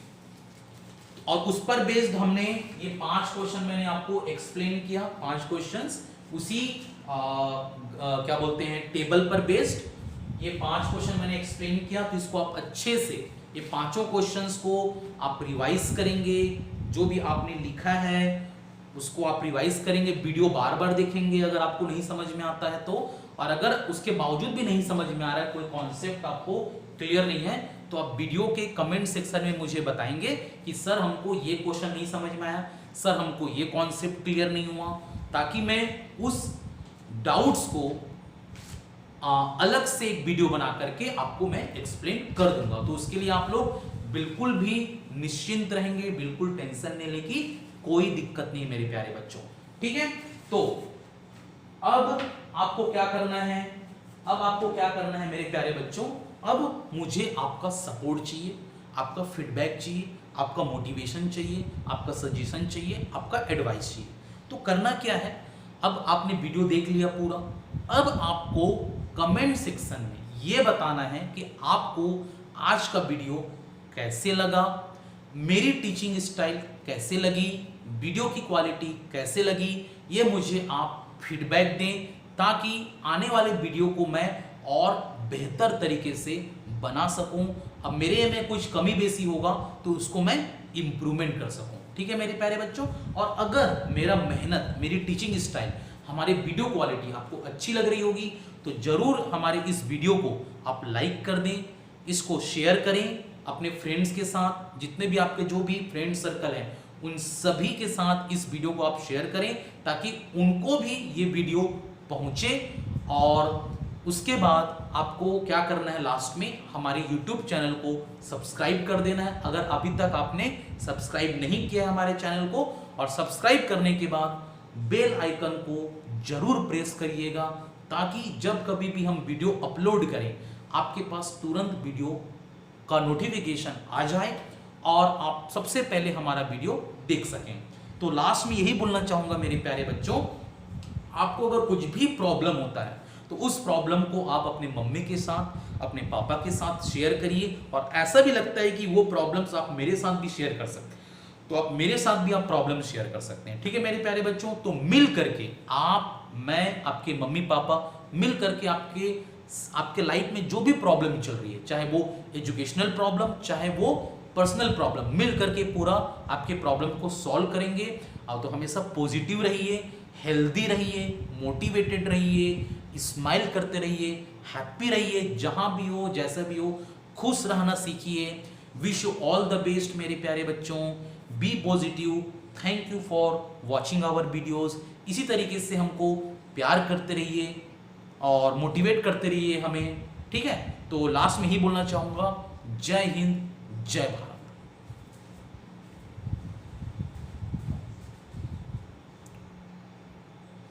और उस पर बेस्ड हमने ये 5 क्वेश्चन मैंने आपको एक्सप्लेन किया, 5 क्वेश्चंस उसी क्या बोलते हैं टेबल पर बेस्ड ये 5 क्वेश्चन मैंने एक्सप्लेन किया। तो इसको आप अच्छे से ये 5 क्वेश्चंस को आप रिवाइज करेंगे, जो भी आपने लिखा है उसको आप रिवाइज करेंगे, वीडियो बार बार देखेंगे अगर आपको नहीं समझ में आता है तो, और अगर उसके बावजूद भी नहीं समझ में आ रहा है, कोई कॉन्सेप्ट आपको क्लियर नहीं है, तो आप वीडियो के कमेंट सेक्शन में मुझे बताएंगे कि सर हमको ये क्वेश्चन नहीं समझ में आया, सर हमको ये कॉन्सेप्ट क्लियर नहीं हुआ, ताकि मैं उस डाउट्स को अलग से एक वीडियो बना करके आपको मैं एक्सप्लेन कर दूंगा। तो उसके लिए आप लोग बिल्कुल भी निश्चिंत रहेंगे, बिल्कुल टेंशन नहीं लेगी, कोई दिक्कत नहीं मेरे प्यारे बच्चों, ठीक है। तो अब आपको क्या करना है, अब आपको क्या करना है मेरे प्यारे बच्चों, अब मुझे आपका सपोर्ट चाहिए, आपका फीडबैक चाहिए, आपका मोटिवेशन चाहिए, आपका सजेशन चाहिए, आपका एडवाइस चाहिए। तो करना क्या है, अब आपने वीडियो देख लिया पूरा, अब आपको कमेंट सेक्शन में ये बताना है कि आपको आज का वीडियो कैसे लगा, मेरी टीचिंग स्टाइल कैसे लगी, वीडियो की क्वालिटी कैसे लगी, ये मुझे आप फीडबैक दें ताकि आने वाले वीडियो को मैं और बेहतर तरीके से बना सकूं। अब मेरे में कुछ कमी बेसी होगा तो उसको मैं इम्प्रूवमेंट कर सकूं, ठीक है मेरे प्यारे बच्चों। और अगर मेरा मेहनत, मेरी टीचिंग स्टाइल, हमारे वीडियो क्वालिटी आपको अच्छी लग रही होगी तो जरूर हमारे इस वीडियो को आप लाइक कर दें, इसको शेयर करें अपने फ्रेंड्स के साथ, जितने भी आपके जो भी फ्रेंड सर्कल हैं उन सभी के साथ इस वीडियो को आप शेयर करें ताकि उनको भी ये वीडियो पहुंचे। और उसके बाद आपको क्या करना है, लास्ट में हमारे YouTube चैनल को सब्सक्राइब कर देना है अगर अभी तक आपने सब्सक्राइब नहीं किया है हमारे चैनल को। और सब्सक्राइब करने के बाद बेल आइकन को जरूर प्रेस करिएगा ताकि जब कभी भी हम वीडियो अपलोड करें आपके पास तुरंत वीडियो का नोटिफिकेशन आ जाए और आप सबसे पहले हमारा वीडियो देख सकें। तो लास्ट में यही बोलना चाहूंगा मेरे प्यारे बच्चों, आपको अगर कुछ भी प्रॉब्लम होता है तो उस प्रॉब्लम को आप अपने मम्मी के साथ, अपने पापा के साथ शेयर करिए। और ऐसा भी लगता है कि वो प्रॉब्लम्स आप मेरे साथ भी शेयर कर सकते हैं तो आप मेरे साथ भी आप प्रॉब्लम शेयर कर सकते हैं, ठीक है मेरे प्यारे बच्चों। तो मिल करके आप, मैं, आपके मम्मी पापा मिल करके आपके लाइफ में जो भी प्रॉब्लम चल रही है, चाहे वो एजुकेशनल प्रॉब्लम, चाहे वो पर्सनल प्रॉब्लम, मिल करके पूरा आपके प्रॉब्लम को सॉल्व करेंगे। और तो हमेशा पॉजिटिव रहिए, हेल्दी रहिए, मोटिवेटेड रहिए, स्माइल करते रहिए, हैप्पी रहिए, जहां भी हो, जैसे भी हो, खुश रहना सीखिए। Wish you all the best मेरे प्यारे बच्चों, be positive. Thank you for watching our videos. इसी तरीके से हमको प्यार करते रहिए और मोटिवेट करते रहिए हमें, ठीक है। तो लास्ट में ही बोलना चाहूँगा, जय हिंद, जय भारत।